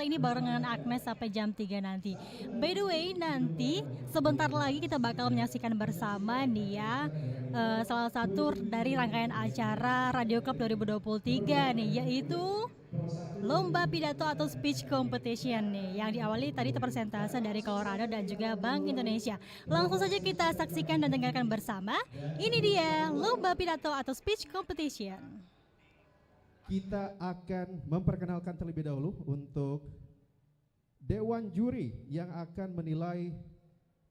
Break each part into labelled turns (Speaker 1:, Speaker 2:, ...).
Speaker 1: kali ini barengan Agnes sampai jam 3 nanti. By the way, nanti sebentar lagi kita bakal menyaksikan bersama nih ya salah satu dari rangkaian acara Radio Club 2023 nih, yaitu Lomba Pidato atau Speech Competition nih, yang diawali tadi terpresentase dari Colorado dan juga Bank Indonesia. Langsung saja kita saksikan dan dengarkan bersama. Ini dia Lomba Pidato atau Speech Competition.
Speaker 2: Kita akan memperkenalkan terlebih dahulu untuk Dewan Juri yang akan menilai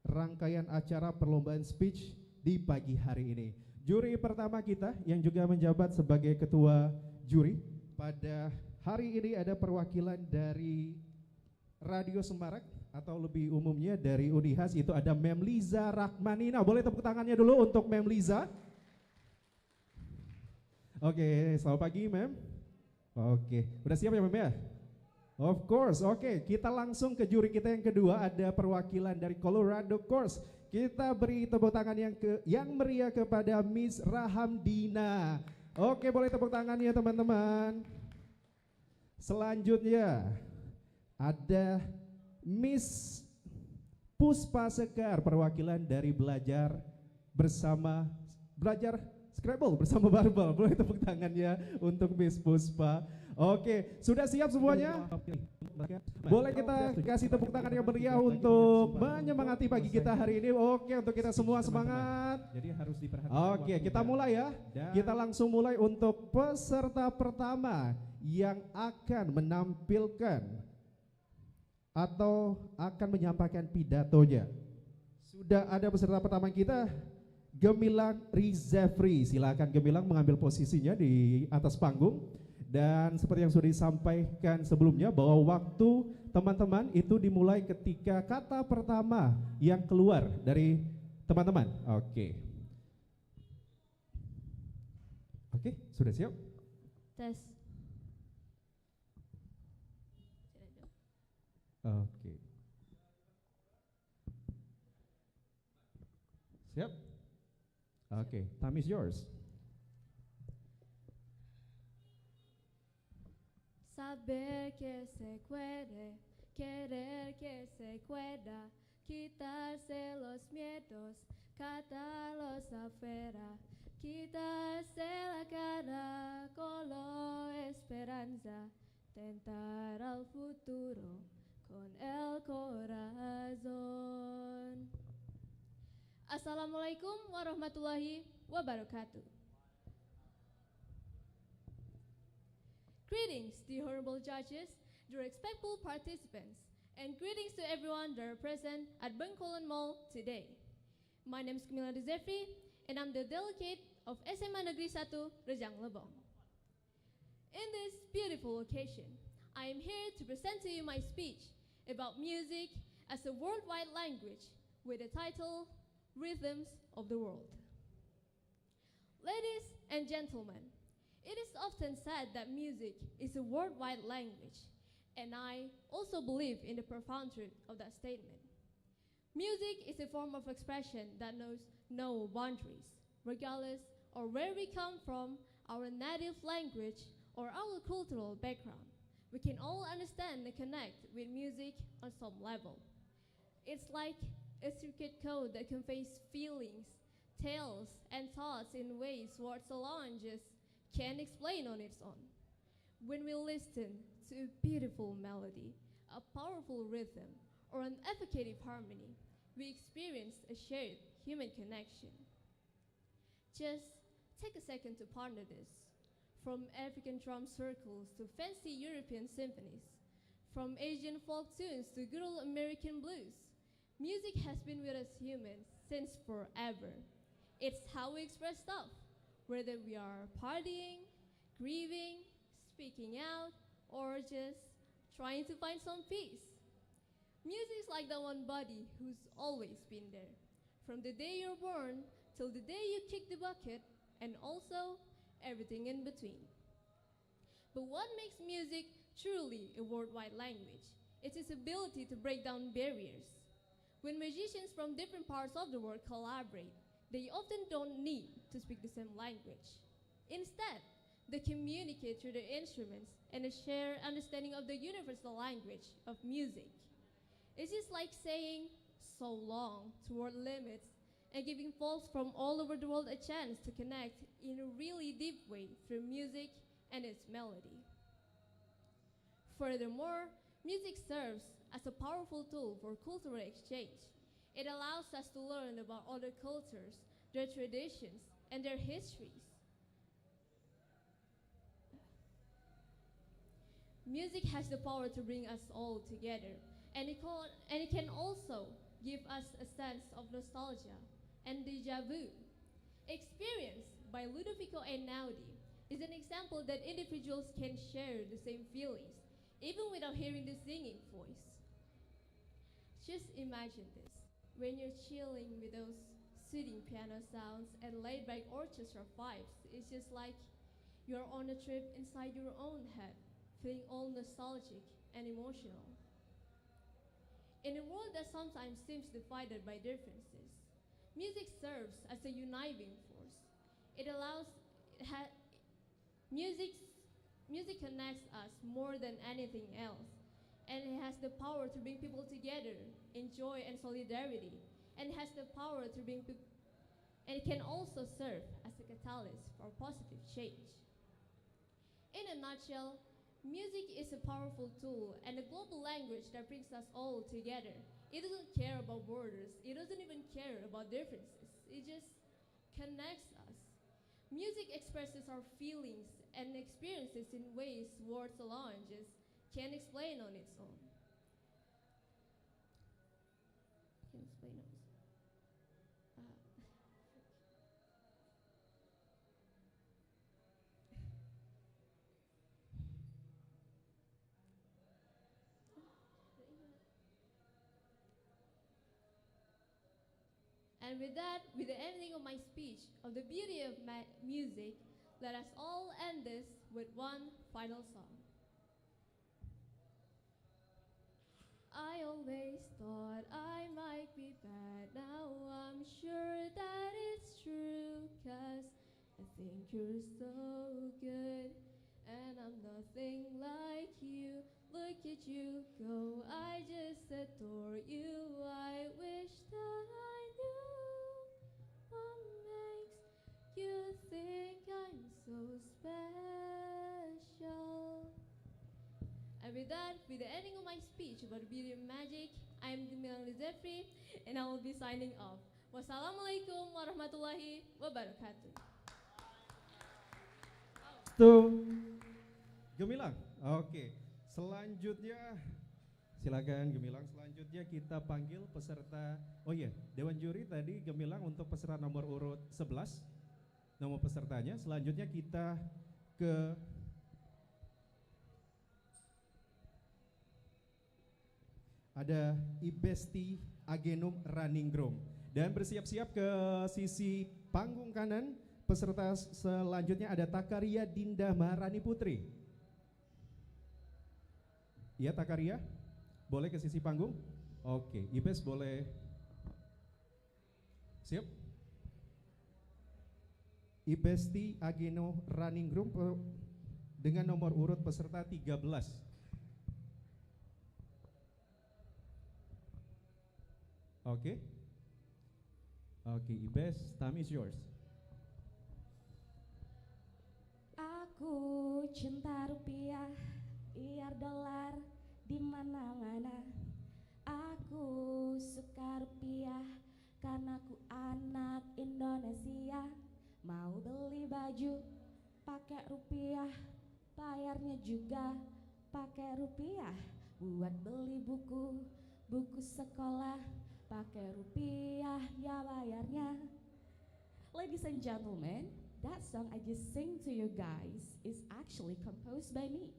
Speaker 2: rangkaian acara perlombaan speech di pagi hari ini. Juri pertama kita yang juga menjabat sebagai ketua juri pada hari ini ada perwakilan dari Radio Semarak atau lebih umumnya dari Unihas, itu ada Mem Liza Rahmanina. Boleh tepuk tangannya dulu untuk Mem Liza. Oke, selamat pagi Mem. Oke, udah siap ya Mem ya? Of course, oke. Kita langsung ke juri kita yang kedua, ada perwakilan dari Colorado Course. Kita beri tepuk tangan yang meriah kepada Miss Rahamdina. Oke, boleh tepuk tangannya teman-teman. Selanjutnya ada Miss Puspa Sekar, perwakilan dari belajar Scrabble bersama Barbel. Boleh tepuk tangannya untuk Miss Puspa. Oke, sudah siap semuanya? Boleh kita kasih tepuk tangan yang meriah untuk menyemangati pagi kita hari ini. Oke, untuk kita semua semangat.
Speaker 3: Jadi harus diperhatikan.
Speaker 2: Oke, kita mulai ya. Kita langsung mulai untuk peserta pertama yang akan menampilkan atau akan menyampaikan pidatonya. Sudah ada peserta pertama kita, Gemilang Rizafri. Silakan Gemilang mengambil posisinya di atas panggung. Dan seperti yang sudah disampaikan sebelumnya bahwa waktu teman-teman itu dimulai ketika kata pertama yang keluar dari teman-teman. Oke. Oke, sudah siap?
Speaker 4: Tes.
Speaker 2: Oke. Siap? Oke, time is yours.
Speaker 4: Saber que se puede, querer que se pueda, quitarse los miedos, catarlos afuera, quitarse la cara con la esperanza, tentar al futuro con el corazón. Assalamualaikum warahmatullahi wabarakatuh. Greetings, the honorable judges, the respectful participants, and greetings to everyone that are present at BENCOOLEN Mall today. My name is Camilla Dzefri, and I'm the delegate of SMA Negeri 1 Rejang Lebong. In this beautiful occasion, I am here to present to you my speech about music as a worldwide language with the title Rhythms of the World. Ladies and gentlemen, it is often said that music is a worldwide language, and I also believe in the profound truth of that statement. Music is a form of expression that knows no boundaries, regardless of where we come from, our native language, or our cultural background. We can all understand and connect with music on some level. It's like a circuit code that conveys feelings, tales, and thoughts in ways words alone just can't explain on its own. When we listen to a beautiful melody, a powerful rhythm, or an evocative harmony, we experience a shared human connection. Just take a second to ponder this. From African drum circles to fancy European symphonies, from Asian folk tunes to good old American blues, music has been with us humans since forever. It's how we express stuff. Whether we are partying, grieving, speaking out, or just trying to find some peace. Music's like that one buddy who's always been there, from the day you're born till the day you kick the bucket, and also everything in between. But what makes music truly a worldwide language? It's its ability to break down barriers. When musicians from different parts of the world collaborate, they often don't need to speak the same language. Instead, They communicate through their instruments and a shared understanding of the universal language of music. It's just like saying so long toward limits and giving folks from all over the world a chance to connect in a really deep way through music and its melody. Furthermore, music serves as a powerful tool for cultural exchange. It allows us to learn about other cultures, their traditions, and their histories. Music has the power to bring us all together, and it can also give us a sense of nostalgia and déjà vu. Experience by Ludovico Einaudi is an example that individuals can share the same feelings, even without hearing the singing voice. Just imagine this, when you're chilling with those soothing piano sounds and laid-back orchestra vibes, it's just like you're on a trip inside your own head, feeling all nostalgic and emotional. In a world that sometimes seems divided by differences, music serves as a uniting force. It allows, it ha- music, music connects us more than anything else, and it has the power to bring people together in joy and solidarity, and it has the power to bring people, and it can also serve as a catalyst for positive change. In a nutshell, music is a powerful tool and a global language that brings us all together. It doesn't care about borders. It doesn't even care about differences. It just connects us. Music expresses our feelings and experiences in ways words alone just can't explain on its own. Can't explain on its own. And with that, with the ending of my speech of the beauty of music, let us all end this with one final song. I always thought I might be bad, now I'm sure that it's true, 'cause I think you're so good, and I'm nothing like you. Look at you go, I just adore you. I wish that I knew what makes you think I'm so special. And with that, with the ending of my speech about the beauty of magic, I am Demilani Zefri, and I will be signing off. Wassalamualaikum warahmatullahi wabarakatuh.
Speaker 2: Tuh, Gemilang. Oke, selanjutnya silakan Gemilang. Selanjutnya kita panggil peserta. Oh iya, Dewan Juri tadi Gemilang untuk peserta nomor urut 11. Nomor pesertanya. Selanjutnya kita ke ada Ibesti Agenum Raningrum, dan bersiap-siap ke sisi panggung kanan. Peserta selanjutnya ada Takaria Dinda Maharani Putri. Ya, Takaria, boleh ke sisi panggung? Oke, Ibes boleh. Siap. Ibesti Ageno Raningrum dengan nomor urut peserta 13. Oke. Oke, Ibes, time is yours.
Speaker 3: Aku cinta rupiah, biar dolar di mana-mana. Aku suka rupiah karena ku anak Indonesia. Mau beli baju pakai rupiah, bayarnya juga pakai rupiah. Buat beli buku, buku sekolah pakai rupiah ya bayarnya. Ladies and gentlemen, that song I just sing to you guys is actually composed by me.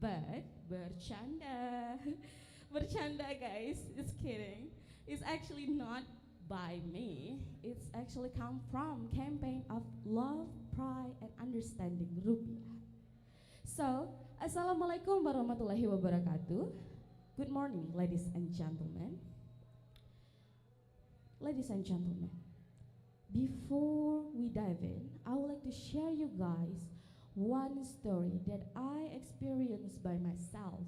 Speaker 3: But bercanda, bercanda guys, it's kidding. It's actually not by me. It's actually come from campaign of love, pride, and understanding rupiah. So, assalamualaikum warahmatullahi wabarakatuh. Good morning, ladies and gentlemen. Ladies and gentlemen, before we dive in, I would like to share you guys one story that I experienced by myself.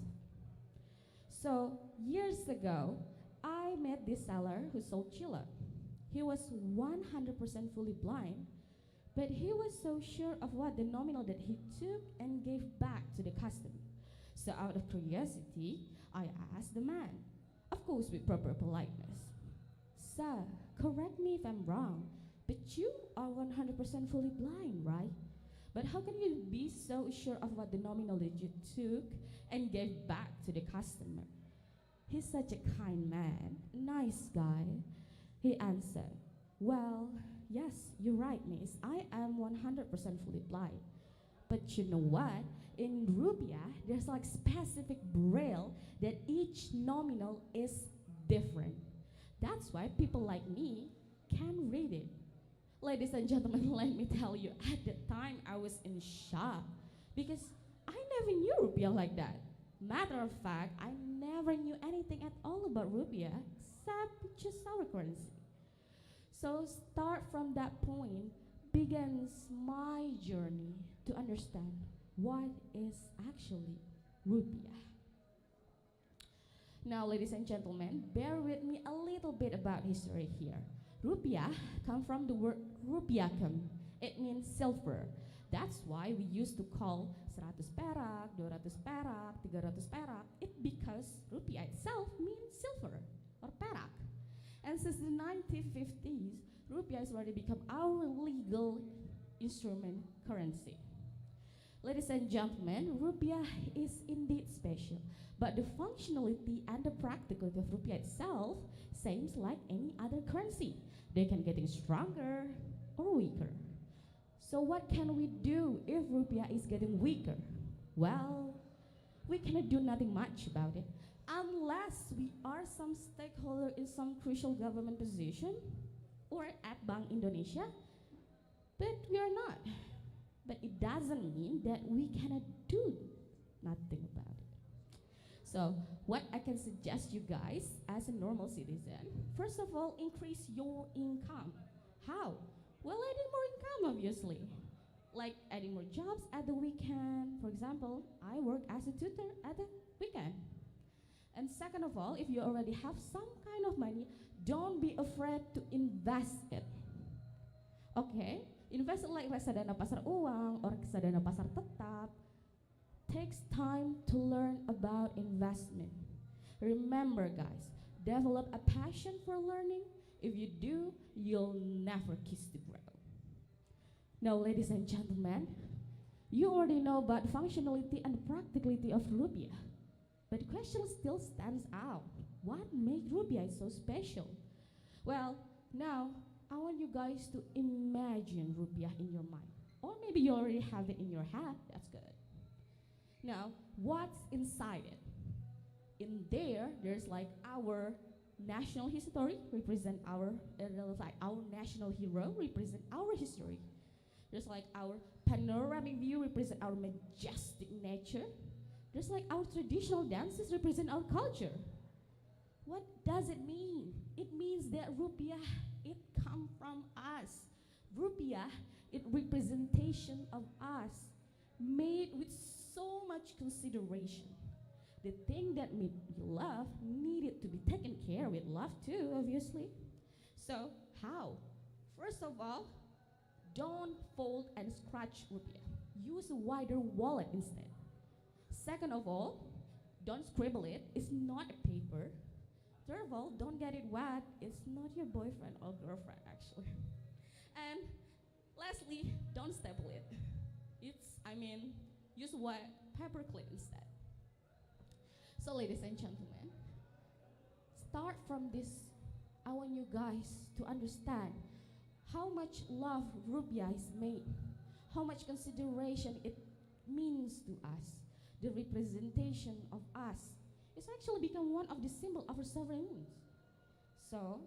Speaker 3: So, years ago, I met this seller who sold chila. He was 100% fully blind, but he was so sure of what the nominal that he took and gave back to the customer. So out of curiosity, I asked the man, of course with proper politeness, "Sir, correct me if I'm wrong, but you are 100% fully blind, right? But how can you be so sure of what the nominal that you took and gave back to the customer?" He's such a kind man, nice guy. He answered, "Well, yes, you're right, miss. I am 100% fully blind. But you know what? In rupiah, there's like specific braille that each nominal is different. That's why people like me can read it." Ladies and gentlemen, let me tell you, at the time I was in shock because I never knew rupiah like that. Matter of fact, I never knew anything at all about rupiah except just our currency. So start from that point begins my journey to understand what is actually rupiah. Now, ladies and gentlemen, bear with me a little bit about history here. Rupiah comes from the word rupiahkem. It means silver. That's why we used to call 100 perak, 200 perak, 300 perak. It because rupiah itself means silver or perak. And since the 1950s, rupiah has already become our legal instrument currency. Ladies and gentlemen, rupiah is indeed special, but the functionality and the practicality of rupiah itself seems like any other currency. They can getting stronger or weaker. So what can we do if rupiah is getting weaker? Well, we cannot do nothing much about it unless we are some stakeholder in some crucial government position or at Bank Indonesia, but we are not. But it doesn't mean that we cannot do nothing about it. So what I can suggest you guys as a normal citizen, first of all, increase your income. How? Well, adding more income, obviously. Like adding more jobs at the weekend. For example, I work as a tutor at the weekend. And second of all, if you already have some kind of money, don't be afraid to invest it. Okay? Invest it like reksadana pasar uang or reksadana pasar tetap. Takes time to learn about investment. Remember, guys, develop a passion for learning. If you do, you'll never kiss the ground. Now, ladies and gentlemen, you already know about the functionality and practicality of rupiah. But the question still stands out. What makes rupiah so special? Well, now, I want you guys to imagine rupiah in your mind. Or maybe you already have it in your head. That's good. Now, what's inside it? In there, there's like our national history, represent our national hero, represent our history. There's like our panoramic view, represent our majestic nature. There's like our traditional dances, represent our culture. What does it mean? It means that rupiah, it come from us. Rupiah, it representation of us, made with so much consideration. The thing that made you love needed to be taken care with love too, obviously. So how? First of all, don't fold and scratch rupiah. Use a wider wallet instead. Second of all, don't scribble it. It's not a paper. Third of all, don't get it wet. It's not your boyfriend or girlfriend, actually. And lastly, don't staple it. Use white paper clip instead. So ladies and gentlemen, start from this. I want you guys to understand how much love rupiah is made, how much consideration it means to us, the representation of us. It's actually become one of the symbols of our sovereignty. So,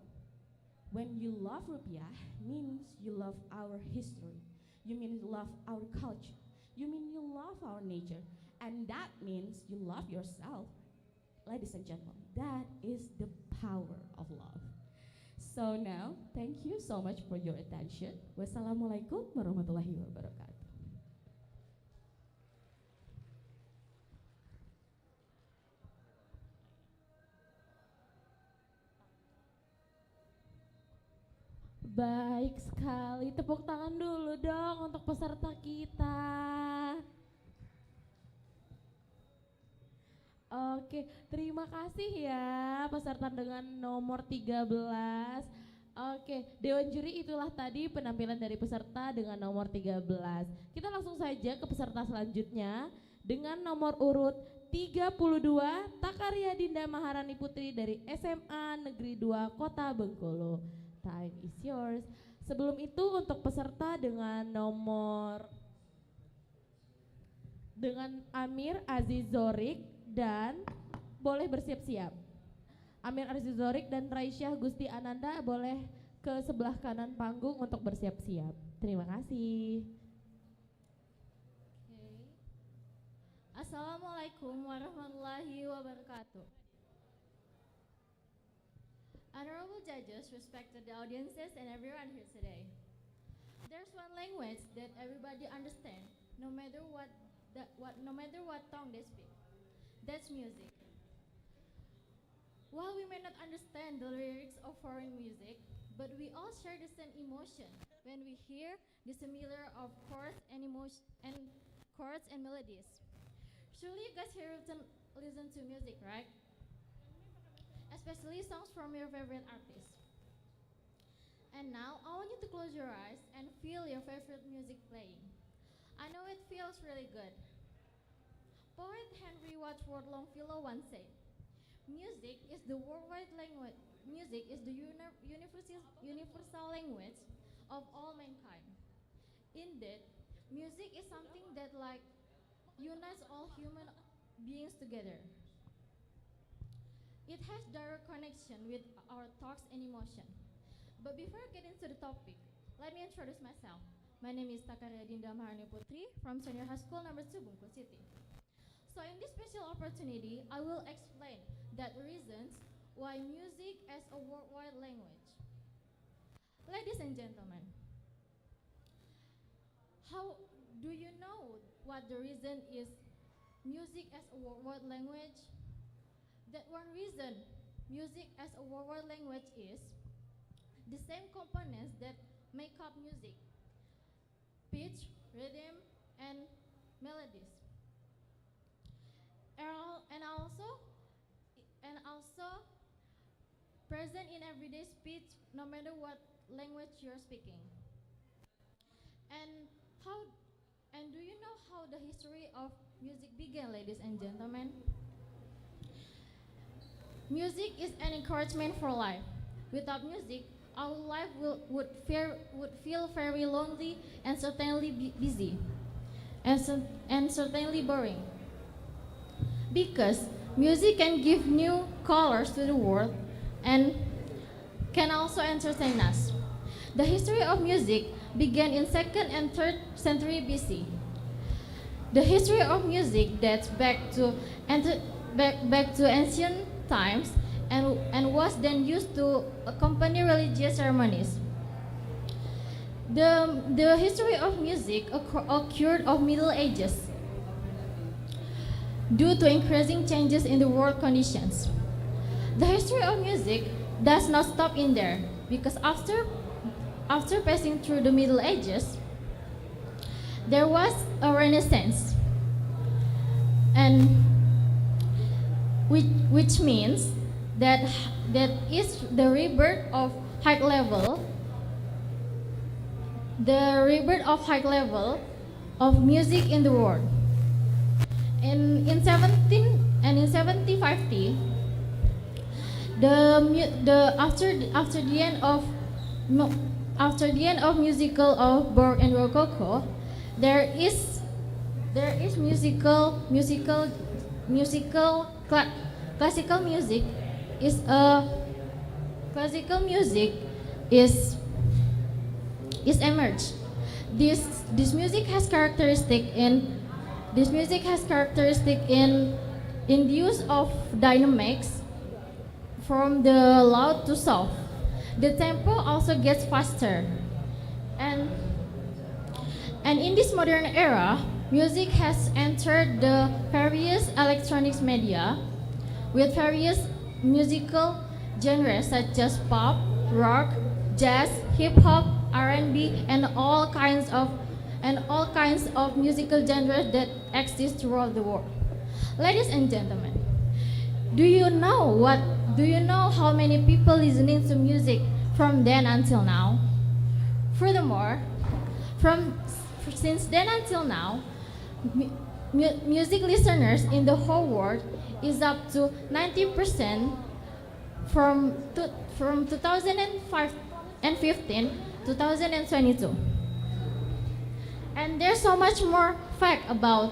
Speaker 3: when you love rupiah, means you love our history. You mean you love our culture. You mean you love our nature. And that means you love yourself. Ladies and gentlemen, that is the power of love. So now, thank you so much for your attention. Wassalamualaikum warahmatullahi wabarakatuh. Baik sekali, tepuk tangan dulu dong untuk peserta kita. Oke, terima kasih ya peserta dengan nomor 13. Oke, Dewan Juri itulah tadi penampilan dari peserta dengan nomor 13. Kita langsung saja ke peserta selanjutnya dengan nomor urut 32, Takaria Dinda Maharani Putri dari SMA Negeri 2 Kota Bengkulu. Time is yours. Sebelum itu untuk peserta dengan nomor Amir Aziz Zorik dan boleh bersiap-siap. Amir Aziz Zorik dan Raisyah Gusti Ananda boleh ke sebelah kanan panggung untuk bersiap-siap. Terima kasih.
Speaker 4: Assalamualaikum warahmatullahi wabarakatuh. Honorable judges, respected audiences, and everyone here today. There's one language that everybody understand, no matter what tongue they speak. That's music. While we may not understand the lyrics of foreign music, but we all share the same emotion when we hear the similar of chords and melodies. Surely you guys here listen to music, right? Especially songs from your favorite artists. And now I want you to close your eyes and feel your favorite music playing. I know it feels really good. Poet Henry Wadsworth Longfellow once said, music is the worldwide language. Music is the universal language of all mankind. Indeed, music is something that unites all human beings together. It has direct connection with our thoughts and emotion. But before I get into the topic, let me introduce myself. My name is Takaria Dinda Maharani Putri from Senior High School number 2, Bengkulu City. So in this special opportunity, I will explain the reasons why music as a worldwide language. Ladies and gentlemen, how do you know what the reason is music as a worldwide language? That one reason music as a worldwide language is the same components that make up music: pitch, rhythm, and melodies. And also present in everyday speech, no matter what language you're speaking. And do you know how the history of music began, ladies and gentlemen? Music is an encouragement for life. Without music, our life would feel very lonely and certainly busy, and certainly boring. Because music can give new colors to the world and can also entertain us. The history of music began in 2nd and 3rd century BC. The history of music dates back to ancient times and was then used to accompany religious ceremonies. The history of music occurred of Middle Ages due to increasing changes in the world conditions. The history of music does not stop in there, because after passing through the Middle Ages, there was a Renaissance, and which means that is the rebirth of high level of music in the world. In 1750, after the end of musical of Baroque and Rococo, classical music is emerged. This music has characteristic in the use of dynamics from the loud to soft. The tempo also gets faster, and in this modern era, music has entered the various electronics media with various musical genres such as pop, rock,
Speaker 5: jazz, hip hop, R&B, and all kinds of musical genres that exist throughout the world. Ladies and gentlemen, do you know how many people listening to music from then until now? Furthermore, since then until now, music listeners in the whole world is up to 90% from 2005 and 15 2022. And there's so much more fact about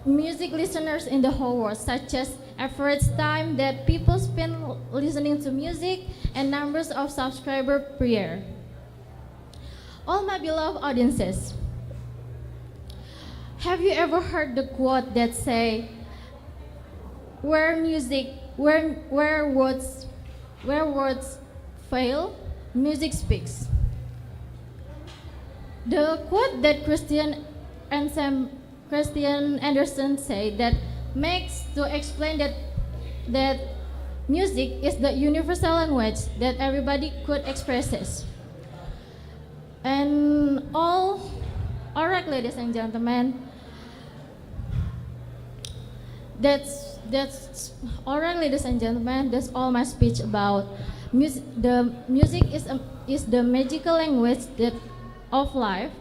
Speaker 5: music listeners in the whole world, such as average time that people spend listening to music and numbers of subscribers per year. All my beloved audiences, have you ever heard the quote that say, where words fail, music speaks? The quote that Christian Anderson said that makes to explain that music is the universal language that everybody could express it. And all right, ladies and gentlemen, that's all right, ladies and gentlemen. That's all my speech about music. The music is the magical language of life.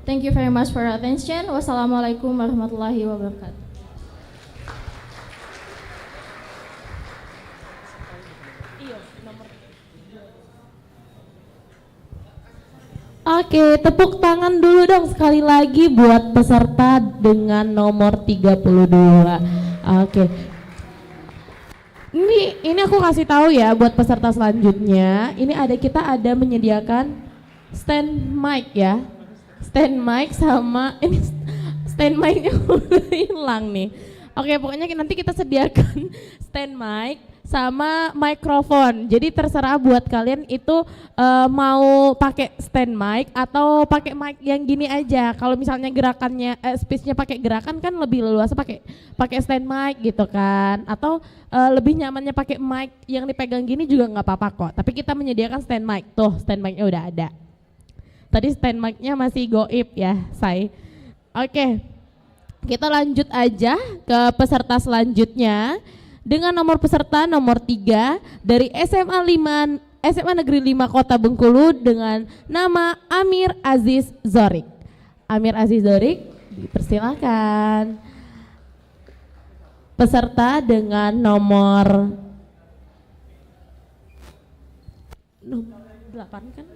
Speaker 5: Thank you very much for your attention. Wassalamualaikum warahmatullahi wabarakatuh.
Speaker 6: Oke, tepuk tangan dulu dong sekali lagi buat peserta dengan nomor 32. Oke. Ini aku kasih tahu ya buat peserta selanjutnya. Ini kita ada menyediakan stand mic ya. Stand mic sama ini stand mic-nya udah hilang nih. Oke, pokoknya nanti kita sediakan stand mic sama mikrofon. Jadi terserah buat kalian itu mau pakai stand mic atau pakai mic yang gini aja. Kalau misalnya gerakannya speech-nya pakai gerakan kan lebih leluasa pakai stand mic gitu kan. Atau lebih nyamannya pakai mic yang dipegang gini juga nggak apa-apa kok. Tapi kita menyediakan stand mic. Tuh, stand mic-nya udah ada. Tadi stand mic-nya masih goib ya, say. Oke. Kita lanjut aja ke peserta selanjutnya. Dengan nomor peserta nomor 3 dari SMA Negeri 5 Kota Bengkulu dengan nama Amir Aziz Zorik. Amir Aziz Zorik, dipersilakan. Peserta dengan nomor 8 kan?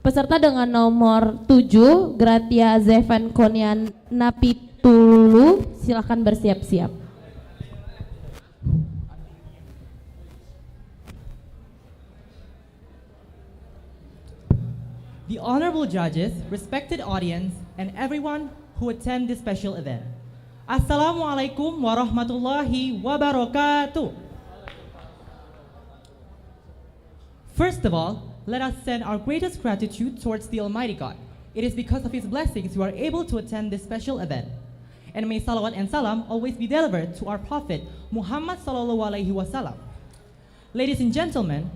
Speaker 6: Peserta dengan nomor 7 Gratia Zevan Konian Napitulu, silakan bersiap-siap.
Speaker 7: The honorable judges, respected audience, and everyone who attend this special event. Assalamualaikum warahmatullahi wabarakatuh. First of all, let us send our greatest gratitude towards the Almighty God. It is because of His blessings we are able to attend this special event. And may salawat and salam always be delivered to our Prophet Muhammad sallallahu alaihi wasallam. Ladies and gentlemen,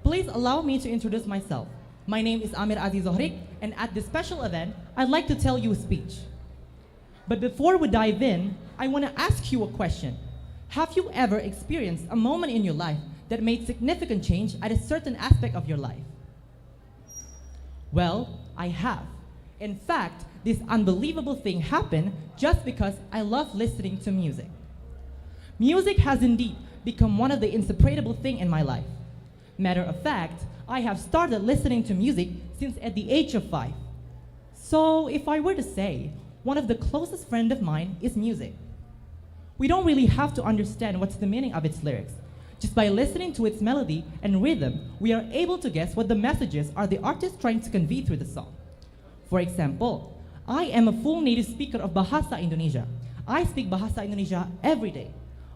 Speaker 7: please allow me to introduce myself. My name is Amir Aziz Zohrik, and at this special event, I'd like to tell you a speech. But before we dive in, I want to ask you a question. Have you ever experienced a moment in your life that made significant change at a certain aspect of your life? Well, I have. In fact, this unbelievable thing happened just because I love listening to music. Music has indeed become one of the inseparable things in my life. Matter of fact, I have started listening to music since at the age of 5. So if I were to say, one of the closest friend of mine is music. We don't really have to understand what's the meaning of its lyrics. Just by listening to its melody and rhythm, we are able to guess what the messages are the artist trying to convey through the song. For example, I am a full native speaker of Bahasa Indonesia. I speak Bahasa Indonesia every day.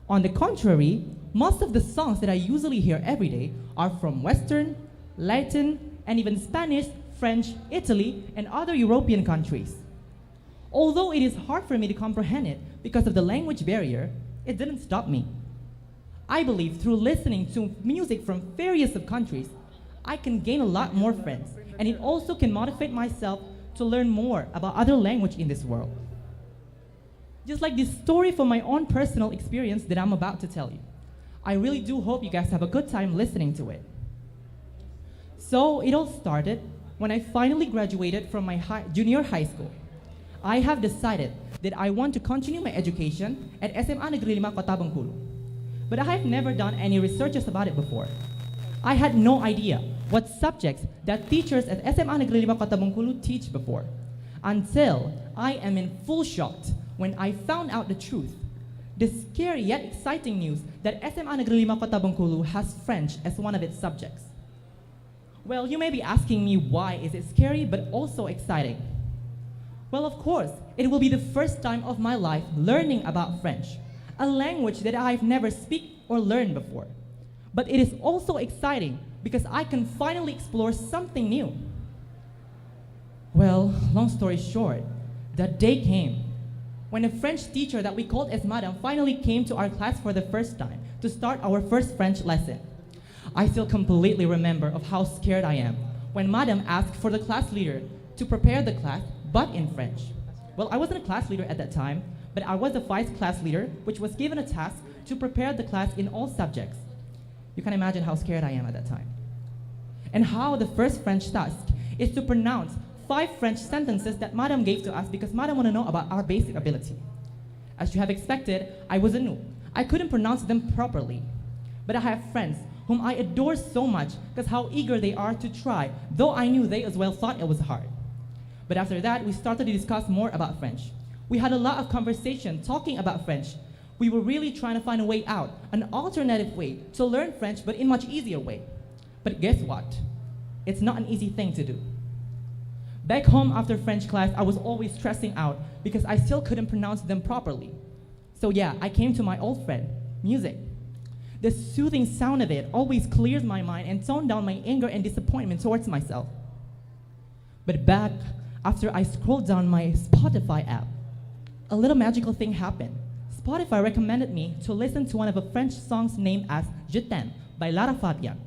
Speaker 7: On the contrary, most of the songs that I usually hear every day are from Western, Latin, and even Spanish, French, Italy, and other European countries. Although it is hard for me to comprehend it because of the language barrier, it didn't stop me. I believe through listening to music from various of countries, I can gain a lot more friends, and it also can motivate myself to learn more about other language in this world. Just like this story from my own personal experience that I'm about to tell you. I really do hope you guys have a good time listening to it. So it all started when I finally graduated from my junior high school. I have decided that I want to continue my education at SMA Negeri 5 Kota Bengkulu. But I have never done any researches about it before. I had no idea what subjects that teachers at SMA Negeri 5 Kota Bengkulu teach before, until I am in full shock when I found out the truth. The scary yet exciting news that SMA Negeri 5 Kota Bengkulu has French as one of its subjects. Well, you may be asking me why is it scary but also exciting? Well, of course, it will be the first time of my life learning about French, a language that I've never speak or learned before. But it is also exciting because I can finally explore something new. Well, long story short, that day came when a French teacher that we called as Madame finally came to our class for the first time to start our first French lesson. I still completely remember of how scared I am when Madame asked for the class leader to prepare the class, but in French. Well, I wasn't a class leader at that time, but I was the vice class leader, which was given a task to prepare the class in all subjects. You can imagine how scared I am at that time. And how the first French task is to pronounce 5 French sentences that Madame gave to us because Madame want to know about our basic ability. As you have expected, I was a noob. I couldn't pronounce them properly. But I have friends whom I adore so much because how eager they are to try, though I knew they as well thought it was hard. But after that, we started to discuss more about French. We had a lot of conversation talking about French. We were really trying to find a way out, an alternative way to learn French, but in much easier way. But guess what? It's not an easy thing to do. Back home after French class, I was always stressing out because I still couldn't pronounce them properly. So yeah, I came to my old friend, music. The soothing sound of it always clears my mind and toned down my anger and disappointment towards myself. But back after I scrolled down my Spotify app, a little magical thing happened. Spotify recommended me to listen to one of the French songs named as Je t'aime by Lara Fabian.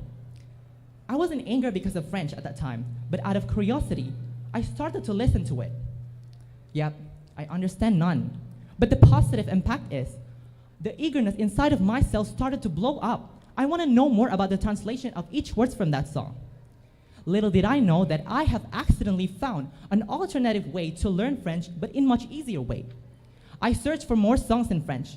Speaker 7: I was in anger because of French at that time, but out of curiosity, I started to listen to it. Yep, I understand none. But the positive impact is, the eagerness inside of myself started to blow up. I want to know more about the translation of each word from that song. Little did I know that I have accidentally found an alternative way to learn French, but in much easier way. I searched for more songs in French,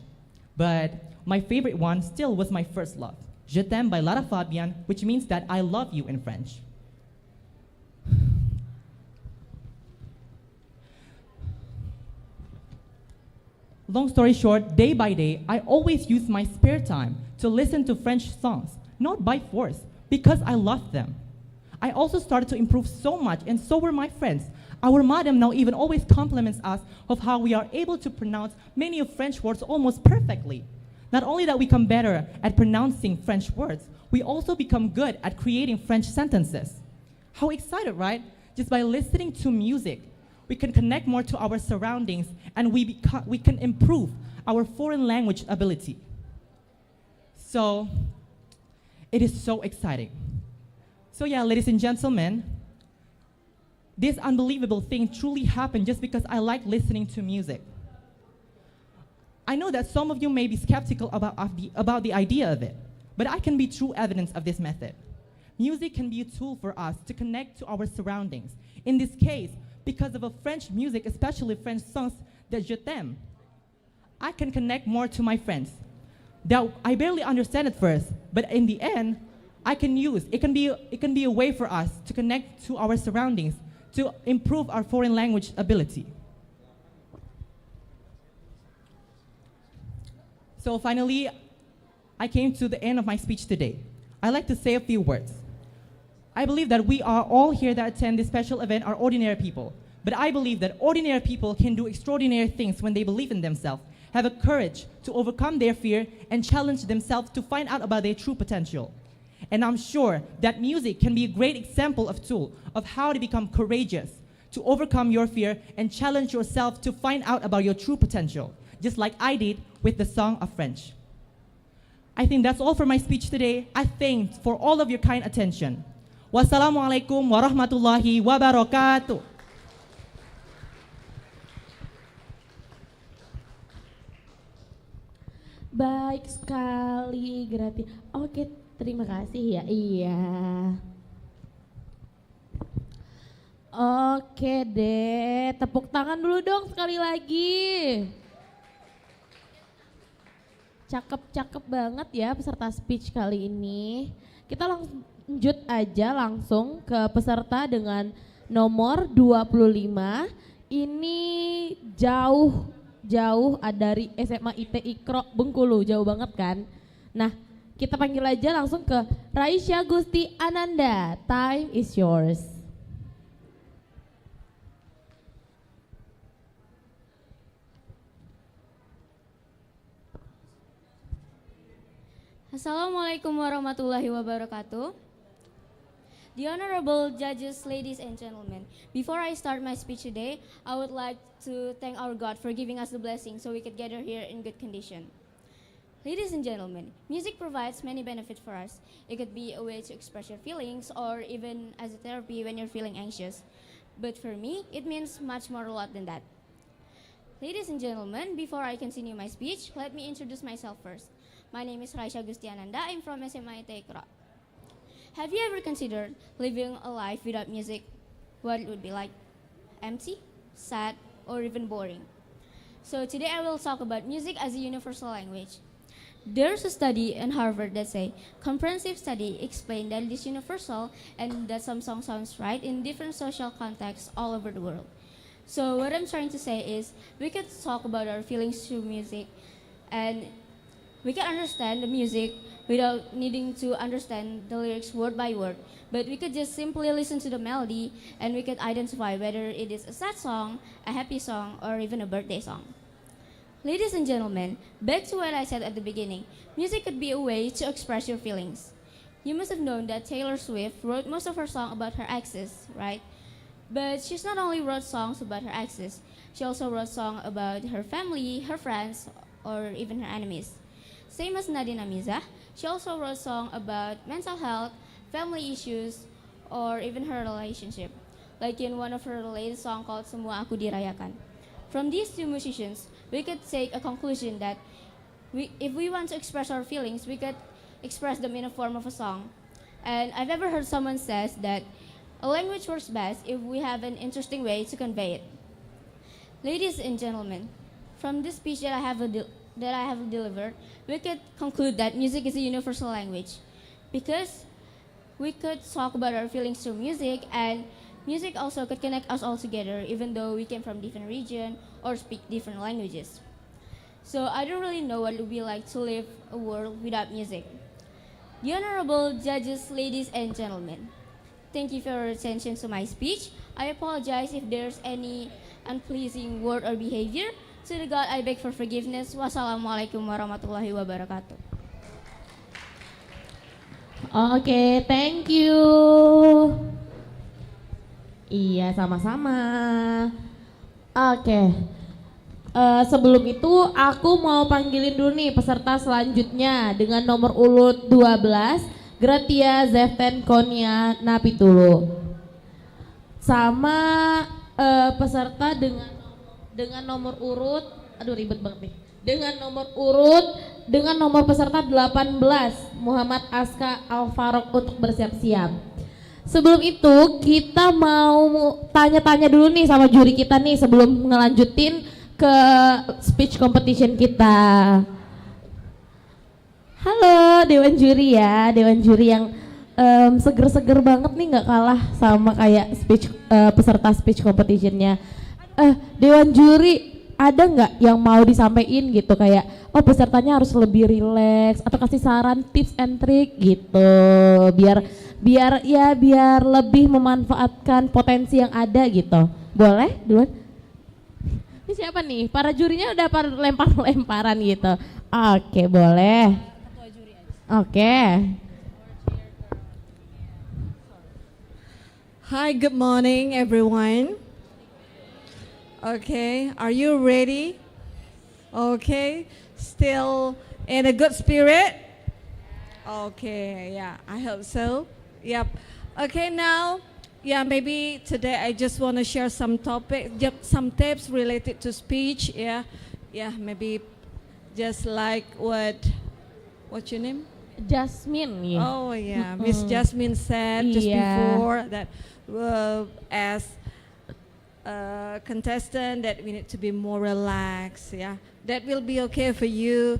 Speaker 7: but my favorite one still was my first love, Je t'aime by Lara Fabian, which means that I love you in French. Long story short, day by day, I always used my spare time to listen to French songs, not by force, because I loved them. I also started to improve so much, and so were my friends. Our madam now even always compliments us of how we are able to pronounce many of French words almost perfectly. Not only that we become better at pronouncing French words, we also become good at creating French sentences. How excited, right? Just by listening to music, we can connect more to our surroundings, and we can improve our foreign language ability. So, it is so exciting. So yeah, ladies and gentlemen, this unbelievable thing truly happened just because I like listening to music. I know that some of you may be skeptical about the idea of it, but I can be true evidence of this method. Music can be a tool for us to connect to our surroundings. In this case, because of a French music, especially French songs that Je t'aime, I can connect more to my friends. That I barely understand at first, but in the end, it can be a way for us to connect to our surroundings, to improve our foreign language ability. So finally, I came to the end of my speech today. I'd like to say a few words. I believe that we are all here that attend this special event are ordinary people. But I believe that ordinary people can do extraordinary things when they believe in themselves, have a courage to overcome their fear, and challenge themselves to find out about their true potential. And I'm sure that music can be a great example of tool of how to become courageous, to overcome your fear and challenge yourself to find out about your true potential, just like I did with the song of French. I think that's all for my speech today. I thank for all of your kind attention. Wassalamualaikum warahmatullahi wabarakatuh.
Speaker 6: Baik sekali, Grati. Oke, terima kasih ya. Iya. Oke deh, tepuk tangan dulu dong sekali lagi. Cakep-cakep banget ya peserta speech kali ini. Kita lanjut aja langsung ke peserta dengan nomor 25. Ini jauh dari SMA IT Ikro Bengkulu, jauh banget kan. Nah, kita panggil aja langsung ke Raisya Gusti Ananda. Time is yours.
Speaker 8: Assalamualaikum warahmatullahi wabarakatuh. The honorable judges, ladies and gentlemen, before I start my speech today, I would like to thank our God for giving us the blessing so we could gather here in good condition. Ladies and gentlemen, music provides many benefits for us. It could be a way to express your feelings or even as a therapy when you're feeling anxious. But for me, it means much more a lot than that. Ladies and gentlemen, before I continue my speech, let me introduce myself first. My name is Raisya Gusti Ananda. I'm from SMA Tekra. Have you ever considered living a life without music? What it would be like? Empty, sad, or even boring? So today I will talk about music as a universal language. There's a study in Harvard that say comprehensive study explained that it is universal and that some songs sounds right in different social contexts all over the world. So what I'm trying to say is we could talk about our feelings through music, and we can understand the music without needing to understand the lyrics word by word, but we could just simply listen to the melody and we could identify whether it is a sad song, a happy song, or even a birthday song. Ladies and gentlemen, back to what I said at the beginning, music could be a way to express your feelings. You must have known that Taylor Swift wrote most of her songs about her exes, right? But she's not only wrote songs about her exes, she also wrote songs about her family, her friends, or even her enemies. Same as Nadine Amiza, she also wrote songs about mental health, family issues, or even her relationship, like in one of her latest songs called Semua Aku Dirayakan. From these two musicians, we could take a conclusion that if we want to express our feelings, we could express them in a form of a song. And I've ever heard someone says that a language works best if we have an interesting way to convey it. Ladies and gentlemen, from this speech that I have delivered, we could conclude that music is a universal language because we could talk about our feelings through music, and music also could connect us all together even though we came from different regions or speak different languages. So I don't really know what it would be like to live a world without music. The honorable judges, ladies and gentlemen, thank you for your attention to my speech. I apologize if there's any unpleasing word or behavior. To the God, I beg for forgiveness. Wassalamualaikum warahmatullahi wabarakatuh.
Speaker 6: Oke, thank you. Iya, sama-sama. Oke. Sebelum itu aku mau panggilin dulu nih peserta selanjutnya dengan nomor urut 12, Gratia Zeften Konia Napitulu. Sama peserta dengan nomor urut, aduh ribet banget nih. Dengan nomor peserta 18, Muhammad Aska Alfarok untuk bersiap-siap. Sebelum itu kita mau tanya-tanya dulu nih sama juri kita nih sebelum ngelanjutin ke speech competition kita. Halo Dewan Juri ya, Dewan Juri yang seger-seger banget nih, nggak kalah sama kayak peserta speech competitionnya. Dewan Juri ada nggak yang mau disampaikan gitu kayak pesertanya harus lebih rileks atau kasih saran tips and trick gitu biar lebih memanfaatkan potensi yang ada gitu. Boleh duluan? Ini siapa nih? Para jurinya udah lempar-lemparan gitu. Oke, boleh. Oke.
Speaker 9: Hi, good morning everyone. Okay, are you ready? Okay, still in a good spirit? Okay, yeah, I hope so. Yep. Okay, now, yeah, maybe today I just want to share some topics, some tips related to speech. Yeah, yeah, maybe just like what's your name?
Speaker 6: Jasmine ya.
Speaker 9: Oh yeah, Miss Jasmine said just
Speaker 6: Iya.
Speaker 9: before that as a contestant that we need to be more relaxed. Yeah, that will be okay for you.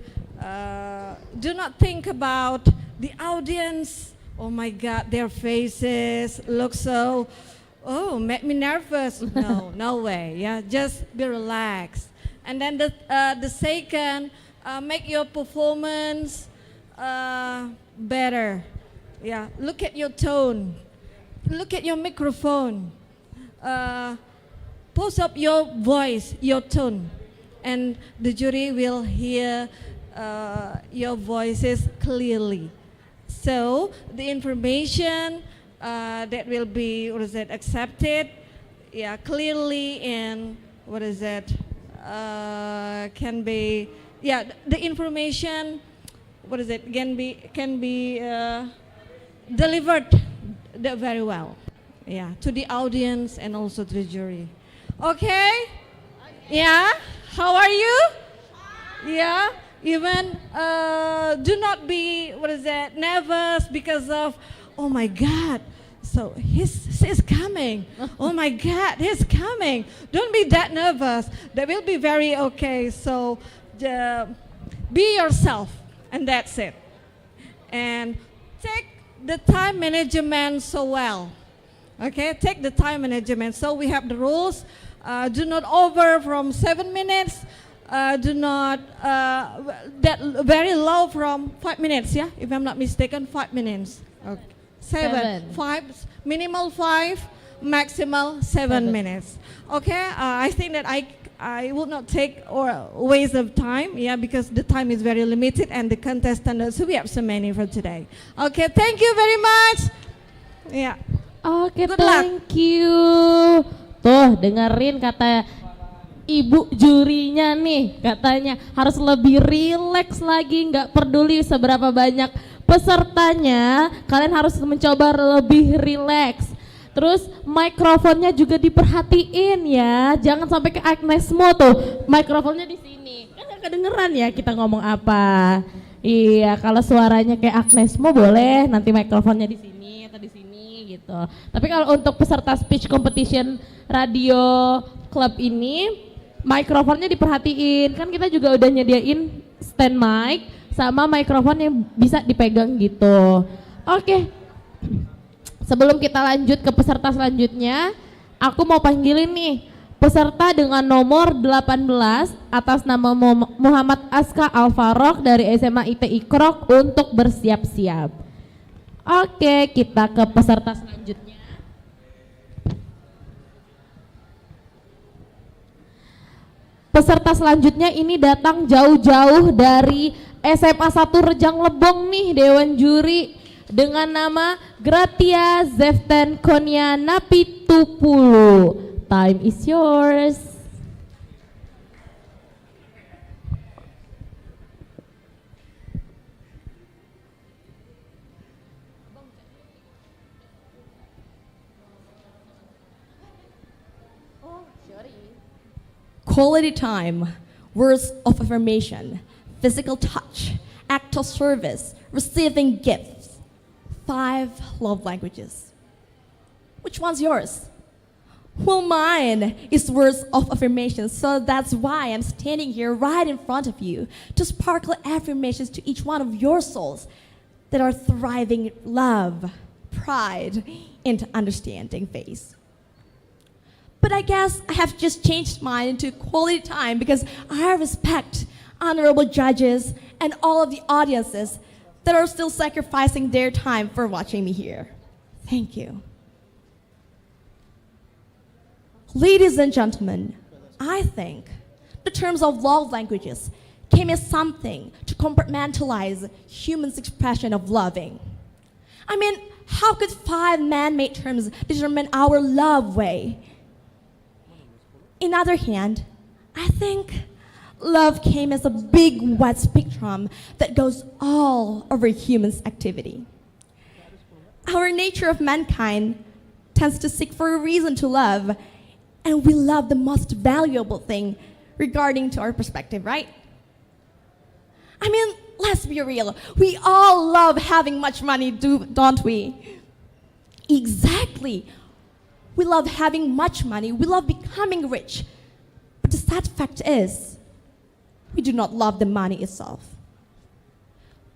Speaker 9: Do not think about the audience. Oh my God, their faces look so, oh, make me nervous. No, no way. Yeah, just be relaxed. And then the second, make your performance better. Yeah, look at your tone. Look at your microphone. Post up your voice, your tone, and the jury will hear your voices clearly. So the information that will be accepted, yeah, clearly, and can be, yeah, the information can be delivered very well, yeah, to the audience and also to the jury. Okay, yeah, how are you? Yeah, even do not be nervous because of, oh my God, so he's coming. Oh my God, he's coming. Don't be that nervous. That will be very okay. So be yourself, and that's it. And take the time management so well. Okay, take the time management. So we have the rules. Do not over from 7 minutes. Do not that very low from 5 minutes. Yeah, if I'm not mistaken, 5 minutes. Okay. Seven. 5, minimal 5, maximal 7 minutes. Okay, I think that I will not take or waste of time. Yeah, because the time is very limited and the contestants, so we have so many for today. Okay, thank you very much. Yeah.
Speaker 6: Oke,
Speaker 9: Good luck.
Speaker 6: thank you. Tuh, dengerin kata ibu jurinya nih, katanya harus lebih rileks lagi, nggak peduli seberapa banyak pesertanya, kalian harus mencoba lebih rileks. Terus mikrofonnya juga diperhatiin ya, jangan sampai ke Agnesmo tuh, mikrofonnya di sini, kan nggak kedengeran ya kita ngomong apa. Iya, kalau suaranya kayak Agnesmo boleh, nanti mikrofonnya di sini atau di sini gitu. Tapi kalau untuk peserta speech competition radio club ini, mikrofonnya diperhatiin, kan kita juga udah nyediain stand mic sama mikrofon yang bisa dipegang gitu. Oke, sebelum kita lanjut ke peserta selanjutnya, aku mau panggilin nih peserta dengan nomor 18 atas nama Muhammad Aska Alfarok dari SMA ITI Krok untuk bersiap-siap. Oke, kita ke peserta selanjutnya. Peserta selanjutnya ini datang jauh-jauh dari SMA 1 Rejang Lebong nih, Dewan Juri, dengan nama Gratia Zeften Konia Napitupulu. Time is yours.
Speaker 10: Quality time, words of affirmation, physical touch, act of service, receiving gifts. 5 love languages. Which one's yours? Well, mine is words of affirmation, so that's why I'm standing here right in front of you to sparkle affirmations to each one of your souls that are thriving love, pride, and understanding phase. But I guess I have just changed mine into quality time because I respect honorable judges and all of the audiences that are still sacrificing their time for watching me here. Thank you. Ladies and gentlemen, I think the terms of love languages came as something to compartmentalize humans' expression of loving. I mean, how could 5 man-made terms determine our love way? In other hand, I think Love came as a big wide spectrum that goes all over humans' activity. Our nature of mankind tends to seek for a reason to love, and we love the most valuable thing regarding to our perspective, right? I mean, let's be real. We all love having much money, don't we? Exactly. We love having much money. We love becoming rich. But the sad fact is, we do not love the money itself.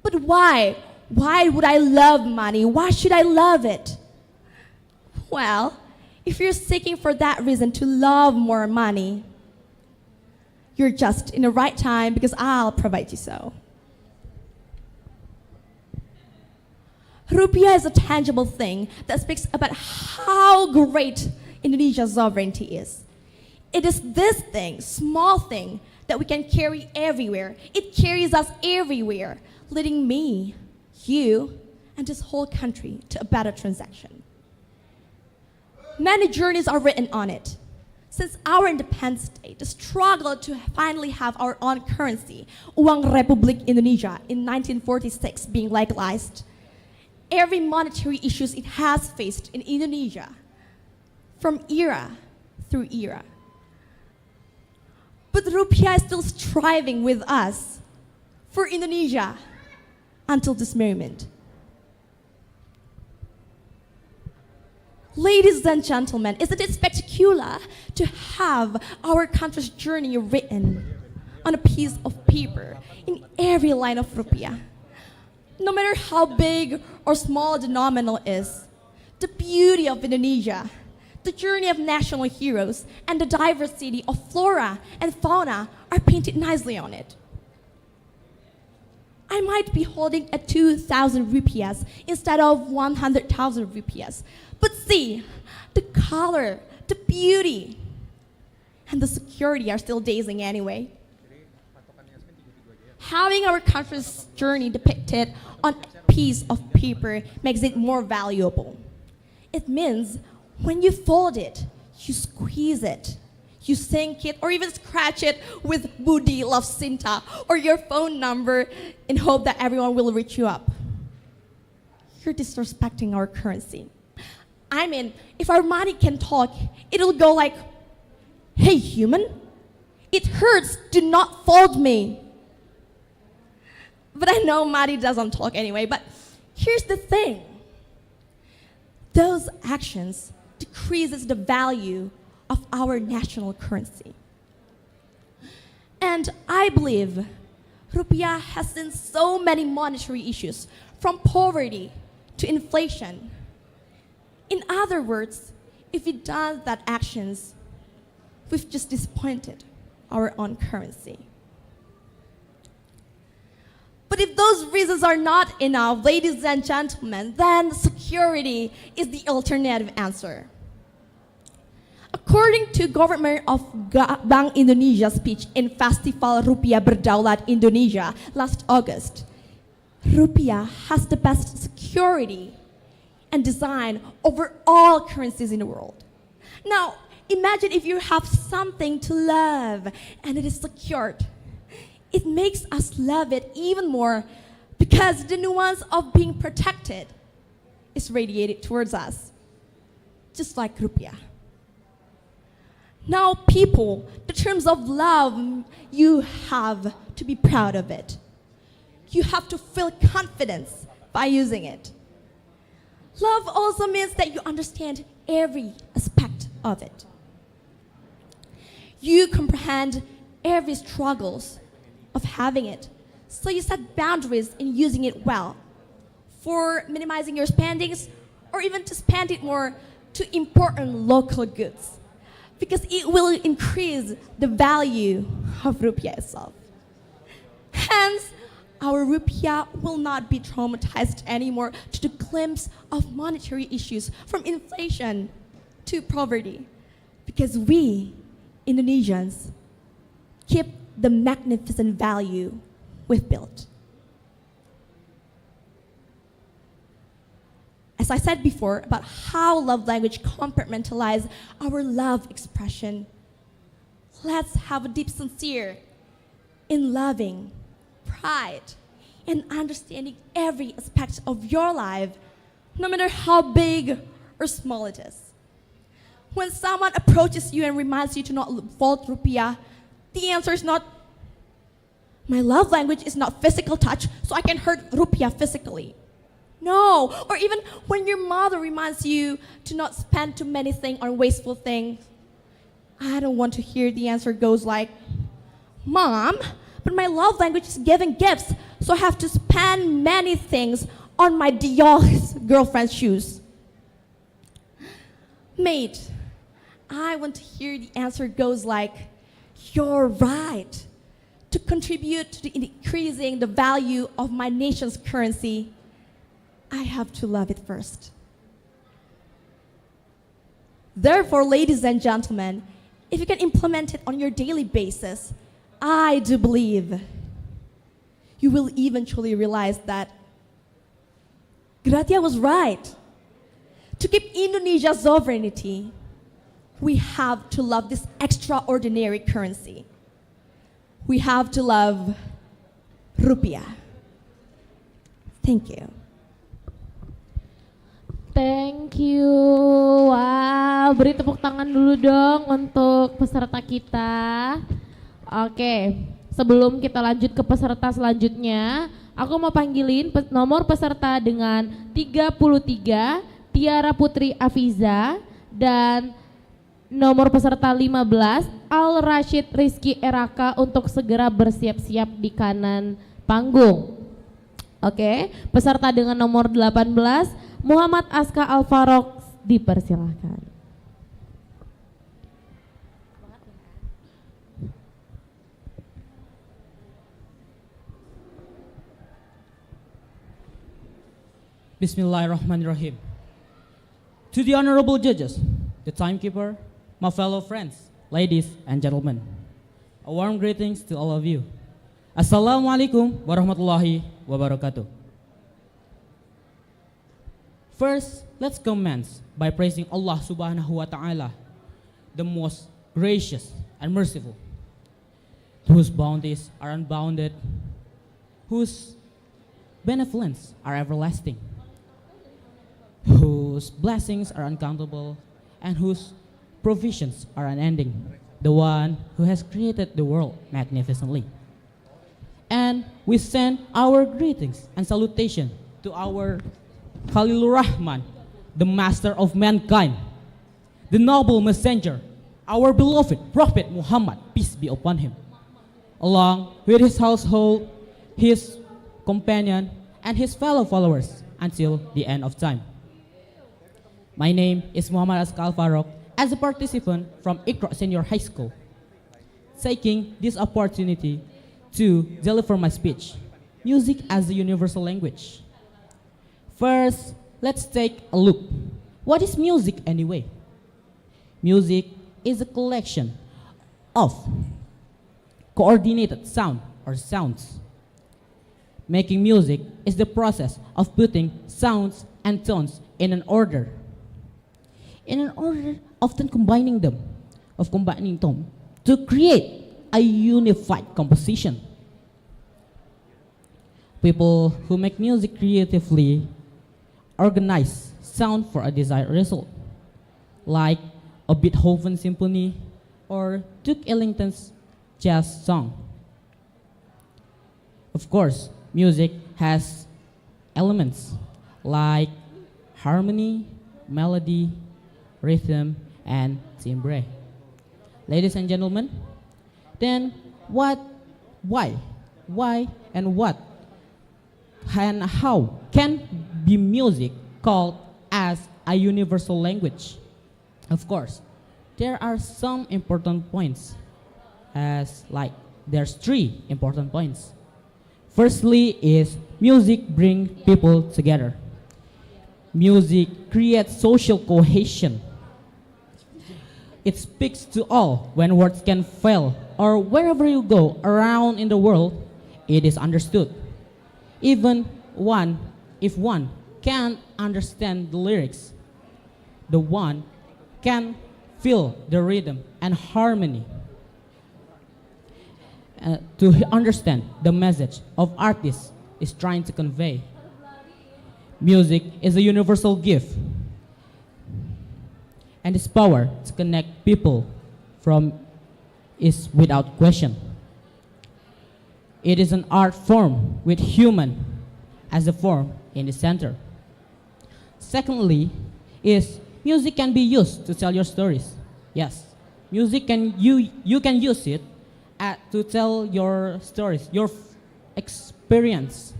Speaker 10: But why? Why would I love money? Why should I love it? Well, if you're seeking for that reason to love more money, you're just in the right time because I'll provide you so. Rupiah is a tangible thing that speaks about how great Indonesia's sovereignty is. It is this thing, small thing, that we can carry everywhere. It carries us everywhere, leading me, you, and this whole country to a better transaction. Many journeys are written on it. Since our independence day, the struggle to finally have our own currency, Uang Republik Indonesia, in 1946 being legalized, every monetary issues it has faced in Indonesia, from era through era. But Rupiah is still striving with us for Indonesia until this moment. Ladies and gentlemen, isn't it spectacular to have our country's journey written on a piece of paper in every line of Rupiah? No matter how big or small the nominal is, the beauty of Indonesia, the journey of national heroes, and the diversity of flora and fauna are painted nicely on it. I might be holding a 2,000 rupiahs instead of 100,000 rupiahs, but see, the color, the beauty, and the security are still dazing anyway. Having our country's journey depicted on a piece of paper makes it more valuable. It means when you fold it, you squeeze it, you sink it, or even scratch it with Budi Love Sinta or your phone number in hope that everyone will reach you up. You're disrespecting our currency. I mean, if our money can talk, it'll go like, "Hey human, it hurts, do not fold me." But I know money doesn't talk anyway, but here's the thing. Those actions decreases the value of our national currency. And I believe Rupiah has seen so many monetary issues, from poverty to inflation. In other words, if we done that actions, we've just disappointed our own currency. But if those reasons are not enough, ladies and gentlemen, then security is the alternative answer. According to Government of Bank Indonesia speech in Festival Rupiah Berdaulat Indonesia last August, Rupiah has the best security and design over all currencies in the world. Now, imagine if you have something to love and it is secured. It makes us love it even more because the nuance of being protected is radiated towards us, just like Rupiah. Now, people, the terms of love, you have to be proud of it. You have to feel confidence by using it. Love also means that you understand every aspect of it. You comprehend every struggles of having it, so you set boundaries in using it well, for minimizing your spendings, or even to spend it more to important local goods, because it will increase the value of Rupiah itself. Hence, our Rupiah will not be traumatized anymore to the glimpse of monetary issues, from inflation to poverty, because we, Indonesians, keep the magnificent value we've built. As I said before about how love language compartmentalize our love expression, let's have a deep, sincere in loving, pride, and understanding every aspect of your life, no matter how big or small it is. When someone approaches you and reminds you to not vault rupiah, the answer is not, my love language is not physical touch, so I can hurt rupiah physically. No, or even when your mother reminds you to not spend too many things on wasteful things, I don't want to hear the answer goes like, Mom, but my love language is giving gifts, so I have to spend many things on my Dior's girlfriend's shoes. Mate, I want to hear the answer goes like, you're right. To contribute to increasing the value of my nation's currency, I have to love it first. Therefore, ladies and gentlemen, if you can implement it on your daily basis, I do believe you will eventually realize that Gratia was right. To keep Indonesia's sovereignty, we have to love this extraordinary currency. We have to love rupiah. Thank you.
Speaker 6: Thank you. Wah, beri tepuk tangan dulu dong untuk peserta kita. Oke, sebelum kita lanjut ke peserta selanjutnya, aku mau panggilin nomor peserta dengan 33, Tiara Putri Afiza, dan nomor peserta 15, Al Rashid Rizky Eraka untuk segera bersiap-siap di kanan panggung. Oke, peserta dengan nomor 18, Muhammad Aska Alfarok, dipersilahkan.
Speaker 11: Bismillahirrahmanirrahim. To the honorable judges, the timekeeper, my fellow friends, ladies and gentlemen, a warm greetings to all of you. Assalamualaikum warahmatullahi wabarakatuh. First, let's commence by praising Allah subhanahu wa ta'ala, the most gracious and merciful, whose bounties are unbounded, whose benevolence are everlasting, whose blessings are uncountable, and whose provisions are unending, the one who has created the world magnificently. And we send our greetings and salutation to our Khalilur Rahman, the master of mankind, the noble messenger, our beloved Prophet Muhammad, peace be upon him, along with his household, his companion, and his fellow followers until the end of time. My name is Muhammad Askal Farok, as a participant from Iqra Senior High School, taking this opportunity to deliver my speech, Music as a Universal Language. First, let's take a look. What is music anyway? Music is a collection of coordinated sound or sounds. Making music is the process of putting sounds and tones in an order. Often combining them, to create a unified composition. People who make music creatively organize sound for a desired result, like a Beethoven symphony or Duke Ellington's jazz song. Of course, music has elements like harmony, melody, rhythm, and timbre. Ladies and gentlemen, then why, and what, and how can be music called as a universal language? Of course, there are some important points, there's 3 important points. Firstly is music brings people together. Music creates social cohesion. It speaks to all when words can fail, or wherever you go around in the world, it is understood. Even if one can't understand the lyrics, the one can feel the rhythm and harmony. to understand the message of artist is trying to convey. Music is a universal gift, and its power to connect people from is without question. It is an art form with human as a form in the center. Secondly, is music can be used to tell your stories. Yes, music can you can use it to tell your stories, your experience.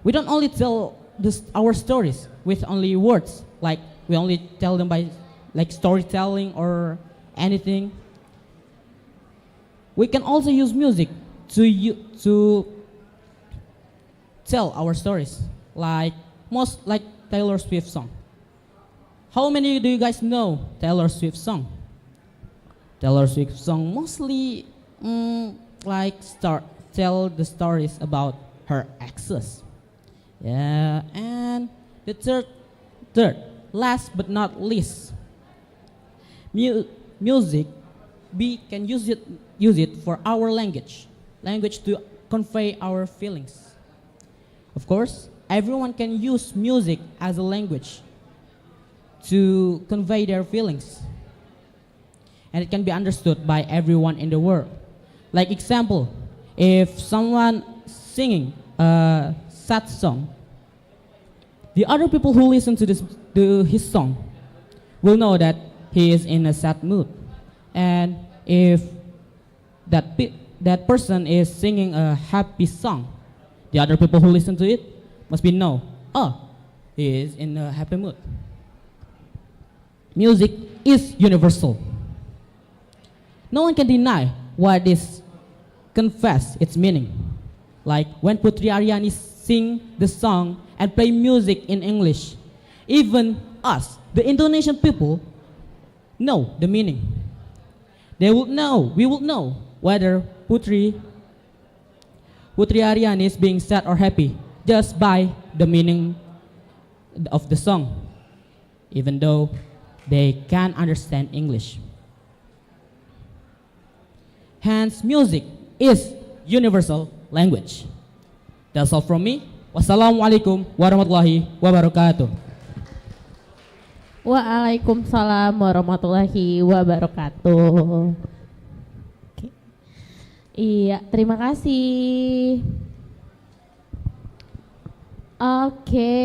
Speaker 11: We don't only tell our stories with only words, like we only tell them by like storytelling or anything. We can also use music to tell our stories, like Taylor Swift song. How many do you guys know Taylor Swift song? Taylor Swift song mostly tell the stories about her exes. Yeah, and the third, last but not least, music. We can use it for our language to convey our feelings. Of course, everyone can use music as a language to convey their feelings, and it can be understood by everyone in the world. Like example, if someone singing a sad song, the other people who listen to his song will know that he is in a sad mood. And if that person is singing a happy song, the other people who listen to it must be know, oh, he is in a happy mood. Music is universal. No one can deny what is confess its meaning. Like when Putri Aryani sing the song and play music in English, even us, the Indonesian people, know the meaning. We will know whether Putri Aryani is being sad or happy just by the meaning of the song, even though they can understand English. Hence, music is universal language. That's all from me. Wassalamualaikum warahmatullahi wabarakatuh.
Speaker 6: Waalaikumsalam warahmatullahi wabarakatuh. Oke. Iya, terima kasih. Oke.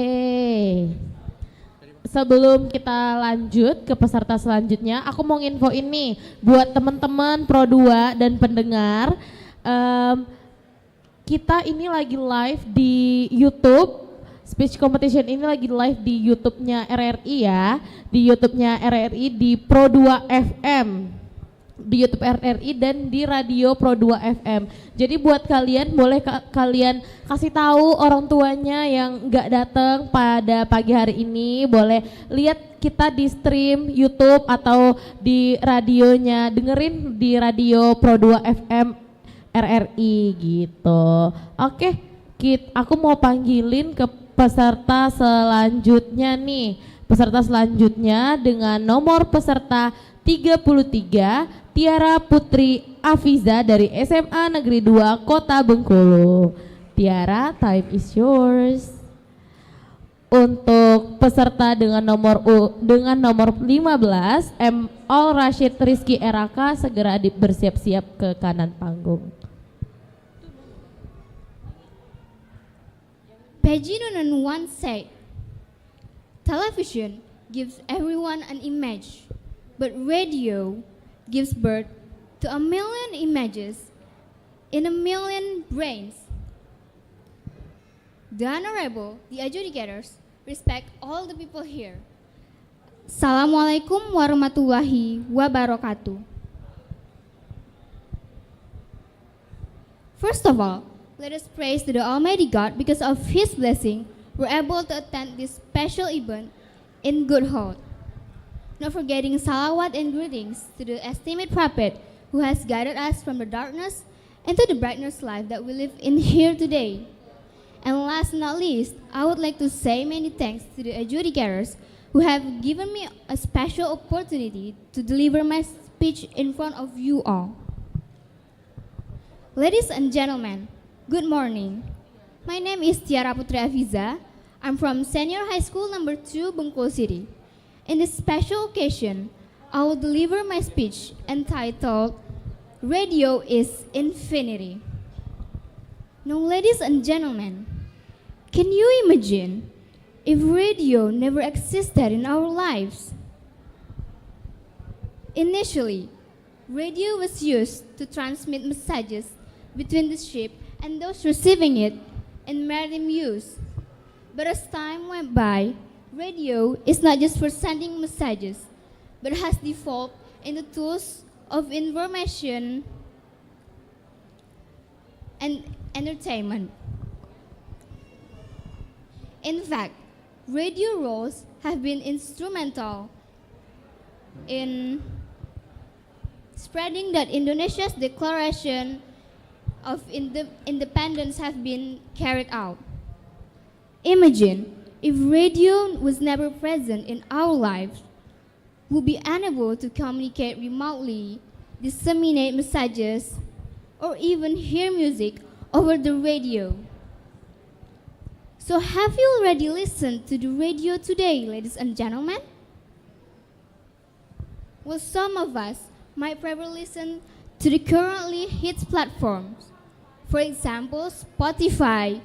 Speaker 6: Sebelum kita lanjut ke peserta selanjutnya, aku mau info ini buat teman-teman Pro 2 dan pendengar. Kita ini lagi live di YouTube. Speech competition ini lagi live di YouTube-nya RRI ya, di YouTube-nya RRI di Pro 2 FM, di YouTube RRI dan di Radio Pro 2 FM. Jadi buat kalian boleh kalian kasih tahu orang tuanya yang nggak datang pada pagi hari ini, boleh lihat kita di stream YouTube atau di radionya, dengerin di Radio Pro 2 FM RRI gitu. Oke, aku mau panggilin ke peserta selanjutnya nih. Peserta selanjutnya dengan nomor peserta 33, Tiara Putri Afiza dari SMA Negeri 2 Kota Bengkulu. Tiara, time is yours. Untuk peserta dengan nomor 15, All Rashid Rizky Eraka segera bersiap-siap ke kanan panggung.
Speaker 12: Pajinunan once said, television gives everyone an image, but radio gives birth to a million images in a million brains. The Honorable, the adjudicators, respect all the people here. Assalamualaikum warahmatullahi wabarakatuh. First of all, let us praise to the Almighty God because of His blessing we're able to attend this special event in good health. Not forgetting salawat and greetings to the esteemed prophet who has guided us from the darkness into the brightness life that we live in here today. And last but not least, I would like to say many thanks to the adjudicators who have given me a special opportunity to deliver my speech in front of you all. Ladies and gentlemen, good morning. My name is Tiara Putri Afiza. I'm from Senior High School number 2, Bengkulu City. In this special occasion, I will deliver my speech entitled Radio is Infinity. Now, ladies and gentlemen, can you imagine if radio never existed in our lives? Initially, radio was used to transmit messages between the ship and those receiving it in maritime use. But as time went by, radio is not just for sending messages, but has developed into tools of information and entertainment. In fact, radio roles have been instrumental in spreading that Indonesia's declaration of independence have been carried out. Imagine if radio was never present in our lives, we'd be unable to communicate remotely, disseminate messages, or even hear music over the radio. So have you already listened to the radio today, ladies and gentlemen? Well, some of us might probably listen to the currently hit platforms. For example, Spotify,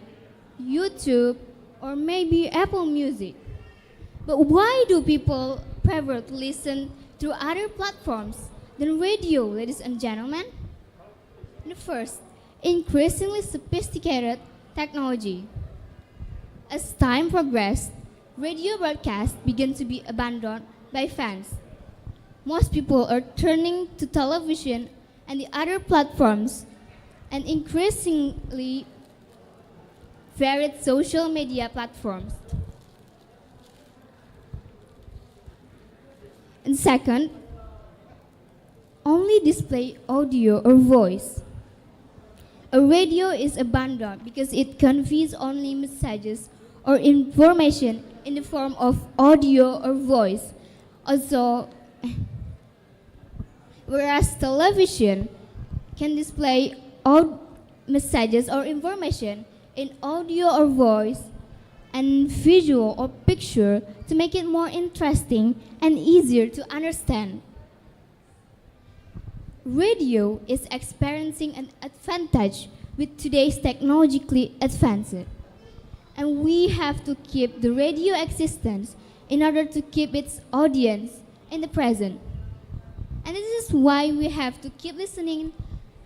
Speaker 12: YouTube, or maybe Apple Music. But why do people prefer to listen to other platforms than radio, ladies and gentlemen? The first, increasingly sophisticated technology. As time progressed, radio broadcasts began to be abandoned by fans. Most people are turning to television and the other platforms and increasingly varied social media platforms. And second, only display audio or voice. A radio is abandoned because it conveys only messages or information in the form of audio or voice. Also, whereas television can display all messages or information in audio or voice and visual or picture to make it more interesting and easier to understand. Radio is experiencing an advantage with today's technologically advanced, and we have to keep the radio existence in order to keep its audience in the present. And this is why we have to keep listening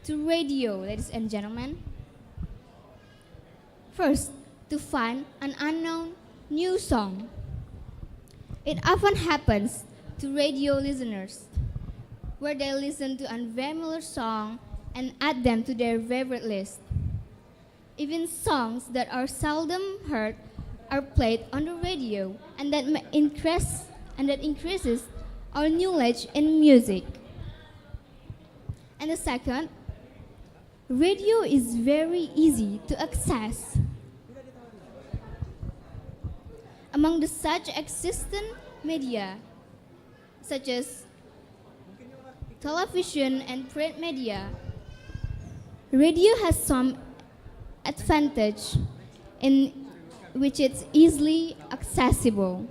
Speaker 12: to radio, ladies and gentlemen. First, to find an unknown new song. It often happens to radio listeners where they listen to an unfamiliar song and add them to their favorite list. Even songs that are seldom heard are played on the radio, and that increases our knowledge in music. And the second, radio is very easy to access. Among the such existent media, such as television and print media, radio has some advantage in which it's easily accessible.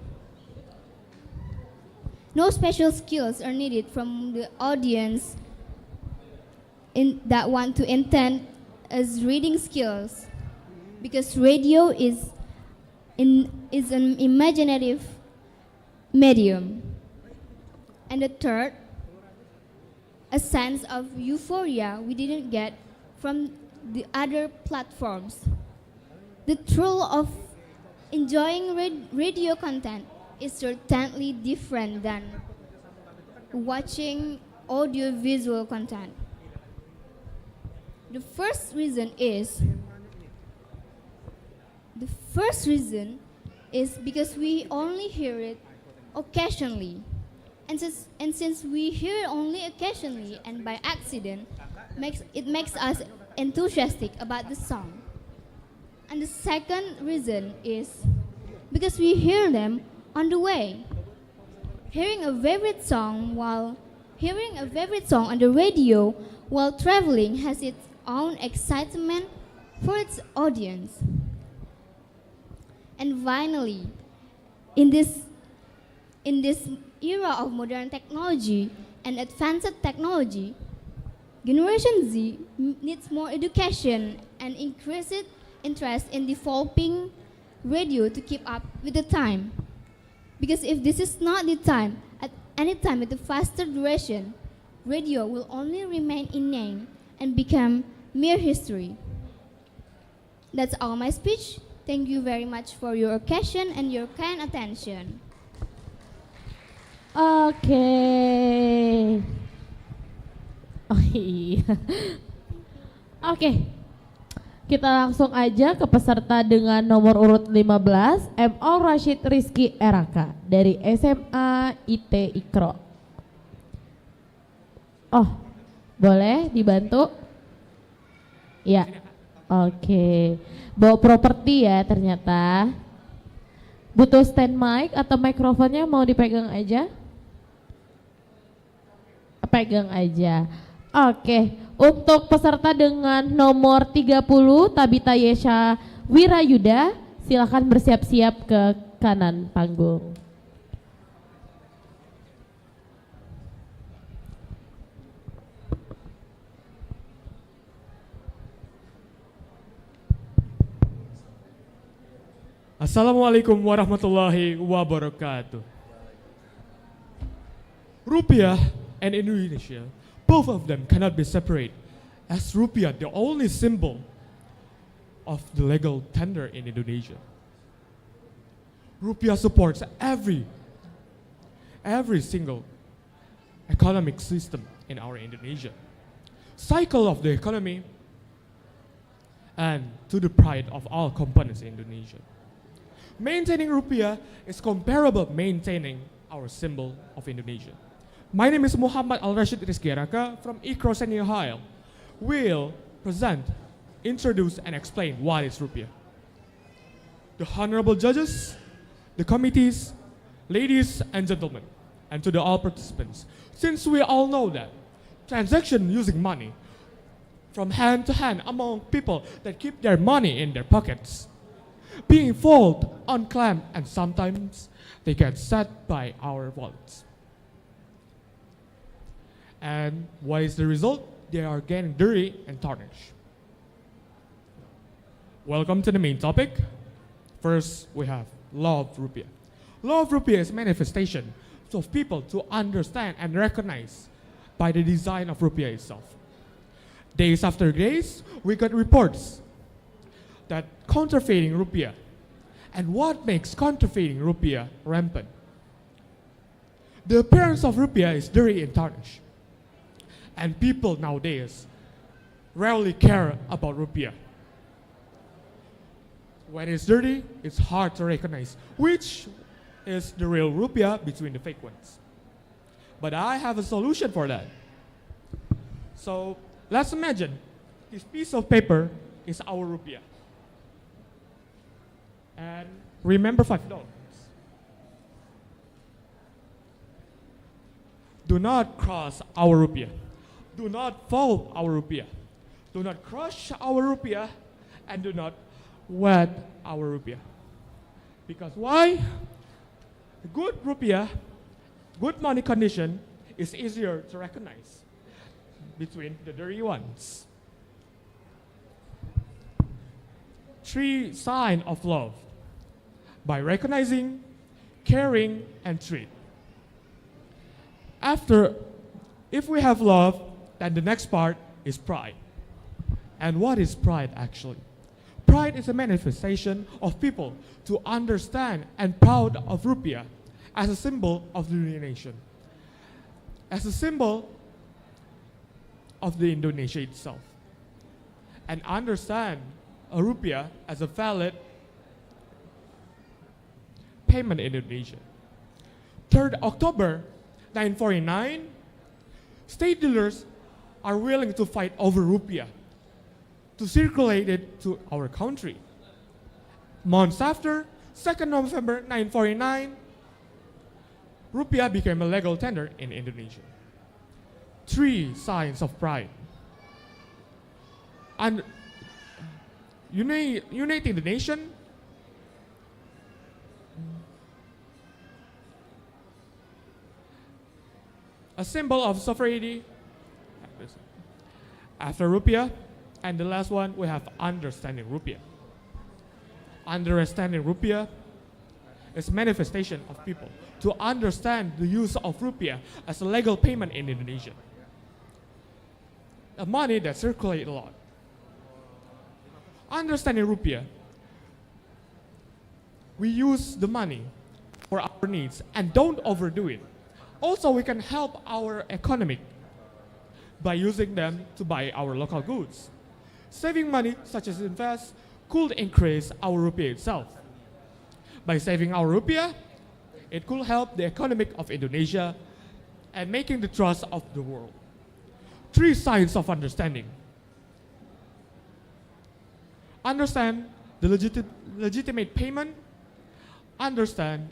Speaker 12: No special skills are needed from the audience that want to intend as reading skills, because radio is an imaginative medium. And the third, a sense of euphoria we didn't get from the other platforms. The thrill of enjoying radio content is certainly different than watching audio-visual content. The first reason is because we only hear it occasionally. And since we hear it only occasionally and by accident, it makes us enthusiastic about the song. And the second reason is because we hear them on the way. Hearing a favorite song on the radio while traveling has its own excitement for its audience. And finally, in this era of modern technology and advanced technology, Generation Z needs more education and increased interest in developing radio to keep up with the time. Because if this is not the time, at any time with a faster duration, radio will only remain inane and become mere history. That's all my speech. Thank you very much for your occasion and your kind attention.
Speaker 6: Oke. Oh iya. Oke. Kita langsung aja ke peserta dengan nomor urut 15, M.O. Rashid Rizky Eraka dari SMA IT Ikro. Oh, boleh dibantu? Ya. Oke. Bawa properti ya ternyata. Butuh stand mic atau mikrofonnya mau dipegang aja? Pegang aja. Oke, untuk peserta dengan nomor 30 Tabita Yesha Wirayuda, silakan bersiap-siap ke kanan panggung.
Speaker 13: Assalamualaikum warahmatullahi wabarakatuh. Rupiah and Indonesia, both of them cannot be separated, as rupiah the only symbol of the legal tender in Indonesia. Rupiah supports every single economic system in our Indonesia. Cycle of the economy and to the pride of all components in Indonesia. Maintaining rupiah is comparable maintaining our symbol of Indonesia. My name is Muhammad Al-Rashid Rizky Eraka from Ikro Seni Ohio. Will present, introduce, and explain what is rupiah. The honorable judges, the committees, ladies and gentlemen, and to the all participants. Since we all know that transaction using money from hand to hand among people that keep their money in their pockets, being fold, unclamped, and sometimes they get set by our wallets. And what is the result? They are getting dirty and tarnished. Welcome to the main topic. First, we have law of rupiah. Law of rupiah is manifestation of people to understand and recognize by the design of rupiah itself. Days after days, we got reports that counterfeiting rupiah. And what makes counterfeiting rupiah rampant? The appearance of rupiah is dirty and tarnished. And people nowadays rarely care about rupiah. When it's dirty, it's hard to recognize which is the real rupiah between the fake ones. But I have a solution for that. So let's imagine this piece of paper is our rupiah. And remember $5. Do not cross our rupiah. Do not fold our rupiah. Do not crush our rupiah, and do not wet our rupiah. Because why? Good rupiah, good money condition is easier to recognize between the dirty ones. 3 signs of love: by recognizing, caring, and treat. If we have love, then the next part is pride. And what is pride actually? Pride is a manifestation of people to understand and proud of rupiah as a symbol of the nation, as a symbol of the Indonesia itself, and understand a rupiah as a valid payment in Indonesia. 3rd October 1949, state dealers are willing to fight over rupiah to circulate it to our country. Months after, 2nd November 1949, rupiah became a legal tender in Indonesia. 3 signs of pride. and uniting the nation, a symbol of sovereignty. After rupiah, and the last one, we have understanding rupiah. Understanding rupiah is manifestation of people to understand the use of rupiah as a legal payment in Indonesia. A money that circulates a lot. Understanding rupiah, we use the money for our needs and don't overdo it. Also, we can help our economy by using them to buy our local goods. Saving money, such as invest, could increase our rupiah itself. By saving our rupiah, it could help the economy of Indonesia and making the trust of the world. 3 signs of understanding. Understand the legitimate payment. Understand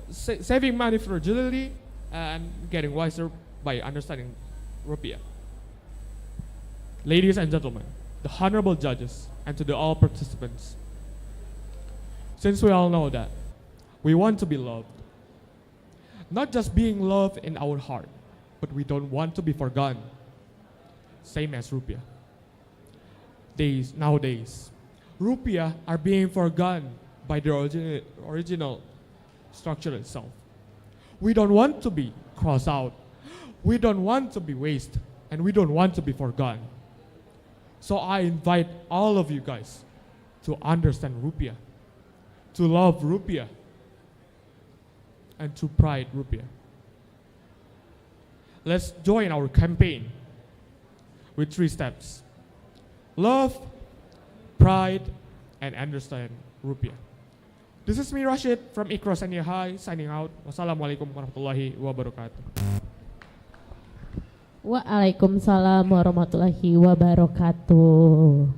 Speaker 13: saving money for agility and getting wiser by understanding rupiah. Ladies and gentlemen, the honorable judges, and to the all participants, since we all know that we want to be loved, not just being loved in our heart, but we don't want to be forgotten, same as rupiah. Nowadays, rupiah are being forgotten by the original structure itself. We don't want to be crossed out. We don't want to be wasted, and we don't want to be forgotten. So I invite all of you guys to understand rupiah, to love rupiah, and to pride rupiah. Let's join our campaign with 3 steps: love, pride, and understand rupiah. This is me, Rashid, from Ikro Senior High, signing out. Wassalamualaikum warahmatullahi wabarakatuh.
Speaker 6: Waalaikumsalam warahmatullahi wabarakatuh.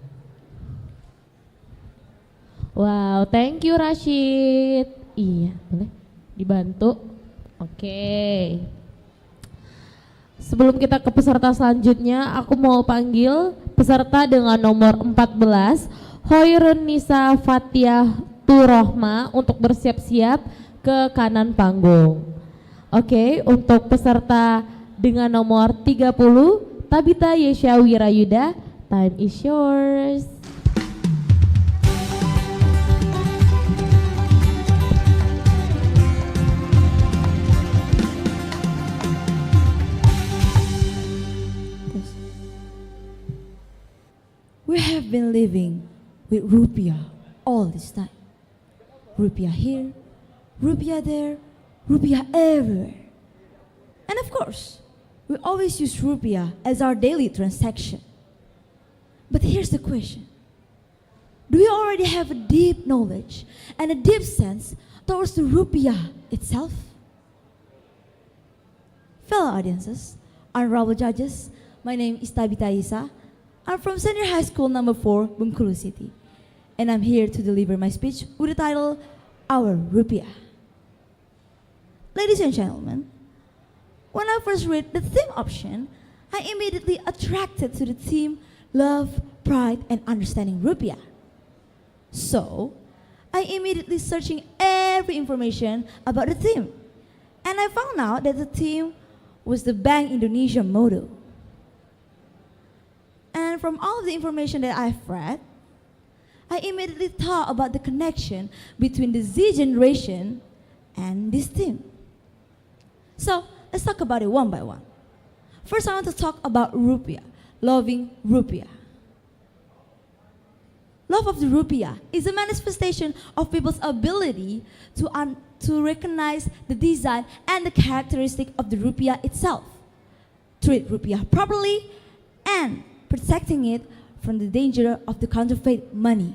Speaker 6: Wow, thank you Rashid. Iya, boleh dibantu. Oke. Sebelum kita ke peserta selanjutnya, aku mau panggil peserta dengan nomor 14, Hoirun Nisa Fatiah Turohma, untuk bersiap-siap ke kanan panggung. Oke, untuk peserta dengan nomor 30, Tabita Yesha Wirayuda, time is yours.
Speaker 14: We have been living with rupiah all this time. Rupiah here, rupiah there, rupiah everywhere. And of course, we always use rupiah as our daily transaction. But here's the question. Do we already have a deep knowledge and a deep sense towards the rupiah itself? Fellow audiences, honorable judges, my name is Tabita Isa. I'm from Senior High School number 4, Bengkulu City. And I'm here to deliver my speech with the title, Our Rupiah. Ladies and gentlemen, when I first read the theme option, I immediately attracted to the theme, Love, Pride, and Understanding Rupiah. So, I immediately searching every information about the theme. And I found out that the theme was the Bank Indonesia motto. And from all of the information that I've read, I immediately thought about the connection between the Z generation and this theme. So let's talk about it one by one. First, I want to talk about rupiah, loving rupiah. Love of the rupiah is a manifestation of people's ability to recognize the design and the characteristic of the rupiah itself, treat rupiah properly, and protecting it from the danger of the counterfeit money.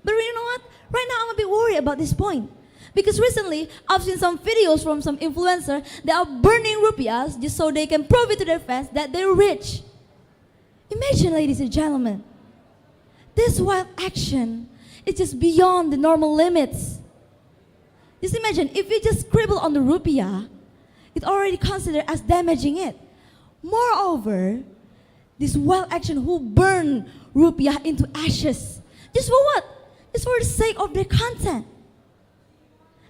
Speaker 14: But you know what? Right now I'm a bit worried about this point. Because recently, I've seen some videos from some influencer that are burning rupiahs just so they can prove it to their fans that they're rich. Imagine, ladies and gentlemen, This wild action is just beyond the normal limits. Just imagine, if you just scribble on the rupiah, it's already considered as damaging it. Moreover, this wild action who burn rupiah into ashes. Just for what? Just for the sake of their content.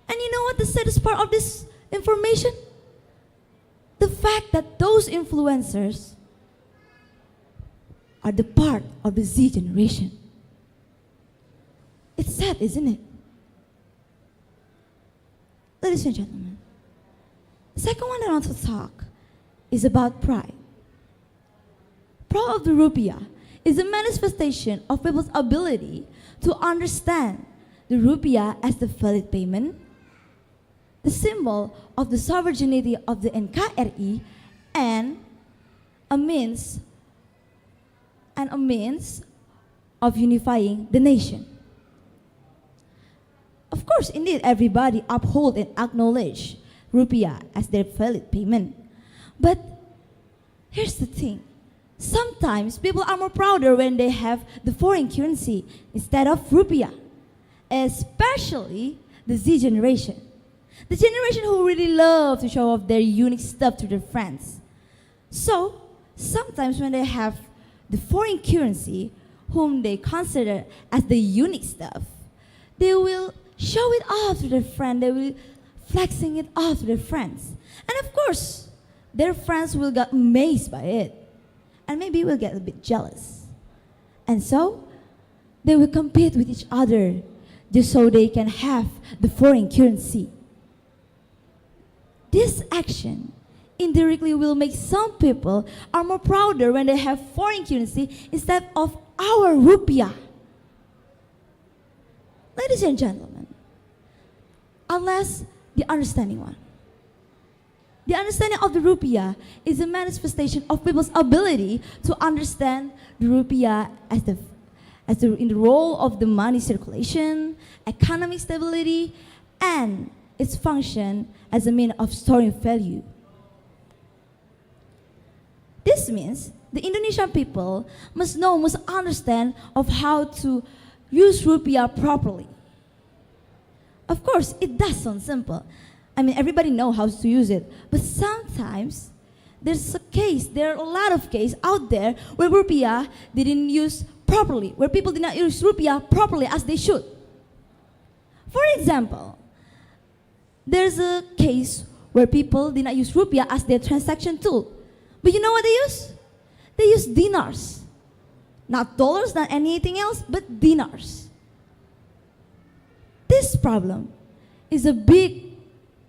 Speaker 14: And you know what the saddest part of this information? The fact that those influencers are the part of the Z generation. It's sad, isn't it? Ladies and gentlemen, the second one that I want to talk is about pride. Pride of the rupiah is a manifestation of people's ability to understand the rupiah as the valid payment, the symbol of the sovereignty of the NKRI, and a means of unifying the nation. Of course, indeed, everybody uphold and acknowledge rupiah as their valid payment. But here's the thing. Sometimes people are more prouder when they have the foreign currency instead of rupiah, especially the Z generation. The generation who really love to show off their unique stuff to their friends. So, sometimes when they have the foreign currency, whom they consider as the unique stuff, they will show it off to their friend, they will flexing it off to their friends. And of course, their friends will get amazed by it. And maybe will get a bit jealous. And so, they will compete with each other just so they can have the foreign currency. This action indirectly will make some people are more prouder when they have foreign currency instead of our rupiah. Ladies and gentlemen, unless the understanding one. The understanding of the rupiah is a manifestation of people's ability to understand the rupiah in the role of the money circulation, economic stability, and its function as a means of storing value. This means the Indonesian people must understand of how to use rupiah properly. Of course, it does sound simple. I mean, everybody knows how to use it. But sometimes, there are a lot of cases out there where rupiah didn't use properly, where people did not use rupiah properly as they should. For example, there's a case where people did not use rupiah as their transaction tool. But you know what they use? They use dinars. Not dollars, not anything else, but dinars. This problem is a big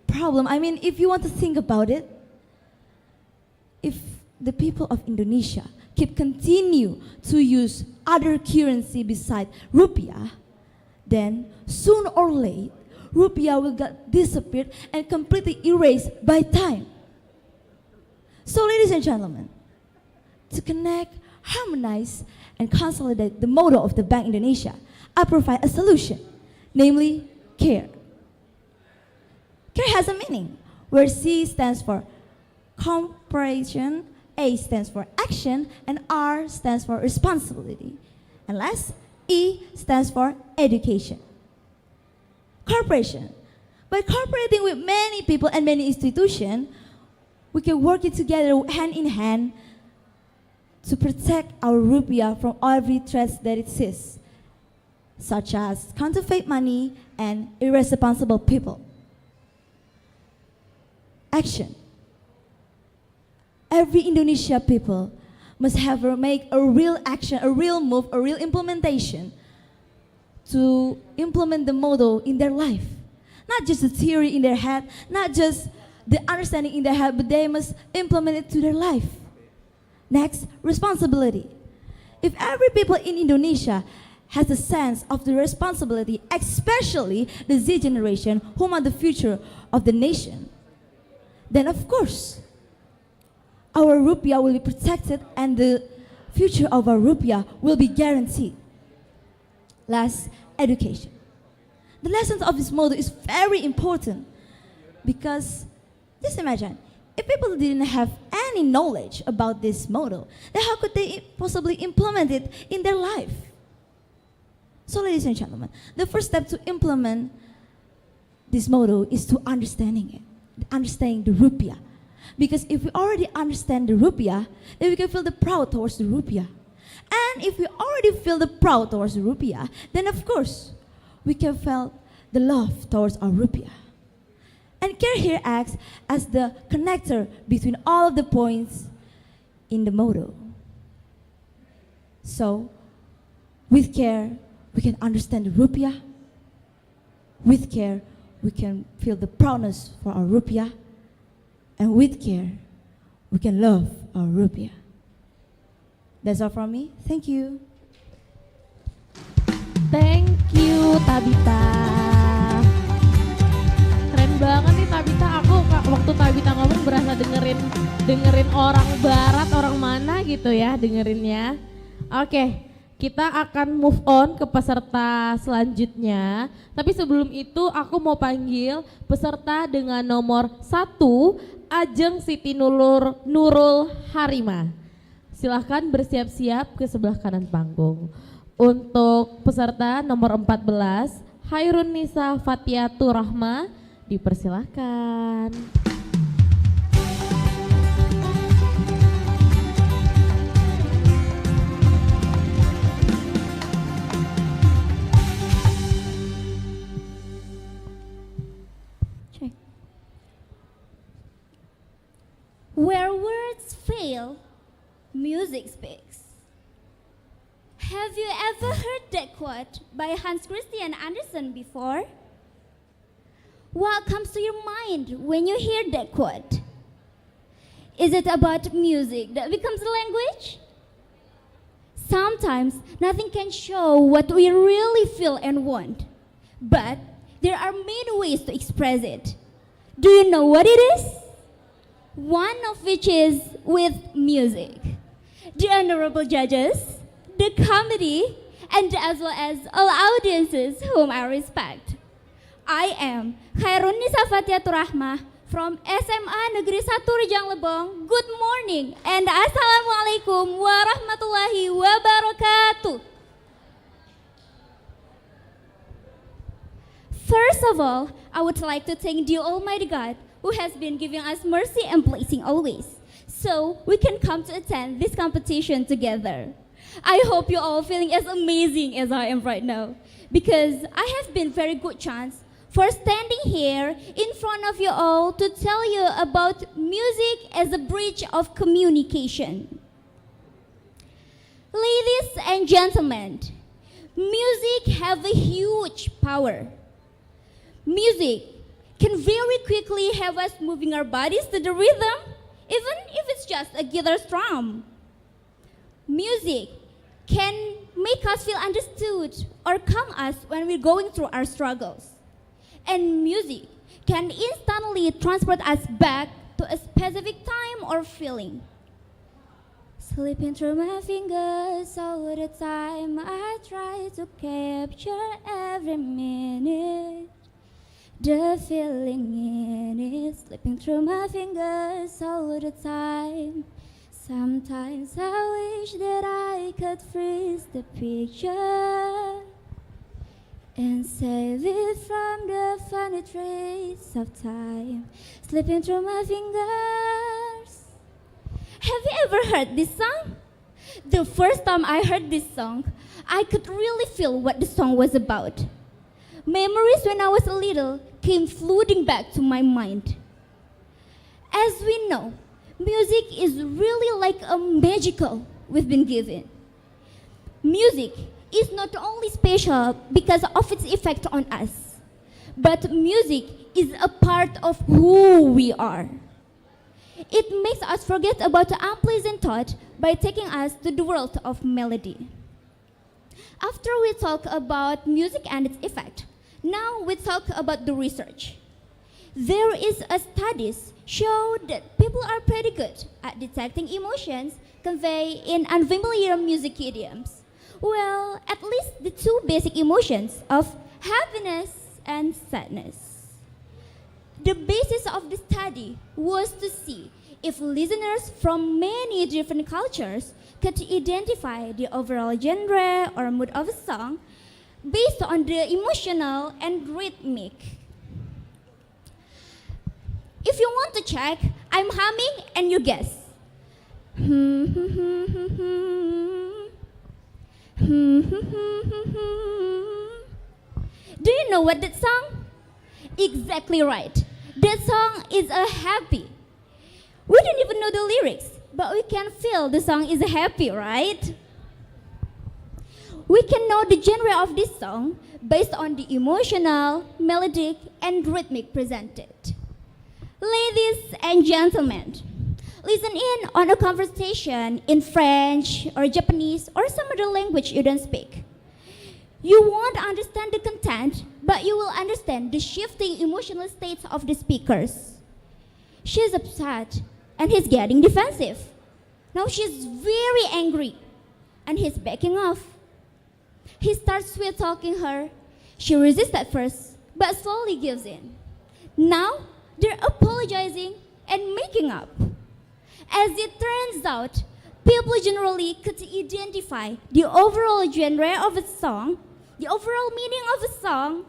Speaker 14: problem. I mean, if you want to think about it, if the people of Indonesia continue to use other currency beside rupiah, then soon or late, rupiah will get disappeared and completely erased by time. So, ladies and gentlemen, to connect, harmonize, and consolidate the motto of the Bank Indonesia, I provide a solution, namely CARE. CARE has a meaning, where C stands for cooperation, A stands for action, and R stands for responsibility. And last, E stands for education. Cooperation. By cooperating with many people and many institutions, we can work it together hand in hand to protect our rupiah from every threat that exists, such as counterfeit money and irresponsible people. Action. Every Indonesia people must make a real action, a real move, a real implementation to implement the motto in their life. Not just the theory in their head, not just the understanding in their head, but they must implement it to their life. Next, responsibility. If every people in Indonesia has a sense of the responsibility, especially the Z generation, whom are the future of the nation, then of course, our rupiah will be protected and the future of our rupiah will be guaranteed. Last, education. The lessons of this motto is very important because, just imagine, if people didn't have any knowledge about this motto, then how could they possibly implement it in their life? So ladies and gentlemen, the first step to implement this motto is to understanding the rupiah. Because if we already understand the rupiah, then we can feel the proud towards the rupiah. And if we already feel the proud towards the rupiah, then of course, we can feel the love towards our rupiah. And care here acts as the connector between all of the points in the motto. So, with care, we can understand the rupiah. With care, we can feel the proudness for our rupiah. And with care, we can love our rupiah. That's all from me. Thank you.
Speaker 6: Thank you, Tabita. Keren banget nih Tabita. Aku waktu Tabita ngomong berasa dengerin orang barat, orang mana gitu ya dengerinnya. Oke, kita akan move on ke peserta selanjutnya. Tapi sebelum itu aku mau panggil peserta dengan nomor 1, Ajeng Siti Nurul Harima. Silahkan bersiap-siap ke sebelah kanan panggung. Untuk peserta nomor 14, Hairun Nisa Fatiatur Rahma, dipersilahkan.
Speaker 12: Where words fail, music speaks. Have you ever heard that quote by Hans Christian Andersen before? What comes to your mind when you hear that quote? Is it about music that becomes a language? Sometimes nothing can show what we really feel and want, but there are many ways to express it. Do you know what it is? One of which is with music. The honorable judges, the committee, and as well as all audiences whom I respect. I am Khairun Nisa Fatiatur Rahmah from SMA Negeri 1 Rejang Lebong. Good morning and Assalamualaikum warahmatullahi wabarakatuh. First of all, I would like to thank the Almighty God who has been giving us mercy and blessing always, so we can come to attend this competition together. I hope you're all feeling as amazing as I am right now, because I have been very good chance for standing here in front of you all to tell you about music as a bridge of communication. Ladies and gentlemen, music have a huge power. Music can very quickly have us moving our bodies to the rhythm, even if it's just a guitar strum. Music can make us feel understood or calm us when we're going through our struggles. And music can instantly transport us back to a specific time or feeling. Slipping through my fingers all the time, I try to capture every minute. The feeling in it, slipping through my fingers all the time. Sometimes I wish that I could freeze the picture and save it from the funny trace of time, slipping through my fingers. Have you ever heard this song? The first time I heard this song, I could really feel what the song was about. Memories when I was little came flooding back to my mind. As we know, music is really like a magical we've been given. Music is not only special because of its effect on us, but music is a part of who we are. It makes us forget about the unpleasant thought by taking us to the world of melody. After we talk about music and its effect, now we talk about the research. There is a studies show that people are pretty good at detecting emotions conveyed in unfamiliar music idioms. Well, at least the two basic emotions of happiness and sadness. The basis of the study was to see if listeners from many different cultures could identify the overall genre or mood of a song based on the emotional and rhythmic. If you want to check, I'm humming and you guess. Do you know what that song? Exactly right. That song is a happy. We don't even know the lyrics, but we can feel the song is happy, right? We can know the genre of this song based on the emotional, melodic, and rhythmic presented. Ladies and gentlemen, listen in on a conversation in French or Japanese or some other language you don't speak. You won't understand the content, but you will understand the shifting emotional states of the speakers. She's upset and he's getting defensive. Now she's very angry and he's backing off. He starts sweet talking her. She resists at first, but slowly gives in. Now they're apologizing and making up. As it turns out, people generally could identify the overall genre of a song, the overall meaning of a song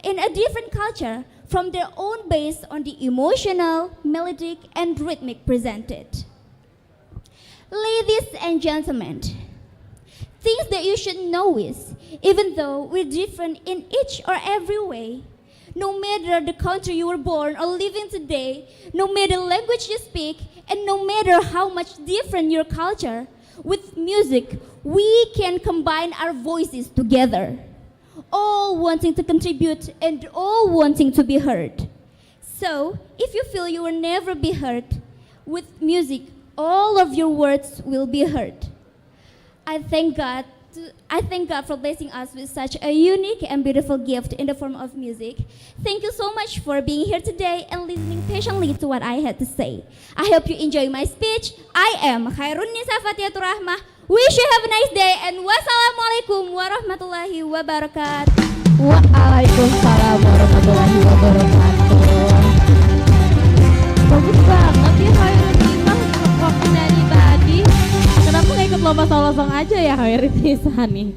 Speaker 12: in a different culture from their own based on the emotional, melodic, and rhythmic presented. Ladies and gentlemen, things that you should know is, even though we're different in each or every way, no matter the country you were born or living today, no matter the language you speak, and no matter how much different your culture, with music, we can combine our voices together, all wanting to contribute and all wanting to be heard. So, if you feel you will never be heard, with music, all of your words will be heard. I thank God for blessing us with such a unique and beautiful gift in the form of music. Thank you so much for being here today and listening patiently to what I had to say. I hope you enjoy my speech. I am Khairun Nisa Fatiatur Rahmah. Wish you have a nice day and wassalamualaikum warahmatullahi wabarakatuh.
Speaker 6: Waalaikumsalam warahmatullahi wabarakatuh. Bagus banget ya Khairun Nisa waktu nyanyi tadi. Kenapa nggak ikut lomba solo song aja ya Khairun Nisa nih?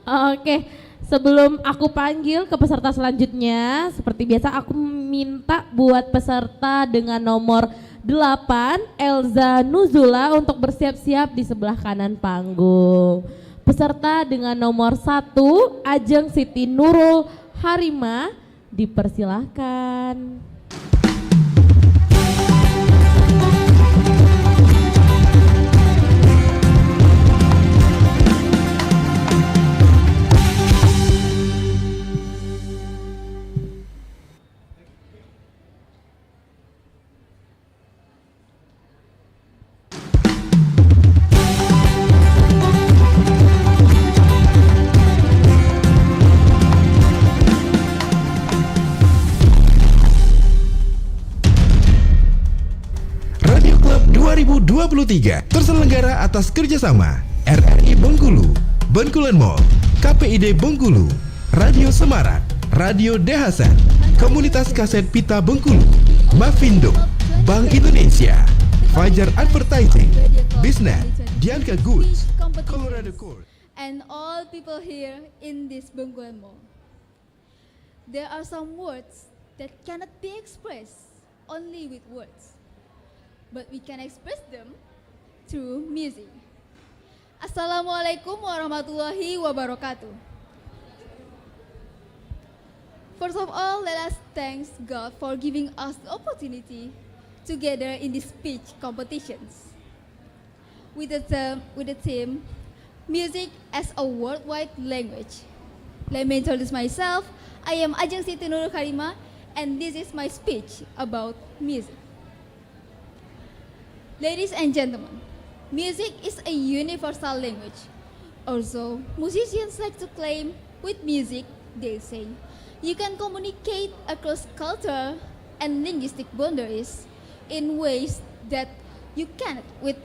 Speaker 6: Oke, sebelum aku panggil ke peserta selanjutnya, seperti biasa aku minta buat peserta dengan nomor 8, Elza Nuzula untuk bersiap-siap di sebelah kanan panggung. Peserta dengan nomor 1, Ajeng Siti Nurul Harima, dipersilahkan.
Speaker 15: Radio Club 2023 terselenggara atas kerjasama RRI Bengkulu, Bencoolen Mall, KPID Bengkulu, Radio Semarang, Radio Dehasan, Komunitas Kaset Pita Bengkulu, Mavindo, Bank Indonesia, Fajar Advertising, Bisnet, Dianka Goods, Colorado Court,
Speaker 16: and all people here in this Bencoolen Mall. There are some words that cannot be expressed only with words, but we can express them through music. Assalamualaikum warahmatullahi wabarakatuh. First of all, let us thank God for giving us the opportunity to gather in these speech competitions. With the theme, music as a worldwide language. Let me introduce myself. I am Ajeng Siti Nurul Harima, and this is my speech about music. Ladies and gentlemen, music is a universal language. Also, musicians like to claim with music, they say, you can communicate across culture and linguistic boundaries in ways that you can't with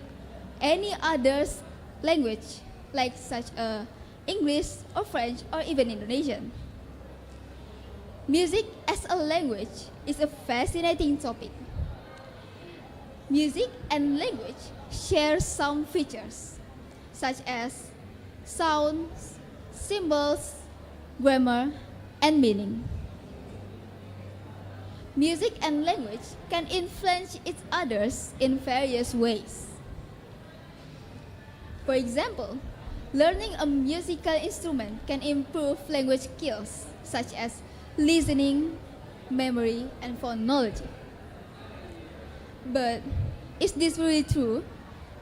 Speaker 16: any other language, like such as English or French or even Indonesian. Music as a language is a fascinating topic. Music and language share some features, such as sounds, symbols, grammar, and meaning. Music and language can influence each other in various ways. For example, learning a musical instrument can improve language skills such as listening, memory, and phonology. But is this really true?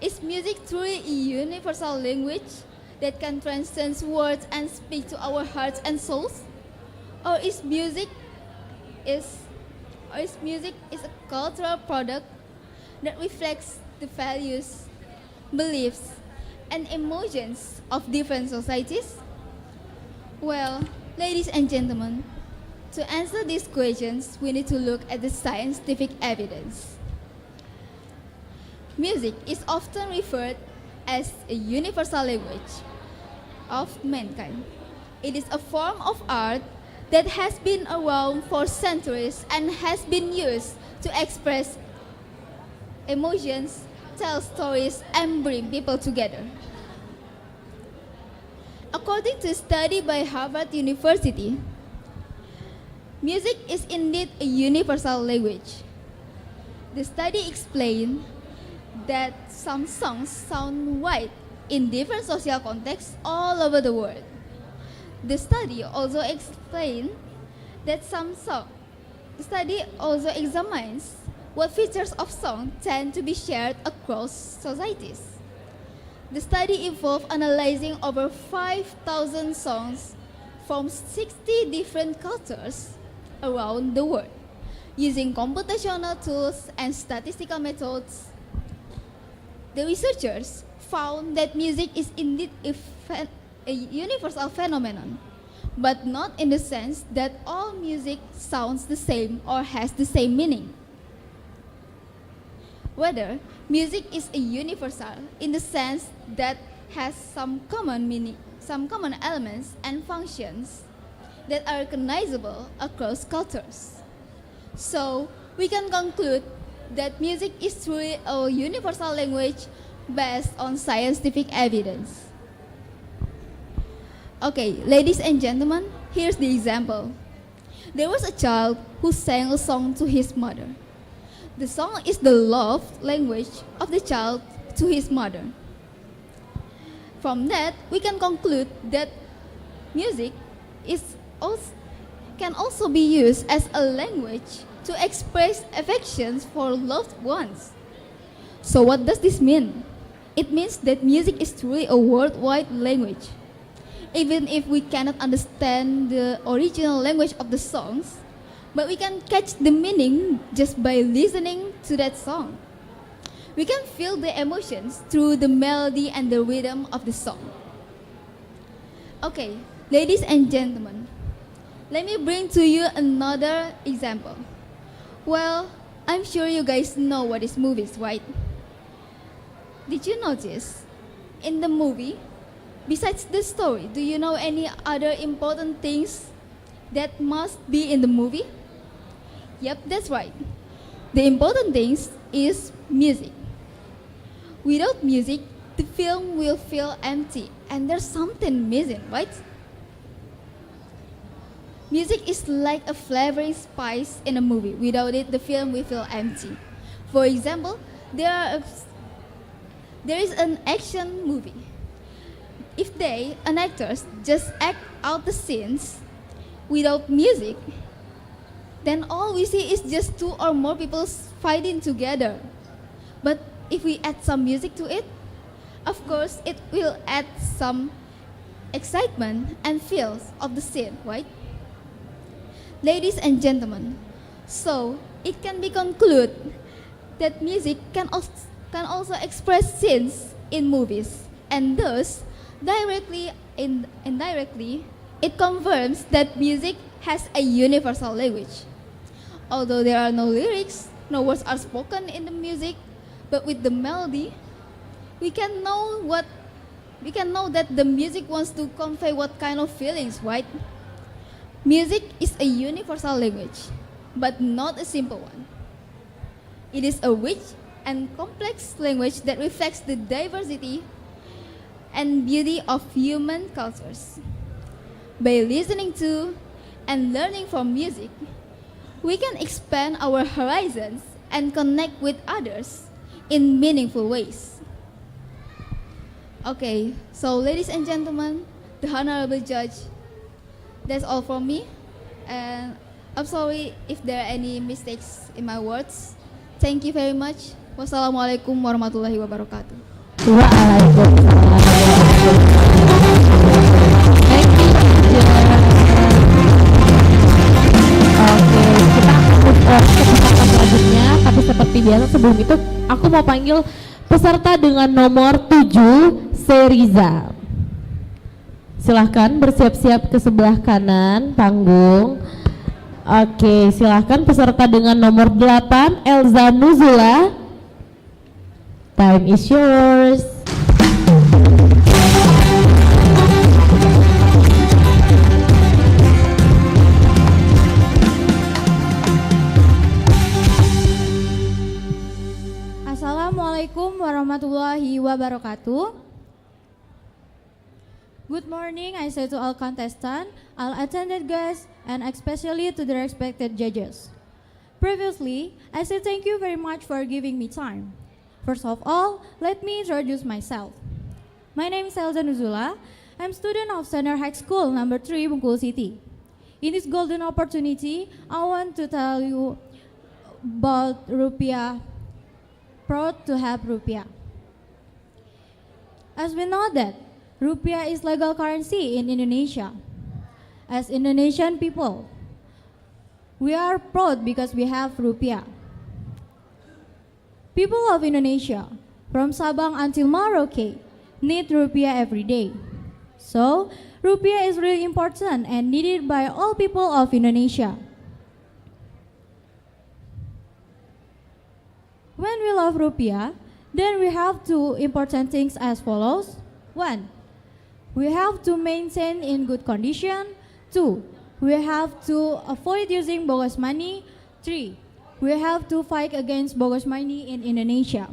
Speaker 16: Is music truly a universal language that can transcend words and speak to our hearts and souls? Or is music a cultural product that reflects the values, beliefs, and emotions of different societies? Well, ladies and gentlemen, to answer these questions, we need to look at the scientific evidence. Music is often referred as a universal language of mankind. It is a form of art that has been around for centuries and has been used to express emotions, tell stories, and bring people together. According to a study by Harvard University, music is indeed a universal language. The study explained that some songs sound right in different social contexts all over the world. The study also explained that the study also examines what features of song tend to be shared across societies. The study involved analyzing over 5,000 songs from 60 different cultures around the world. Using computational tools and statistical methods, the researchers found that music is indeed a universal phenomenon, but not in the sense that all music sounds the same or has the same meaning. Rather, music is a universal in the sense that has some common meaning, some common elements and functions that are recognizable across cultures. So, we can conclude that music is truly a universal language based on scientific evidence. Okay, ladies and gentlemen, here's the example. There was a child who sang a song to his mother. The song is the love language of the child to his mother. From that, we can conclude that music can also be used as a language to express affections for loved ones. So what does this mean? It means that music is truly a worldwide language. Even if we cannot understand the original language of the songs, but we can catch the meaning just by listening to that song. We can feel the emotions through the melody and the rhythm of the song. Okay, ladies and gentlemen, let me bring to you another example. Well, I'm sure you guys know what is movies, right? Did you notice in the movie, besides the story, do you know any other important things that must be in the movie? Yep, that's right. The important things is music. Without music, the film will feel empty and there's something missing, right? Music is like a flavoring spice in a movie. Without it, the film will feel empty. For example, there is an action movie. If an actors just act out the scenes without music, then all we see is just two or more people fighting together. But if we add some music to it, of course it will add some excitement and feels of the scene, right? Ladies and gentlemen, so it can be concluded that music can also express scenes in movies, and thus, directly and indirectly, it confirms that music has a universal language. Although there are no lyrics, no words are spoken in the music, but with the melody, we can know that the music wants to convey what kind of feelings, right? Music is a universal language, but not a simple one. It is a rich and complex language that reflects the diversity and beauty of human cultures. By listening to and learning from music, we can expand our horizons and connect with others in meaningful ways. Okay, so ladies and gentlemen, the honorable judge, that's all from me. And I'm sorry if there are any mistakes in my words. Thank you very much. Wassalamualaikum warahmatullahi wabarakatuh.
Speaker 6: Waalaikumsalam. Thank you. Oke, kita akan move on ke peserta selanjutnya. Tapi seperti biasa sebelum itu aku mau panggil peserta dengan nomor 7, Seriza. Silahkan bersiap-siap ke sebelah kanan panggung. Oke, silahkan peserta dengan nomor 8, Elza Nuzula. Time is yours.
Speaker 17: Assalamualaikum warahmatullahi wabarakatuh. Good morning, I say to all contestants, all attended guests, and especially to the respected judges. Previously, I say thank you very much for giving me time. First of all, let me introduce myself. My name is Elza Nuzula. I'm student of Senior High School number 3, Bengkulu City. In this golden opportunity, I want to tell you about Rupiah. Proud to have Rupiah. As we know that Rupiah is legal currency in Indonesia. As Indonesian people, we are proud because we have Rupiah. People of Indonesia, from Sabang until Merauke, need Rupiah every day. So, Rupiah is really important and needed by all people of Indonesia. When we love Rupiah, then we have two important things as follows. 1. We have to maintain in good condition. 2. We have to avoid using bogus money. 3. We have to fight against bogus money in Indonesia.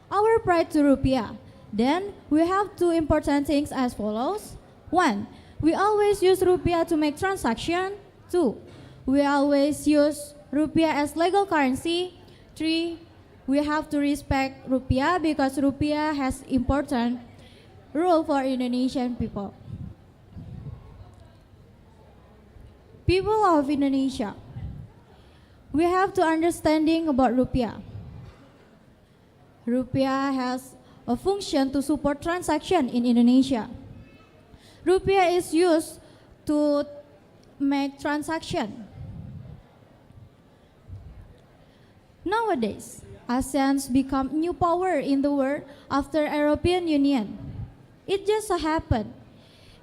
Speaker 17: Our pride to Rupiah. Then we have two important things as follows. 1. We always use Rupiah to make transaction. 2. We always use Rupiah as legal currency. 3. We have to respect Rupiah because Rupiah has important role for Indonesian people. People of Indonesia, we have to understanding about Rupiah. Rupiah has a function to support transaction in Indonesia. Rupiah is used to make transaction. Nowadays, ASEAN's become new power in the world after European Union. It just so happened,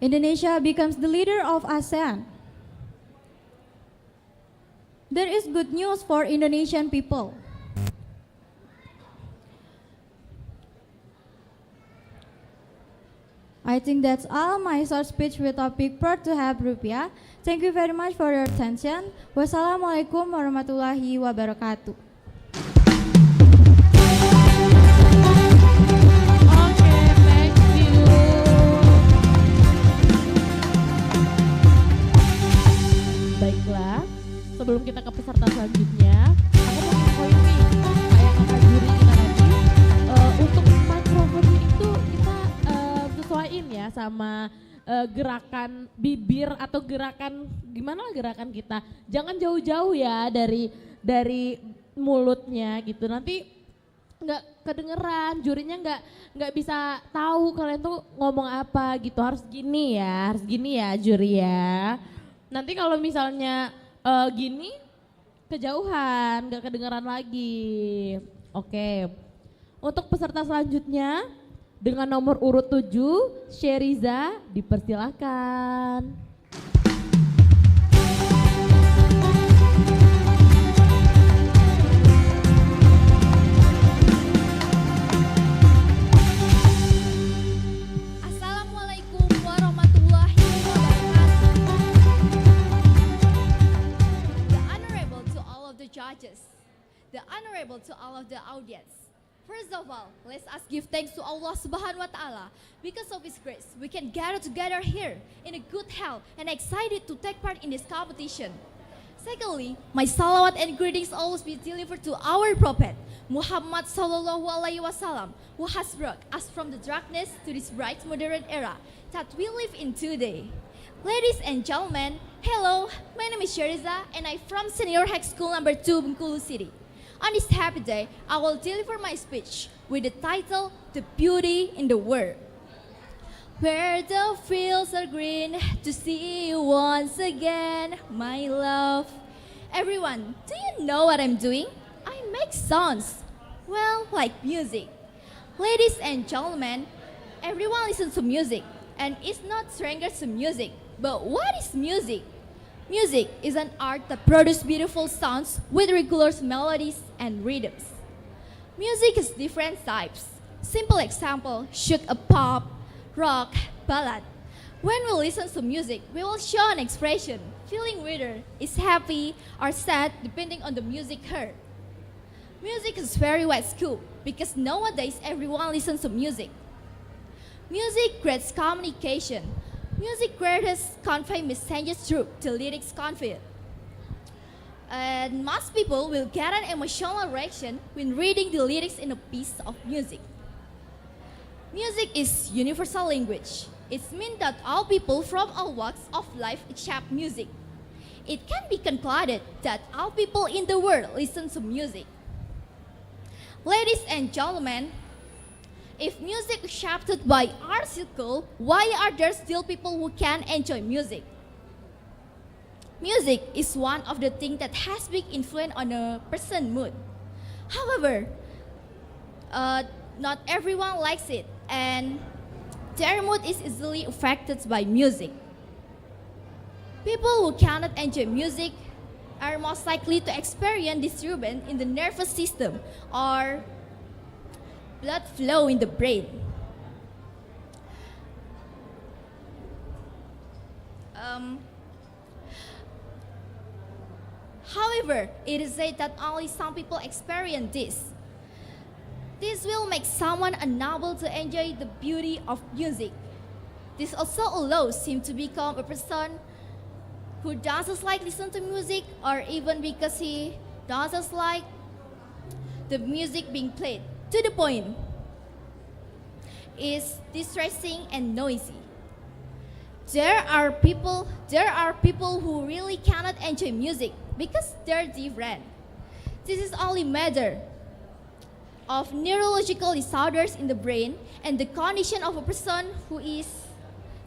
Speaker 17: Indonesia becomes the leader of ASEAN. There is good news for Indonesian people. I think that's all my short speech with topic proud to have Rupiah. Thank you very much for your attention. Wassalamualaikum warahmatullahi wabarakatuh.
Speaker 6: Baiklah, sebelum kita ke peserta selanjutnya, aku mau infoin nih, kayak kata juri kita tadi, untuk mikrofonnya itu kita sesuaiin ya sama gerakan bibir atau gerakan gimana lah gerakan kita. Jangan jauh-jauh ya dari mulutnya gitu. Nanti nggak kedengeran, jurinya nggak bisa tahu kalian tuh ngomong apa gitu. Harus gini ya juri ya. Nanti kalau misalnya gini kejauhan, nggak kedengeran lagi. Oke. Untuk peserta selanjutnya dengan nomor urut 7, Sheriza, dipersilakan.
Speaker 16: Assalamualaikum warahmatullahi wabarakatuh. The honorable to all of the judges, the honorable to all of the audience. First of all, let us give thanks to Allah Subhanahu wa Ta'ala. Because of His grace, we can gather together here in a good health and excited to take part in this competition. Secondly, my salawat and greetings always be delivered to our Prophet, Muhammad Sallallahu Alaihi Wasallam, who has brought us from the darkness to this bright modern era that we live in today. Ladies and gentlemen, hello, my name is Sheriza and I'm from Senior High School number 2, Bengkulu City. On this happy day, I will deliver my speech with the title, The Beauty in the World. Where the fields are green, to see you once again, my love. Everyone, do you know what I'm doing? I make sounds, well, like music. Ladies and gentlemen, everyone listens to music, and is not strangers to music. But what is music? Music is an art that produces beautiful sounds with regular melodies and rhythms. Music is different types. Simple example, should a pop, rock, ballad. When we listen to music, we will show an expression, feeling whether it's happy or sad depending on the music heard. Music is very wide scope because nowadays everyone listens to music. Music creates communication. Music creators convey messages through the lyrics conveyed. And most people will get an emotional reaction when reading the lyrics in a piece of music. Music is universal language. It means that all people from all walks of life accept music. It can be concluded that all people in the world listen to music. Ladies and gentlemen, if music is accepted by our circle, why are there still people who can enjoy music? Music is one of the things that has big influence on a person's mood. However, not everyone likes it, and their mood is easily affected by music. People who cannot enjoy music are most likely to experience disturbance in the nervous system or blood flow in the brain. However, it is said that only some people experience this. This will make someone unable to enjoy the beauty of music. This also allows him to become a person who doesn't like listen to music, or even because he doesn't like the music being played. To the point, is distressing and noisy. There are people who really cannot enjoy music because they're different. This is only matter of neurological disorders in the brain and the condition of a person who is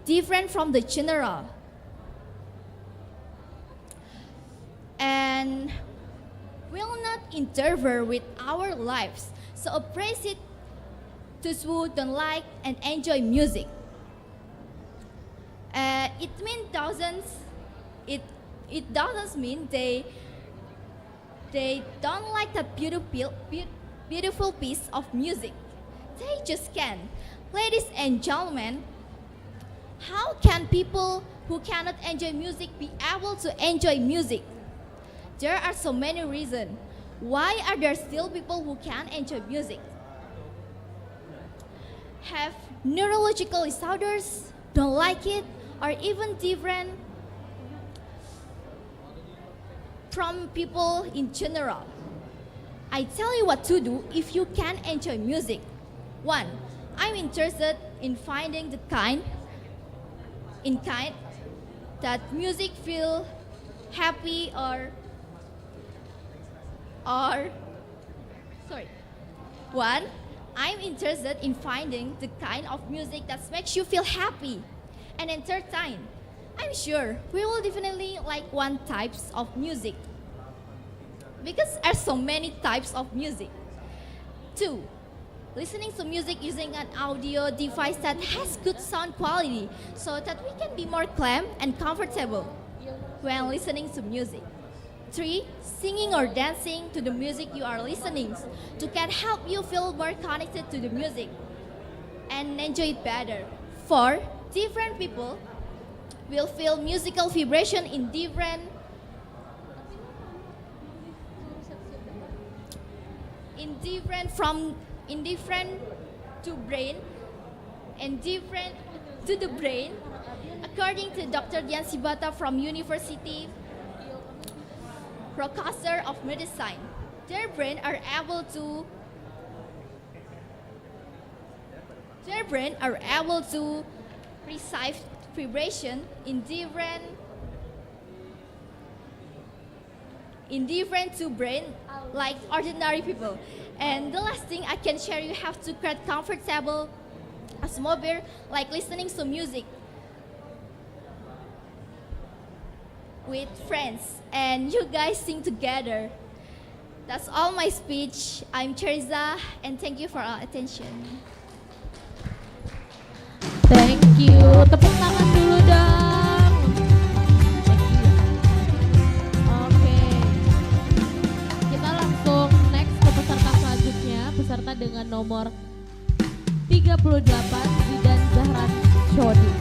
Speaker 16: different from the general. And will not interfere with our lives. So appraise it to those who don't like and enjoy music. It doesn't mean they don't like that beautiful piece of music. They just can. Ladies and gentlemen, how can people who cannot enjoy music be able to enjoy music? There are so many reasons. Why are there still people who can enjoy music? Have neurological disorders, don't like it, or even different from people in general. I tell you what to do if you can enjoy music. 1. I'm interested in finding the kind that music feel happy or 1. I'm interested in finding the kind of music that makes you feel happy. And then 3rd time, I'm sure we will definitely like one types of music because there are so many types of music. 2. Listening to music using an audio device that has good sound quality so that we can be more calm and comfortable when listening to music. 3. Singing or dancing to the music you are listening to can help you feel more connected to the music and enjoy it better. 4. Different people will feel musical vibration in different from indifferent to brain and different to the brain. According to Dr. Dian Sibata from University Professor of Medicine, their brain are able to receive vibration indifferent to brain like ordinary people. And the last thing I can share, you have to create comfortable atmosphere like listening to music with friends and you guys sing together. That's all my speech. I'm Teresa and thank you for your attention.
Speaker 6: Thank you. Tepuk tangan dulu dong. Oke. Kita langsung next ke peserta selanjutnya. Peserta dengan nomor 38 Zidan Zahran Shodi.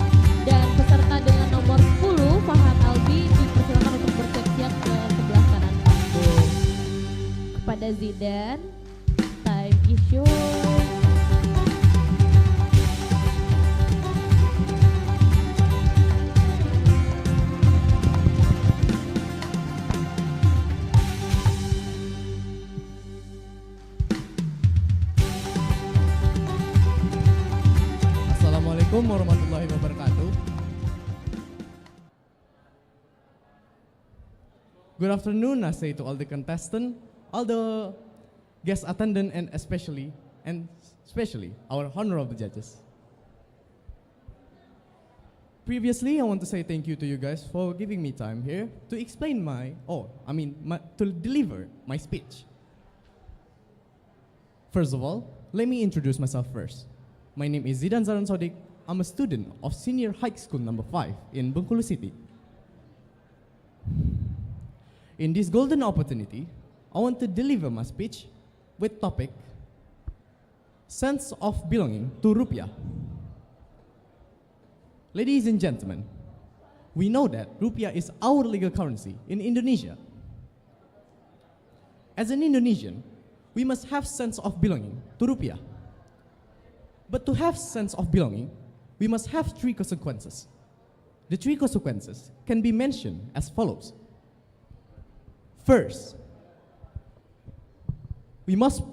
Speaker 6: Dan peserta dengan nomor 10 Fahad Albi dipersilakan untuk bersiap-siap ke sebelah kanan panggung. Kepada Zidan, time is yours.
Speaker 18: Assalamualaikum warahmatullahi wabarakatuh. Good afternoon, I say to all the contestants, all the guest attendants, and especially our honorable judges. Previously, I want to say thank you to you guys for giving me time here to explain to deliver my speech. First of all, let me introduce myself first. My name is Zidan Zaran Sodik. I'm a student of Senior High School number 5 in Bengkulu City. In this golden opportunity, I want to deliver my speech with topic sense of belonging to rupiah. Ladies and gentlemen, we know that rupiah is our legal currency in Indonesia. As an Indonesian, we must have sense of belonging to rupiah. But to have sense of belonging, we must have 3 consequences. The 3 consequences can be mentioned as follows. First, we must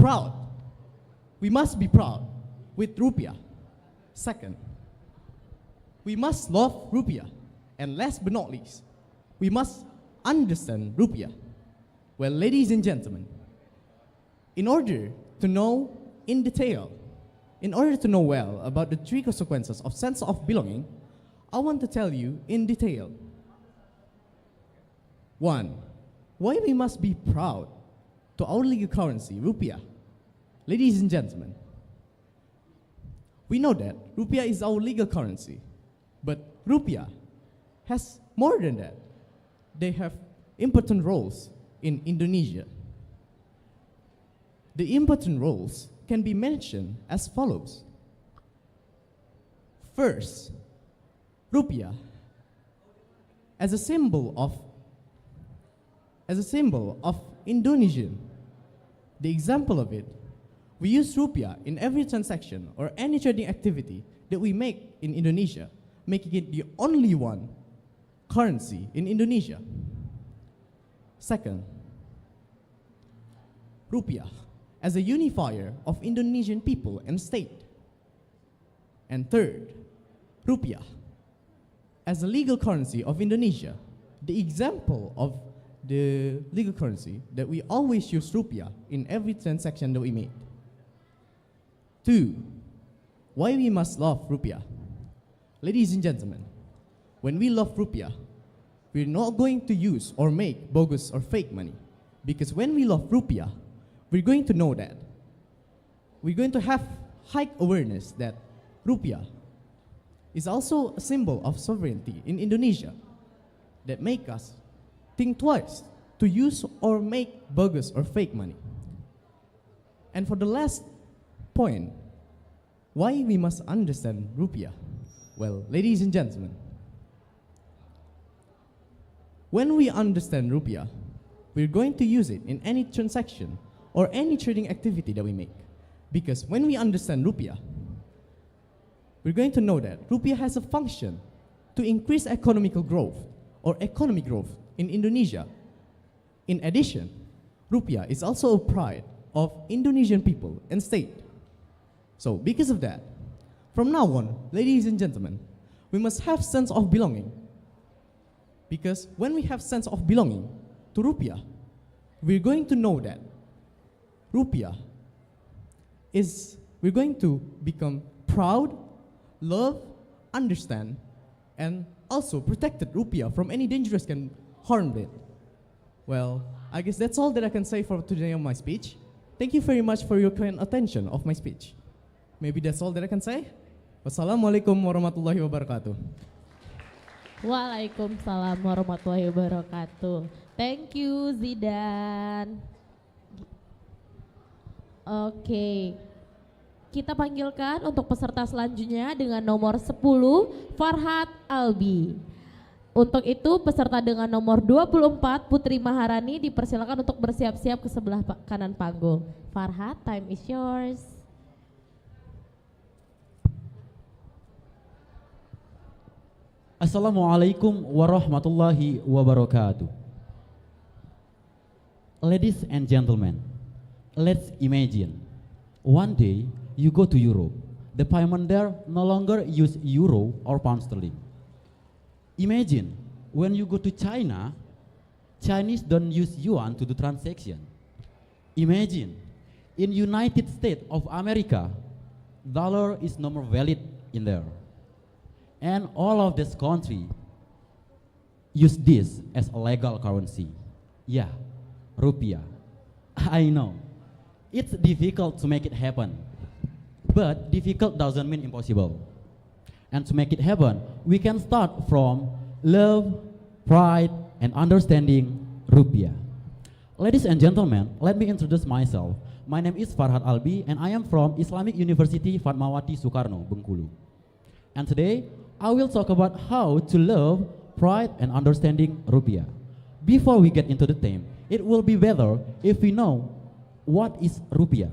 Speaker 18: be proud with rupiah. Second, we must love rupiah. And last but not least, we must understand rupiah. Well, ladies and gentlemen, in order to know well about the 3 consequences of sense of belonging, I want to tell you in detail. 1. Why we must be proud to our legal currency, rupiah. Ladies and gentlemen, we know that rupiah is our legal currency, but rupiah has more than that. They have important roles in Indonesia. The important roles can be mentioned as follows. First, rupiah as a symbol of Indonesian. The example of it, we use rupiah in every transaction or any trading activity that we make in Indonesia, making it the only one currency in Indonesia. Second, rupiah as a unifier of Indonesian people and state. And third, rupiah as a legal currency of Indonesia. The example of the legal currency that we always use rupiah in every transaction that we make. 2. Why we must love rupiah. Ladies and gentlemen, when we love rupiah, we're not going to use or make bogus or fake money. Because when we love rupiah, we're going to know that. We're going to have high awareness that rupiah is also a symbol of sovereignty in Indonesia that make us think twice to use or make bogus or fake money. And for the last point, why we must understand rupiah. Well, ladies and gentlemen, when we understand rupiah, we're going to use it in any transaction or any trading activity that we make. Because when we understand rupiah, we're going to know that rupiah has a function to increase economical growth or economic growth in Indonesia. In addition, rupiah is also a pride of Indonesian people and state. So because of that, from now on, ladies and gentlemen, we must have sense of belonging. Because when we have sense of belonging to rupiah, we're going to know that rupiah is, we're going to become proud, love, understand, and also protected rupiah from any dangerous can harm it. Well, I guess that's all that I can say for today on my speech. Thank you very much for your kind attention of my speech. Maybe that's all that I can say. Wassalamualaikum warahmatullahi wabarakatuh.
Speaker 6: Waalaikumsalam warahmatullahi wabarakatuh. Thank you Zidan. Oke, kita panggilkan untuk peserta selanjutnya dengan nomor 10, Farhat Albi. Untuk itu peserta dengan nomor 24, Putri Maharani, dipersilakan untuk bersiap-siap ke sebelah kanan panggung. Farhat, time is yours.
Speaker 11: Assalamualaikum warahmatullahi wabarakatuh. Ladies and gentlemen, let's imagine one day you go to Europe. The payment there no longer use euro or pound sterling. Imagine when you go to China, Chinese don't use yuan to do transaction. Imagine in United States of America, dollar is no more valid in there. And all of this country use this as a legal currency. Yeah, rupiah. I know, it's difficult to make it happen, but difficult doesn't mean impossible. And to make it happen, we can start from love, pride, and understanding rupiah. Ladies and gentlemen, let me introduce myself. My name is Farhat Albi, and I am from Islamic University Fatmawati Soekarno, Bengkulu. And today, I will talk about how to love, pride, and understanding rupiah. Before we get into the theme, it will be better if we know what is rupiah.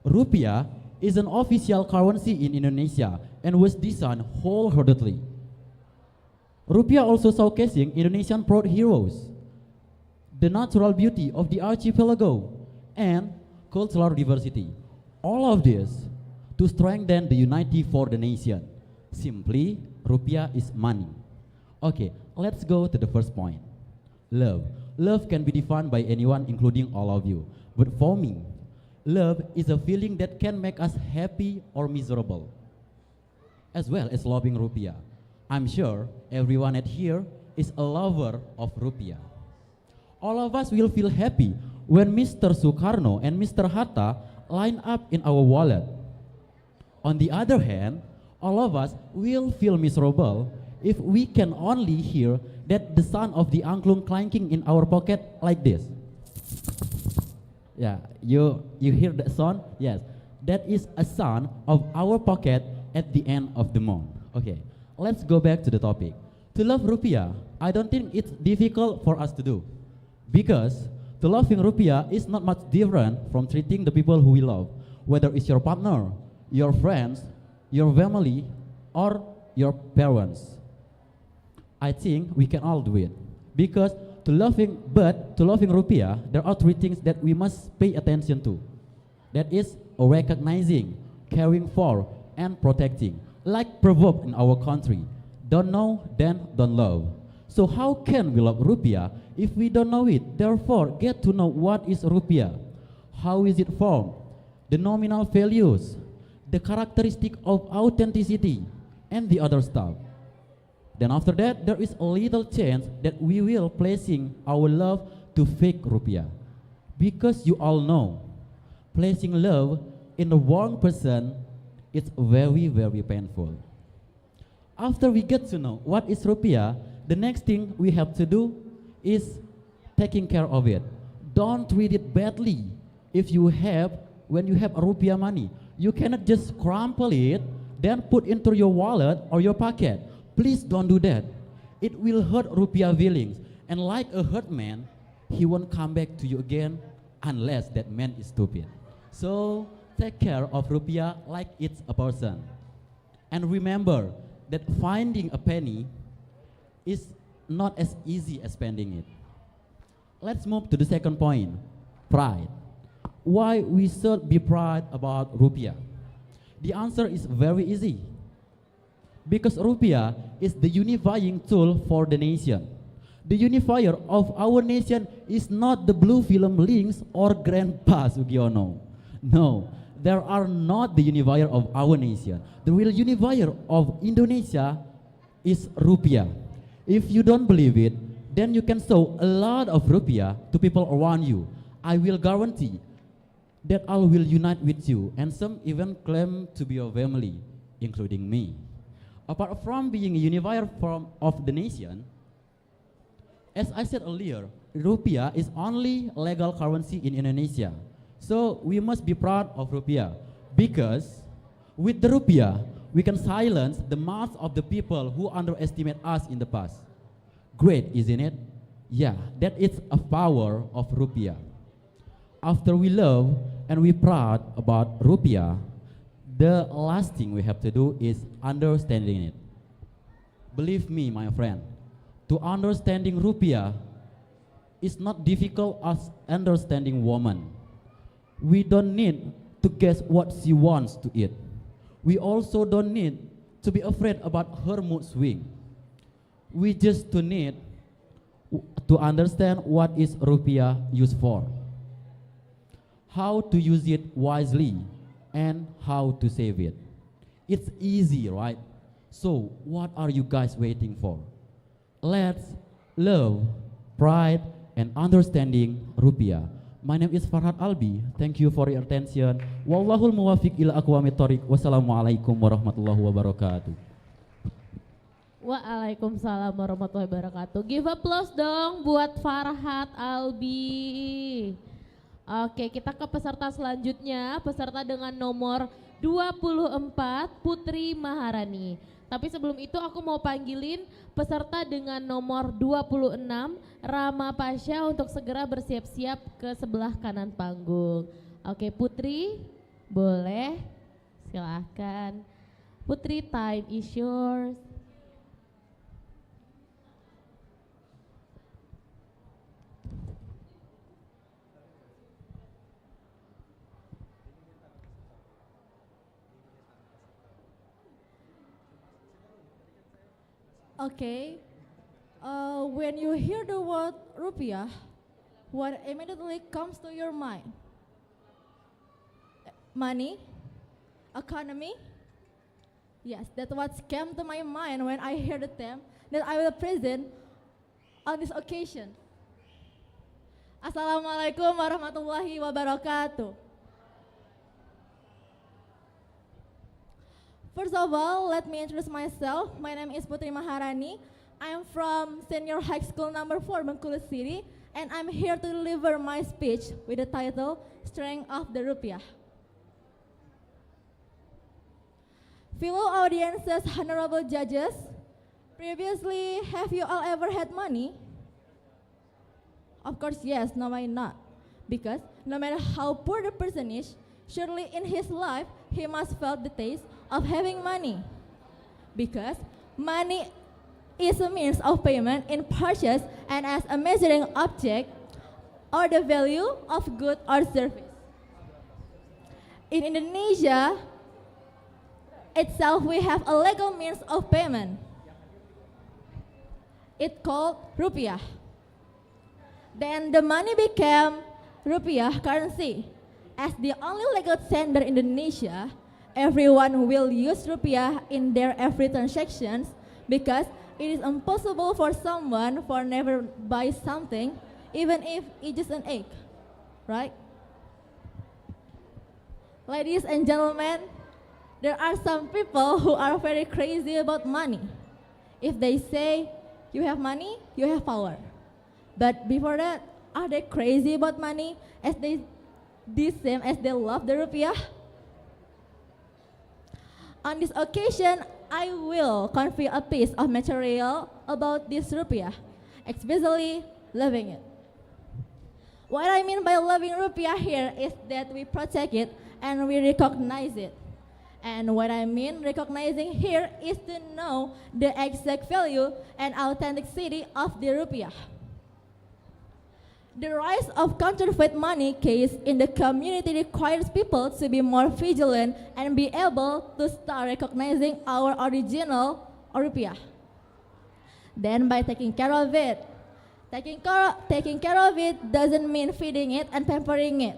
Speaker 11: Rupiah is an official currency in Indonesia and was designed wholeheartedly. Rupiah also showcasing Indonesian proud heroes, the natural beauty of the archipelago, and cultural diversity. All of this to strengthen the unity for the nation. Simply, rupiah is money. Okay, let's go to the first point. Love. Love can be defined by anyone, including all of you. But for me, love is a feeling that can make us happy or miserable, as well as loving rupiah. I'm sure everyone at here is a lover of rupiah. All of us will feel happy when Mr. Sukarno and Mr. Hatta line up in our wallet. On the other hand, all of us will feel miserable if we can only hear that the sound of the angklung clanking in our pocket like this. Yeah, you hear that sound? Yes, that is a sound of our pocket at the end of the month. Okay, let's go back to the topic. To love rupiah, I don't think it's difficult for us to do, because to loving rupiah is not much different from treating the people who we love, whether it's your partner, your friends, your family, or your parents. I think we can all do it, because to loving rupiah, there are three things that we must pay attention to. That is recognizing, caring for, and protecting. Like proverb in our country, don't know, then don't love. So how can we love rupiah if we don't know it? Therefore, get to know what is rupiah. How is it formed? The nominal values, the characteristic of authenticity, and the other stuff. Then after that, there is a little chance that we will placing our love to fake rupiah. Because you all know, placing love in the wrong person, it's very, very painful. After we get to know what is rupiah, the next thing we have to do is taking care of it. Don't treat it badly. When you have a rupiah money, you cannot just crumple it, then put into your wallet or your pocket. Please don't do that. It will hurt rupiah feelings. And like a hurt man, he won't come back to you again unless that man is stupid. So take care of rupiah like it's a person. And remember that finding a penny is not as easy as spending it. Let's move to the second point, pride. Why we should be proud about rupiah? The answer is very easy. Because rupiah is the unifying tool for the nation. The unifier of our nation is not the blue film links or Grandpa Sugiono. No, there are not the unifier of our nation. The real unifier of Indonesia is rupiah. If you don't believe it, then you can show a lot of rupiah to people around you. I will guarantee that all will unite with you, and some even claim to be your family, including me. Apart from being a unifier of the nation, as I said earlier, rupiah is only legal currency in Indonesia. So we must be proud of rupiah, because with the rupiah, we can silence the mass of the people who underestimate us in the past. Great, isn't it? Yeah, that is a power of rupiah. After we love and we proud about rupiah, the last thing we have to do is understanding it. Believe me, my friend, to understanding rupiah is not difficult as understanding woman. We don't need to guess what she wants to eat. We also don't need to be afraid about her mood swing. We just need to understand what is rupiah used for, how to use it wisely, and how to save it. It's easy, right? So what are you guys waiting for? Let's love, pride, and understanding rupiah. My name is Farhad Albi. Thank you for your attention. Wallahul muwafiq ila aqwamit thoriq. Wassalamualaikum warahmatullahi wabarakatuh.
Speaker 6: Waalaikumsalam warahmatullahi wabarakatuh. Give applause dong buat Farhad Albi. Oke, kita ke peserta selanjutnya, peserta dengan nomor 24, Putri Maharani. Tapi sebelum itu aku mau panggilin peserta dengan nomor 26, Rama Pasha, untuk segera bersiap-siap ke sebelah kanan panggung. Oke, Putri, boleh, silahkan. Putri, time is yours.
Speaker 17: Okay, when you hear the word rupiah, what immediately comes to your mind? Money? Economy? Yes, that's what came to my mind when I heard the term that I will present on this occasion. Assalamualaikum warahmatullahi wabarakatuh. First of all, let me introduce myself. My name is Putri Maharani. I am from Senior High School number 4, BENCKULU City, and I'm here to deliver my speech with the title, Strength of the Rupiah. Fellow audiences, honorable judges, previously, have you all ever had money? Of course, yes, no why not? Because no matter how poor the person is, surely in his life, he must felt the taste of having money. Because money is a means of payment in purchase and as a measuring object or the value of good or service. In Indonesia itself, we have a legal means of payment. It's called rupiah. Then the money became rupiah currency. As the only legal tender in Indonesia, everyone will use rupiah in their every transactions because it is impossible for someone for never buy something, even if it's just an egg, right? Ladies and gentlemen, there are some people who are very crazy about money. If they say, you have money, you have power. But before that, are they crazy about money as they the same as they love the rupiah? On this occasion, I will convey a piece of material about this rupiah, especially loving it. What I mean by loving rupiah here is that we protect it
Speaker 5: and we recognize it. And what I mean recognizing here is to know the exact value and authenticity of the rupiah. The rise of counterfeit money case in the community requires people to be more vigilant and be able to start recognizing our original rupiah. Then by taking care of it, taking care of it doesn't mean feeding it and pampering it,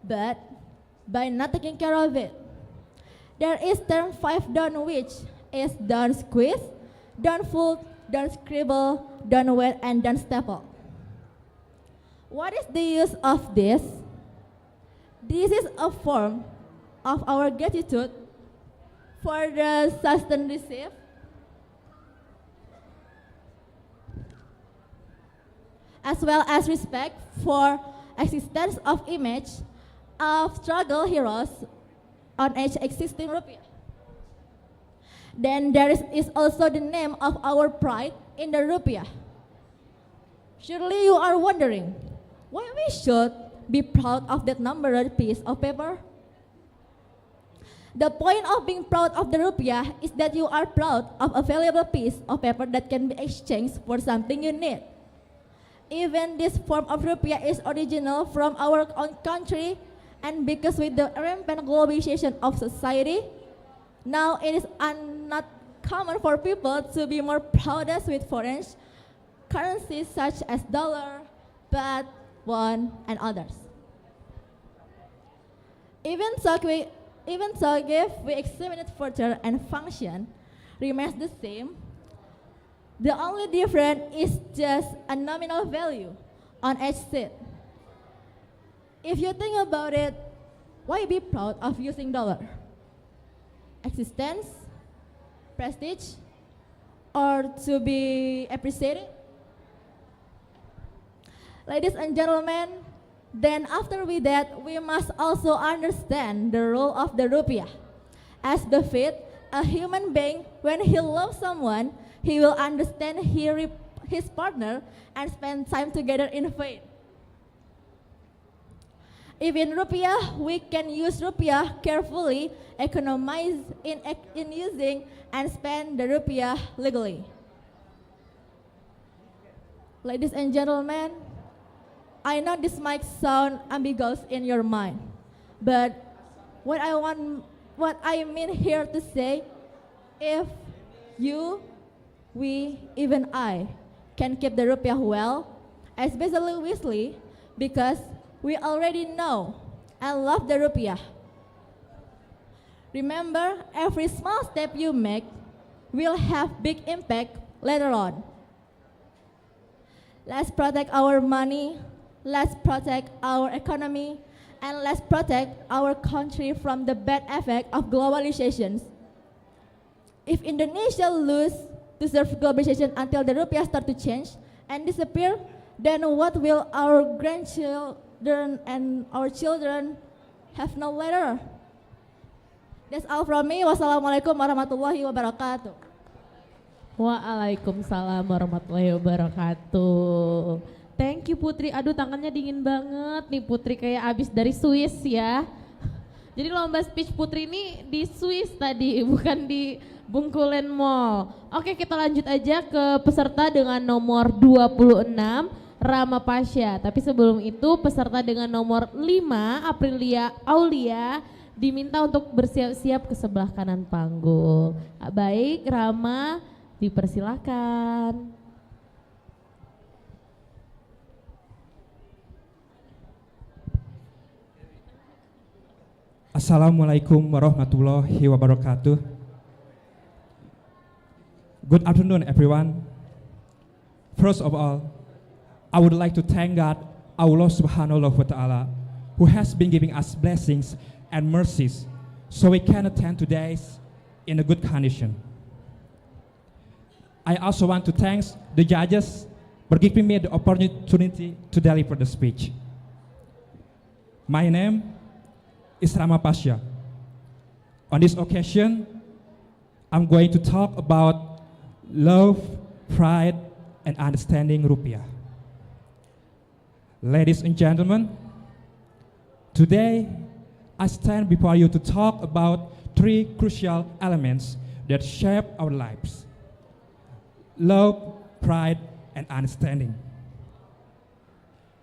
Speaker 5: but by not taking care of it. There is term 5 don't, which is don't squeeze, don't fold, don't scribble, don't wet, and don't staple. What is the use of this? This is a form of our gratitude for the sustenance received, as well as respect for existence of image of struggle heroes on each existing rupiah. Then there is also the name of our pride in the rupiah. Surely you are wondering why we should be proud of that numbered piece of paper. The point of being proud of the rupiah is that you are proud of a valuable piece of paper that can be exchanged for something you need. Even this form of rupiah is original from our own country, and because with the rampant globalization of society, now it is not common for people to be more proudest with foreign currencies such as dollar, baht, won, and others. Even so, if we examine it further and function remains the same, the only difference is just a nominal value on each seat. If you think about it, why be proud of using dollar? Existence, prestige, or to be appreciated? Ladies and gentlemen, then after that, we must also understand the role of the rupiah. As befit a human being, when he loves someone, he will understand his partner and spend time together in faith. If in rupiah, we can use rupiah carefully, economize in using, and spend the rupiah legally. Ladies and gentlemen, I know this might sound ambiguous in your mind, but what I mean here to say, if you, we, even I, can keep the rupiah well, especially wisely, because we already know and love the rupiah. Remember, every small step you make will have big impact later on. Let's protect our money, let's protect our economy, and let's protect our country from the bad effect of globalization. If Indonesia lose to serve globalization until the rupiah start to change and disappear, then what will our grandchildren and our children have no later? That's all from me. Wassalamualaikum warahmatullahi wabarakatuh.
Speaker 6: Waalaikumsalam warahmatullahi wabarakatuh. Thank you Putri. Aduh tangannya dingin banget nih Putri, kayak abis dari Swiss ya. Jadi lomba speech Putri ini di Swiss tadi, bukan di BENCKULEN Mall. Oke, kita lanjut aja ke peserta dengan nomor 26, Rama Pasha. Tapi sebelum itu peserta dengan nomor 5, Aprilia Aulia, diminta untuk bersiap-siap ke sebelah kanan panggung. Baik, Rama, dipersilakan.
Speaker 19: Assalamualaikum warahmatullahi wabarakatuh. Good afternoon, everyone. First of all, I would like to thank God, Allah subhanahu wa ta'ala, who has been giving us blessings and mercies so we can attend today in a good condition. I also want to thank the judges for giving me the opportunity to deliver the speech. My name is Rama Pasha. On this occasion, I'm going to talk about love, pride, and understanding rupiah. Ladies and gentlemen, today I stand before you to talk about three crucial elements that shape our lives: love, pride, and understanding.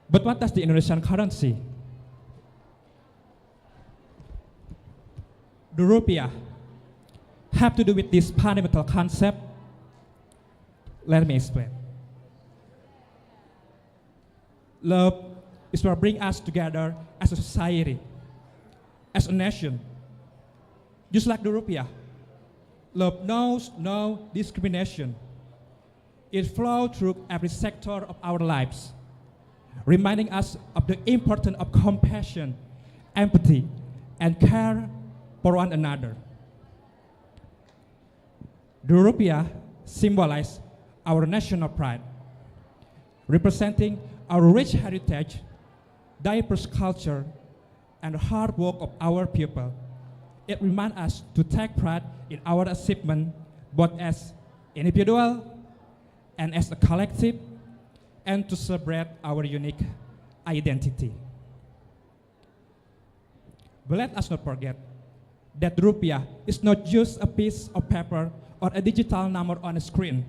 Speaker 19: But what does the Indonesian currency? The rupiah have to do with this fundamental concept? Let me explain. Love is what brings us together as a society, as a nation. Just like the rupiah, love knows no discrimination. It flows through every sector of our lives, reminding us of the importance of compassion, empathy, and care for one another. The rupiah symbolizes our national pride, representing our rich heritage, diverse culture, and the hard work of our people. It reminds us to take pride in our achievement, both as individual and as a collective, and to celebrate our unique identity. But let us not forget that the rupiah is not just a piece of paper or a digital number on a screen.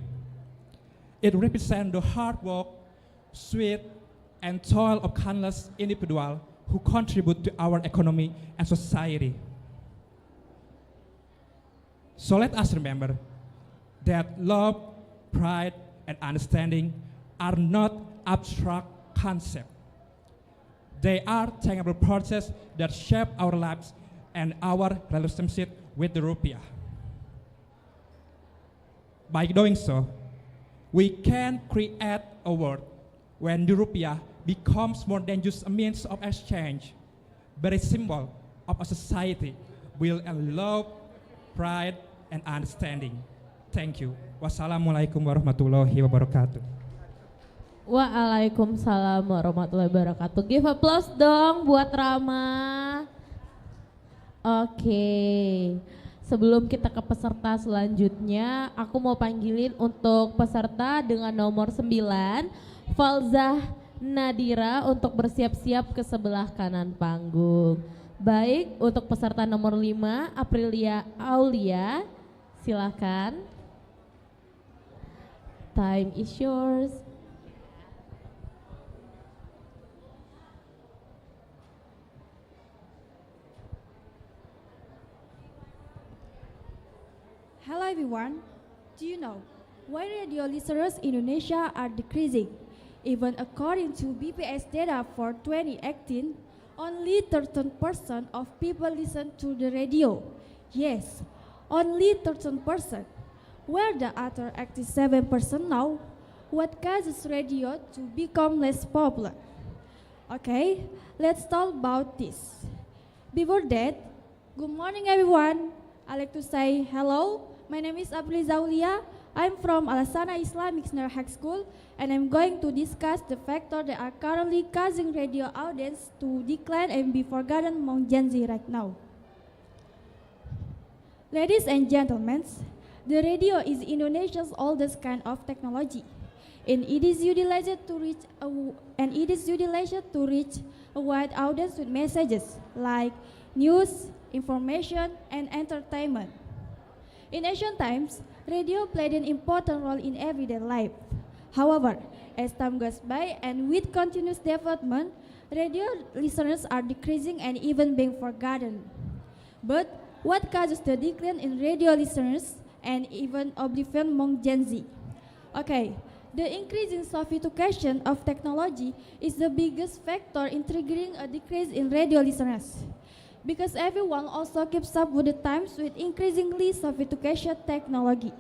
Speaker 19: It represents the hard work, sweat, and toil of countless individuals who contribute to our economy and society. So let us remember that love, pride, and understanding are not abstract concepts. They are tangible processes that shape our lives and our relationship with the rupiah. By doing so, we can create a world when the rupiah becomes more than just a means of exchange, but a symbol of a society built on love, pride, and understanding. Thank you. Wassalamualaikum warahmatullahi wabarakatuh.
Speaker 6: Waalaikumsalam warahmatullahi wabarakatuh. Give applause dong buat Rama. Oke. Sebelum kita ke peserta selanjutnya, aku mau panggilin untuk peserta dengan nomor 9, Falzah Nadira, untuk bersiap-siap ke sebelah kanan panggung. Baik, untuk peserta nomor 5, Aprilia Aulia, silakan. Time is yours.
Speaker 20: Hello everyone. Do you know why radio listeners in Indonesia are decreasing? Even according to BPS data for 2018, only 13% of people listen to the radio. Yes, only 13%. Where the other 87% now? What causes radio to become less popular? Okay, let's talk about this. Before that, good morning everyone. I'd like to say hello. My name is April Zaulia. I'm from Alasana Islamic Senior High School, and I'm going to discuss the factors that are currently causing radio audience to decline and be forgotten among Gen Z right now. Ladies and gentlemen, the radio is Indonesia's oldest kind of technology, and it is utilized to reach a wide audience with messages like news, information, and entertainment. In ancient times, radio played an important role in everyday life. However, as time goes by and with continuous development, radio listeners are decreasing and even being forgotten. But what causes the decline in radio listeners and even oblivion among Gen Z? Okay, the increasing sophistication of technology is the biggest factor in triggering a decrease in radio listeners. Because everyone also keeps up with the times with increasingly sophisticated technology.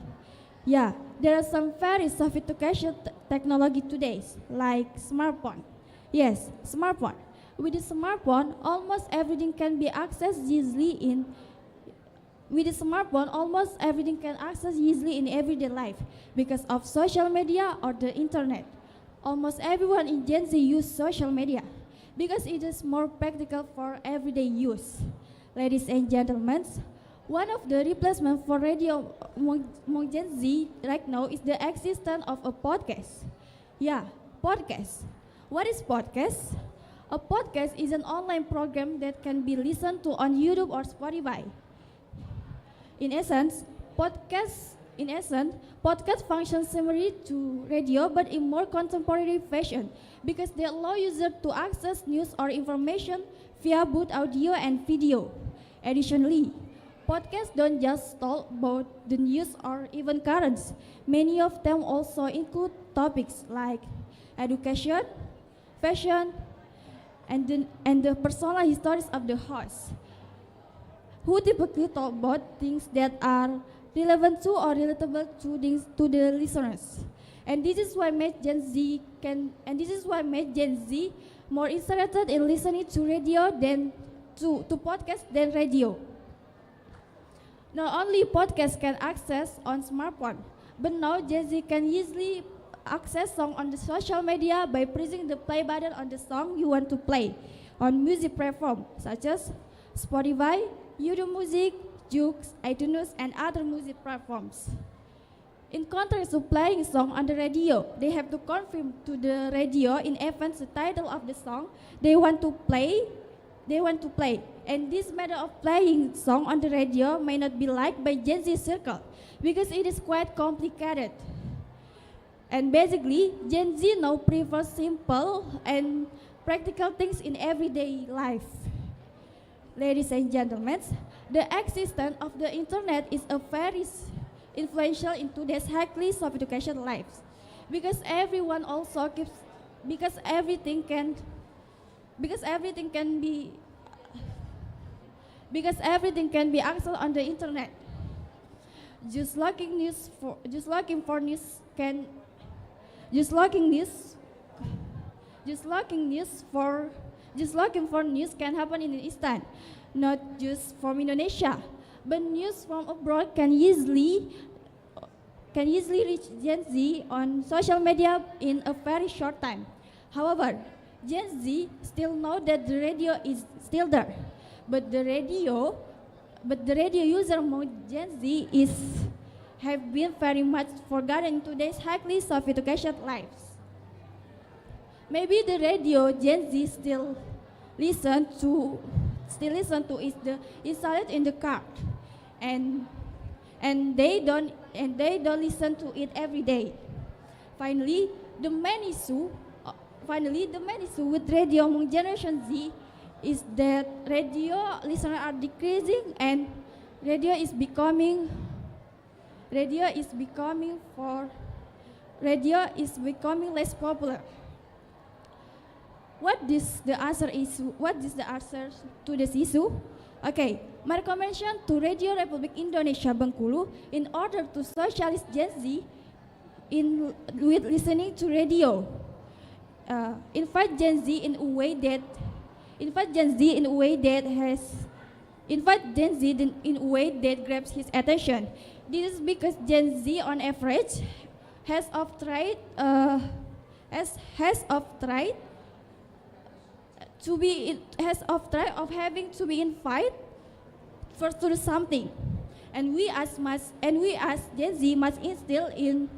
Speaker 20: Yeah, there are some very sophisticated technology today, like smartphone. Yes, smartphone. With the smartphone, almost everything can be accessed easily in everyday life because of social media or the internet. Almost everyone in Gen Z use social media because it is more practical for everyday use. Ladies and gentlemen, one of the replacements for radio among Gen Z right now is the existence of a podcast. Yeah, podcast. What is podcast? A podcast is an online program that can be listened to on YouTube or Spotify. In essence, podcast functions similarly to radio but in more contemporary fashion because they allow users to access news or information via both audio and video. Additionally, podcasts don't just talk about the news or even currents. Many of them also include topics like education, fashion, and the personal histories of the host, who typically talk about things that are relevant to or relatable to the listeners. And this is why made Gen Z more interested in listening to radio than to podcast than radio. Not only podcasts can access on smartphone, but now Gen Z can easily access song on the social media by pressing the play button on the song you want to play on music platforms such as Spotify, YouTube Music, Joox, iTunes, and other music platforms. In contrast to playing song on the radio, they have to confirm to the radio in advance the title of the song they want to play. And this method of playing song on the radio may not be liked by Gen Z circle because it is quite complicated. And basically, Gen Z now prefers simple and practical things in everyday life. Ladies and gentlemen, the existence of the internet is a very influential in today's highly sophisticated lives because everyone also keeps because everything can be accessed on the internet. Just looking for news can happen in an instant, not just from Indonesia, but news from abroad can easily reach Gen Z on social media in a very short time. However, Gen Z still know that the radio is still there, but the radio user among Gen Z have been very much forgotten in today's highly sophisticated lives. Maybe the radio Gen Z still listen to is the installed in the car, and they don't listen to it every day. Finally, the main issue with radio among Generation Z is that radio listeners are decreasing and radio is becoming less popular. What is the answer to this issue? Okay, my recommendation to Radio Republik Indonesia Bengkulu in order to socialize Gen Z with listening to radio. Invite Gen Z in a way that grabs his attention. This is because Gen Z on average has tried of having to be invited first to do something, and we as Gen Z must instill in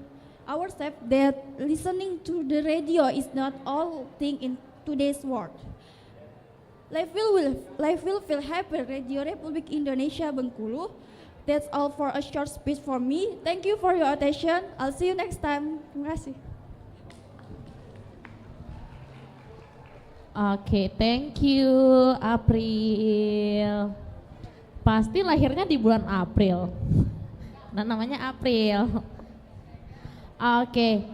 Speaker 20: ourselves that listening to the radio is not all thing in today's world. Life will feel happy. Radio Republik Indonesia Bengkulu. That's all for a short speech from me. Thank you for your attention. I'll see you next time. Terima kasih.
Speaker 6: Oke, thank you April. Pasti lahirnya di bulan April. Dan namanya April. Oke.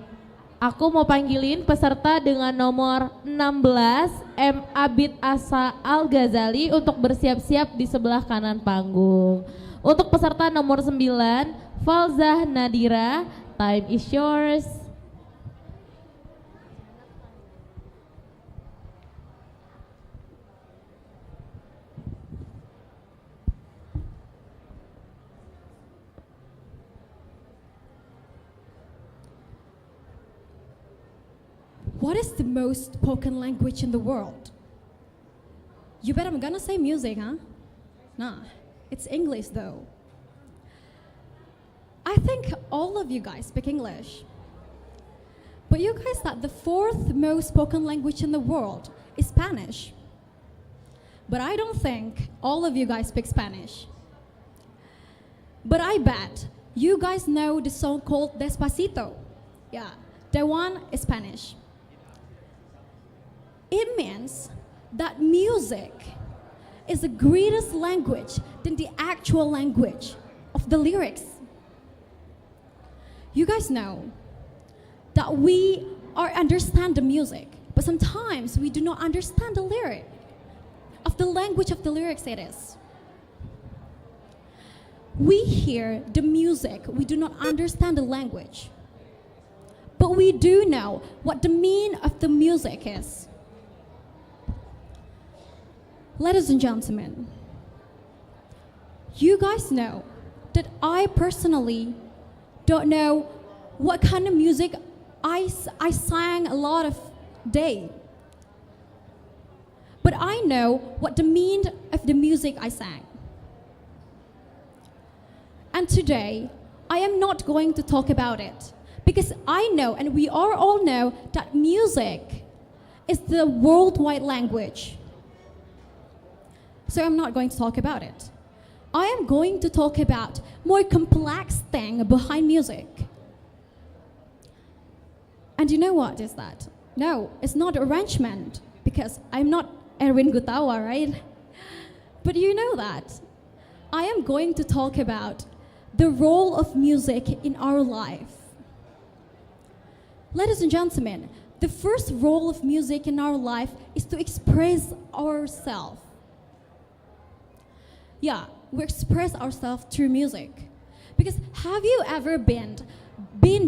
Speaker 6: Aku mau panggilin peserta dengan nomor 16 M. Abid Asa Al-Ghazali untuk bersiap-siap di sebelah kanan panggung. Untuk peserta nomor 9 Falzah Nadira, time is yours.
Speaker 21: What is the most spoken language in the world? You bet I'm gonna say music, huh? Nah, it's English though. I think all of you guys speak English. But you guys thought the fourth most spoken language in the world is Spanish. But I don't think all of you guys speak Spanish. But I bet you guys know the song called Despacito. Yeah, that one is Spanish. It means that music is the greatest language than the actual language of the lyrics. You guys know that we understand the music, but sometimes we do not understand the lyric of the language of the lyrics it is. We hear the music, we do not understand the language, but we do know what the meaning of the music is. Ladies and gentlemen, you guys know that I personally don't know what kind of music I sang a lot of day. But I know what the meaning of the music I sang. And today, I am not going to talk about it because I know, and we all know, that music is the worldwide language. So I'm not going to talk about it. I am going to talk about more complex thing behind music. And you know what is that? No, it's not arrangement, because I'm not Erwin Gutawa, right? But you know that. I am going to talk about the role of music in our life. Ladies and gentlemen, the first role of music in our life is to express ourselves. Yeah, we express ourselves through music. Because have you ever been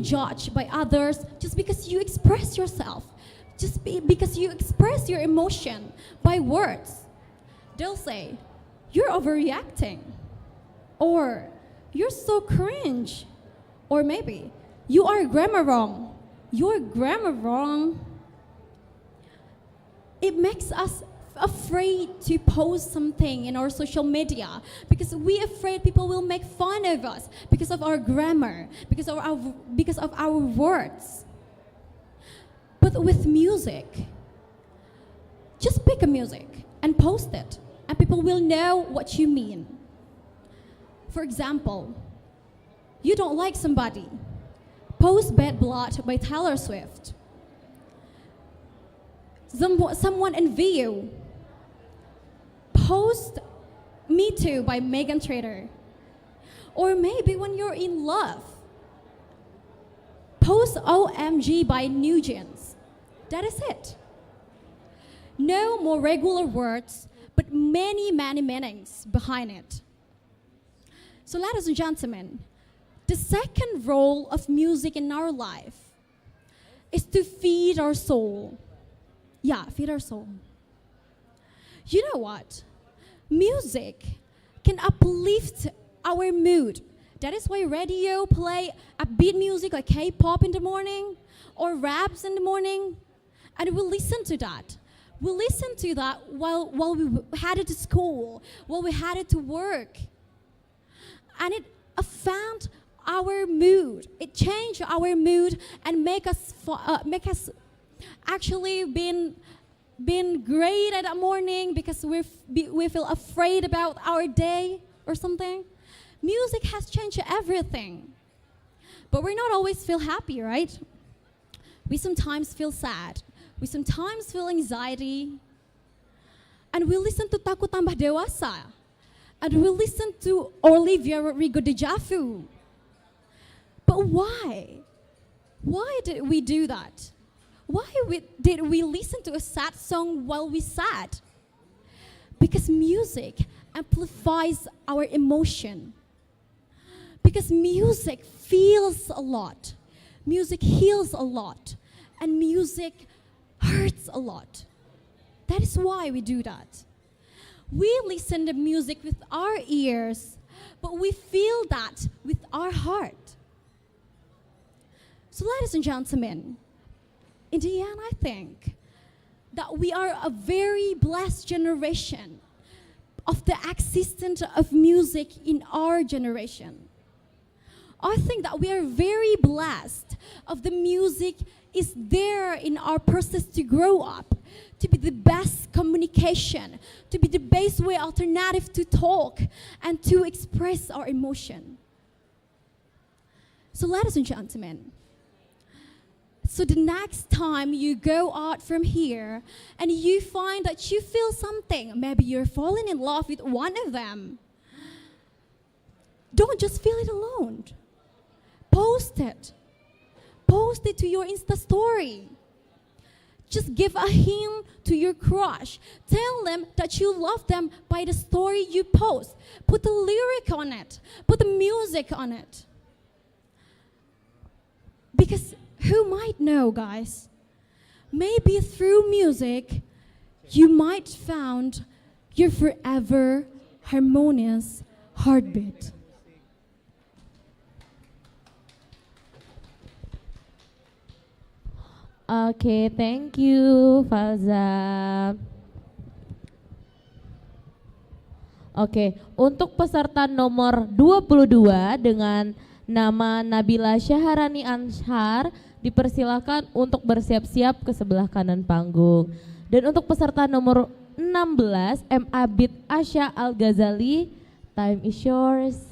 Speaker 21: judged by others just because you express yourself? Because you express your emotion by words? They'll say, you're overreacting. Or, you're so cringe. Or maybe, you are grammar wrong. You're grammar wrong. It makes us afraid to post something in our social media because we're afraid people will make fun of us because of our grammar, because of our words. But with music, just pick a music and post it, and people will know what you mean. For example, you don't like somebody, post Bad Blood by Taylor Swift. Someone envy you, post Me Too by Megan Trainor. Or maybe when you're in love, post OMG by New Jeans. That is it. No more regular words, but many meanings behind it. So ladies and gentlemen, the second role of music in our life is to feed our soul. Yeah, feed our soul. You know what? Music can uplift our mood. That is why radio play upbeat music like K-pop in the morning or raps in the morning, and we listen to that. We listen to that while we headed to school, while we headed to work, and it affected our mood. It changed our mood and make us actually been great at the morning because we feel afraid about our day or something. Music has changed everything. But we're not always feel happy, right? We sometimes feel sad. We sometimes feel anxiety. And we listen to Takut Tambah Dewasa. And we listen to Olivia Rodrigo Deja Vu. But why? Why did we do that? Why did we listen to a sad song while we sad? Because music amplifies our emotion. Because music feels a lot. Music heals a lot. And music hurts a lot. That is why we do that. We listen to music with our ears, but we feel that with our heart. So ladies and gentlemen, in the end, I think that we are a very blessed generation of the existence of music in our generation. I think that we are very blessed of the music is there in our process to grow up, to be the best communication, to be the best way alternative to talk and to express our emotion. So ladies and gentlemen, so the next time you go out from here and you find that you feel something, maybe you're falling in love with one of them, don't just feel it alone. Post it. Post it to your Insta story. Just give a hint to your crush. Tell them that you love them by the story you post. Put the lyric on it. Put the music on it. Because who might know, guys? Maybe through music, you might found your forever harmonious heartbeat.
Speaker 6: Oke, thank you, Faza. Oke, untuk peserta nomor 22 dengan nama Nabila Syaharani Anshar, dipersilakan untuk bersiap-siap ke sebelah kanan panggung. Dan untuk peserta nomor 16, M. Abid Asya Al-Ghazali, time is yours.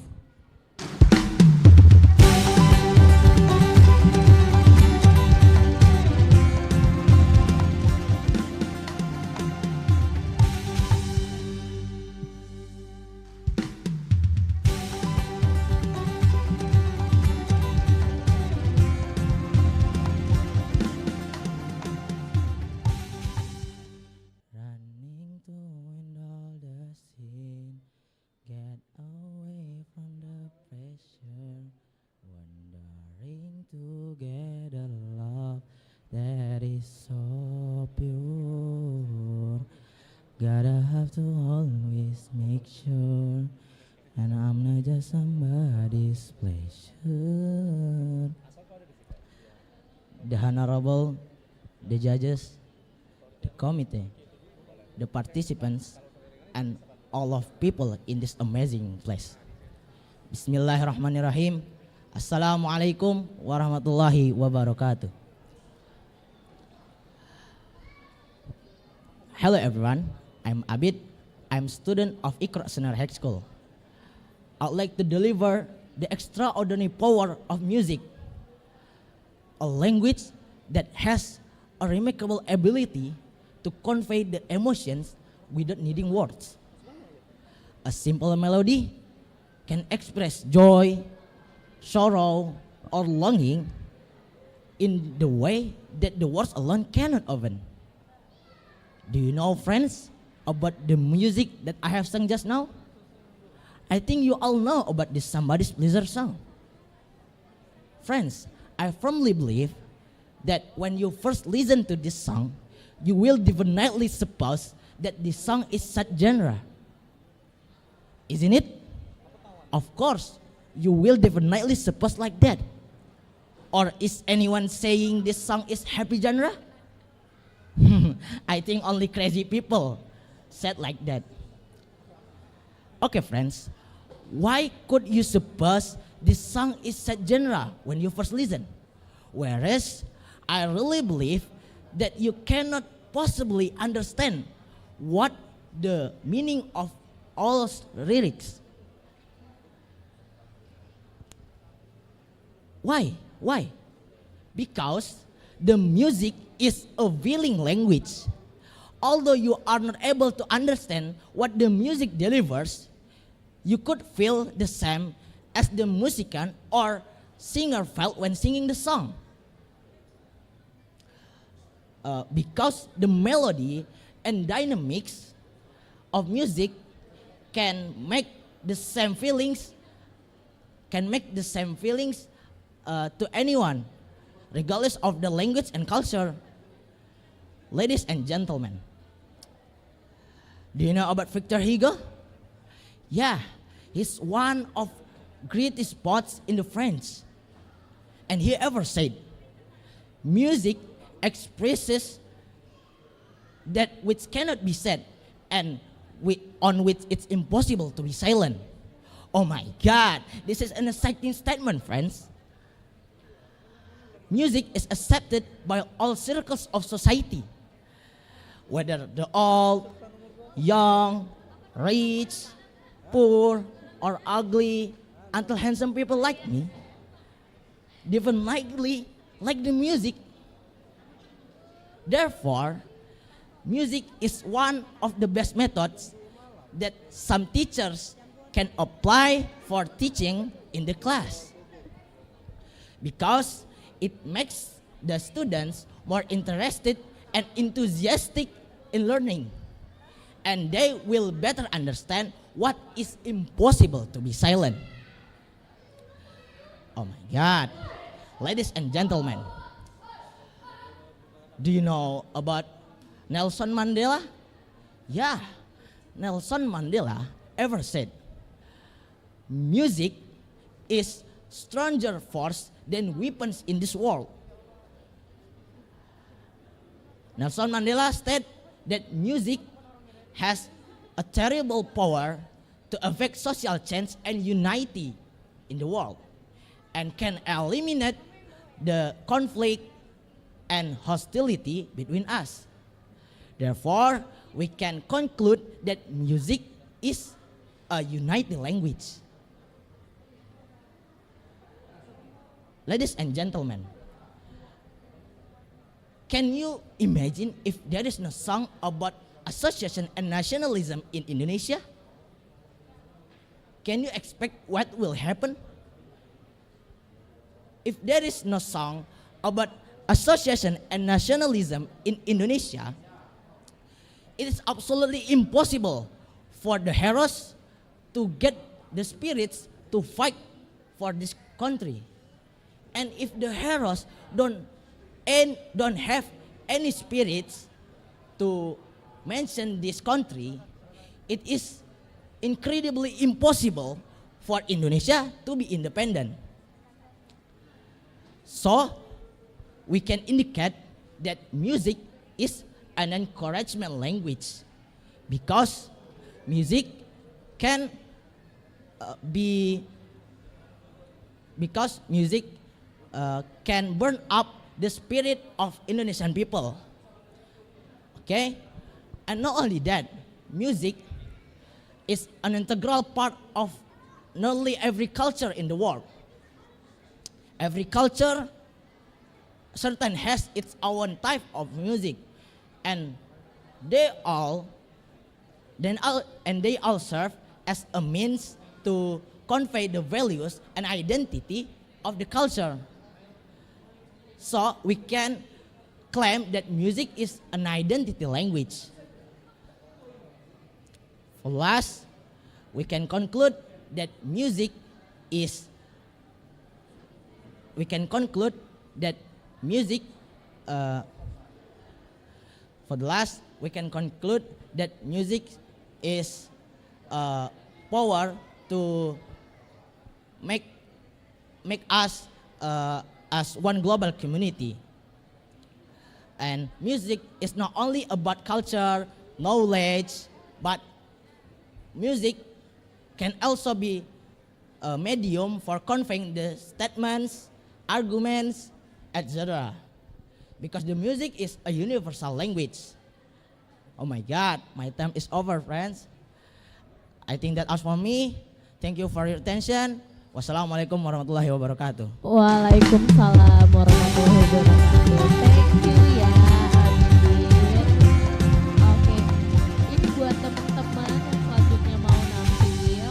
Speaker 1: Gotta have to always make sure, and I'm not just somebody's pleasure. The honorable, the judges, the committee, the participants, and all of people in this amazing place. Bismillahirrahmanirrahim. Assalamualaikum warahmatullahi wabarakatuh. Hello everyone. I'm Abid. I'm student of Iqra Senior High School. I'd like to deliver the extraordinary power of music, a language that has a remarkable ability to convey the emotions without needing words. A simple melody can express joy, sorrow, or longing in the way that the words alone cannot even. Do you know, friends, about the music that I have sung just now? I think you all know about this Somebody's Pleasure song. Friends, I firmly believe that when you first listen to this song, you will definitely suppose that this song is such genre. Isn't it? Of course, you will definitely suppose like that. Or is anyone saying this song is happy genre? I think only crazy people said like that. Okay, friends, why could you suppose this song is such genre when you first listen? Whereas I really believe that you cannot possibly understand what the meaning of all those lyrics. Why? Why? Because the music is a willing language. Although you are not able to understand what the music delivers, you could feel the same as the musician or singer felt when singing the song. Because the melody and dynamics of music can make the same feelings to anyone, regardless of the language and culture. Ladies and gentlemen, do you know about Victor Hugo? Yeah, he's one of greatest poets in the French. And he ever said, music expresses that which cannot be said and on which it's impossible to be silent. Oh my God, this is an exciting statement, friends. music is accepted by all circles of society, whether the old, young, rich, poor, or ugly, until handsome people like me, definitely like the music. Therefore, music is one of the best methods that some teachers can apply for teaching in the class, because it makes the students more interested and enthusiastic in learning, and they will better understand what is impossible to be silent. Oh my God, ladies and gentlemen, do you know about Nelson Mandela? Yeah, Nelson Mandela ever said, music is stronger force than weapons in this world. Nelson Mandela said that music has a terrible power to affect social change and unity in the world, and can eliminate the conflict and hostility between us. Therefore, we can conclude that music is a uniting language. Ladies and gentlemen, can you imagine if there is no song about association and nationalism in Indonesia? Can you expect what will happen? If there is no song about association and nationalism in Indonesia, it is absolutely impossible for the heroes to get the spirits to fight for this country. And if the heroes don't have any spirits to mention this country, it is incredibly impossible for Indonesia to be independent. So, we can indicate that music is an encouragement language, because music can can burn up the spirit of Indonesian people. Okay, and not only that, music is an integral part of nearly every culture in the world. Every culture certain has its own type of music, and they all serve as a means to convey the values and identity of the culture. So we can claim that music is an identity language. For last, we can conclude that music is power to make us as one global community. And music is not only about culture, knowledge, but music can also be a medium for conveying the statements, arguments, etc. Because the music is a universal language. Oh my God, my time is over, friends. I think that's all for me. Thank you for your attention. Wassalamualaikum warahmatullahi wabarakatuh.
Speaker 6: Waalaikumsalam warahmatullahi wabarakatuh. Thank you ya, Abid. Oke, ini buat teman-teman yang selanjutnya mau nampil,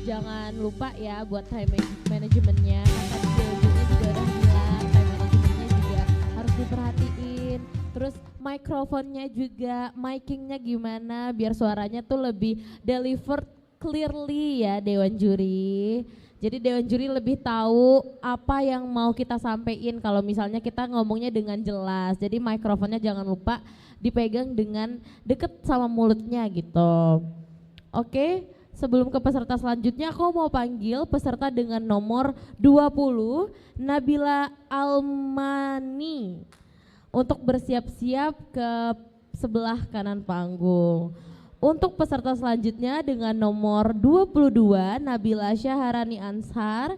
Speaker 6: jangan lupa ya buat time managementnya. Kan tadi ujungnya juga udah bilang time managementnya juga harus diperhatiin. Terus mikrofonnya juga, micingnya gimana biar suaranya tuh lebih delivered clearly ya Dewan Juri. Jadi Dewan Juri lebih tahu apa yang mau kita sampaikan kalau misalnya kita ngomongnya dengan jelas. Jadi mikrofonnya jangan lupa dipegang dengan deket sama mulutnya gitu. Oke, sebelum ke peserta selanjutnya aku mau panggil peserta dengan nomor 20, Nabila Almani, untuk bersiap-siap ke sebelah kanan panggung. Untuk peserta selanjutnya dengan nomor 22, Nabila Syaharani Ansar,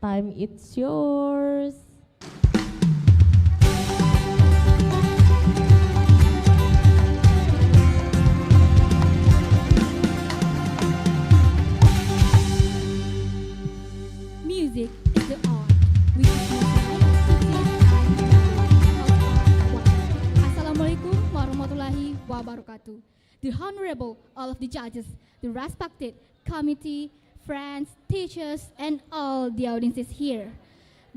Speaker 6: time it's yours.
Speaker 12: warahmatullahi wabarakatuh. The Honorable, all of the judges, the respected committee, friends, teachers, and all the audiences here.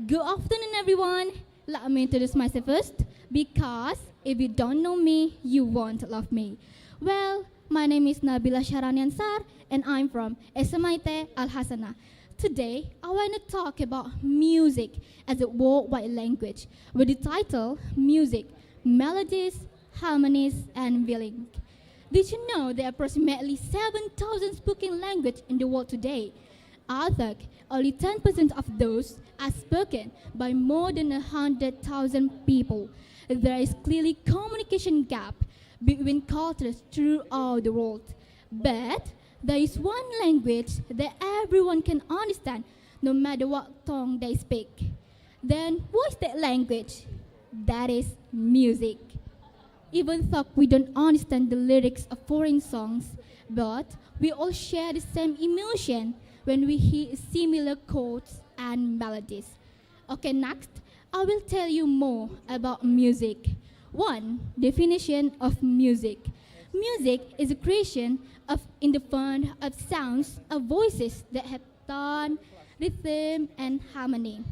Speaker 12: Good afternoon, everyone. Let me introduce myself first, because if you don't know me, you won't love me. Well, my name is Nabila Sharaniansar, and I'm from SMIT Al Hasanah. Today, I want to talk about music as a worldwide language, with the title Music, Melodies, Harmonies, and Feeling. Did you know there are approximately 7,000 spoken languages in the world today? I think only 10% of those are spoken by more than 100,000 people. There is clearly communication gap between cultures throughout the world. But there is one language that everyone can understand, no matter what tongue they speak. Then what is that language? That is music. Even though we don't understand the lyrics of foreign songs, but we all share the same emotion when we hear similar chords and melodies. Okay, next, I will tell you more about music. 1. Definition of music. Music is a creation in the form of sounds of voices that have tone, rhythm, and harmony.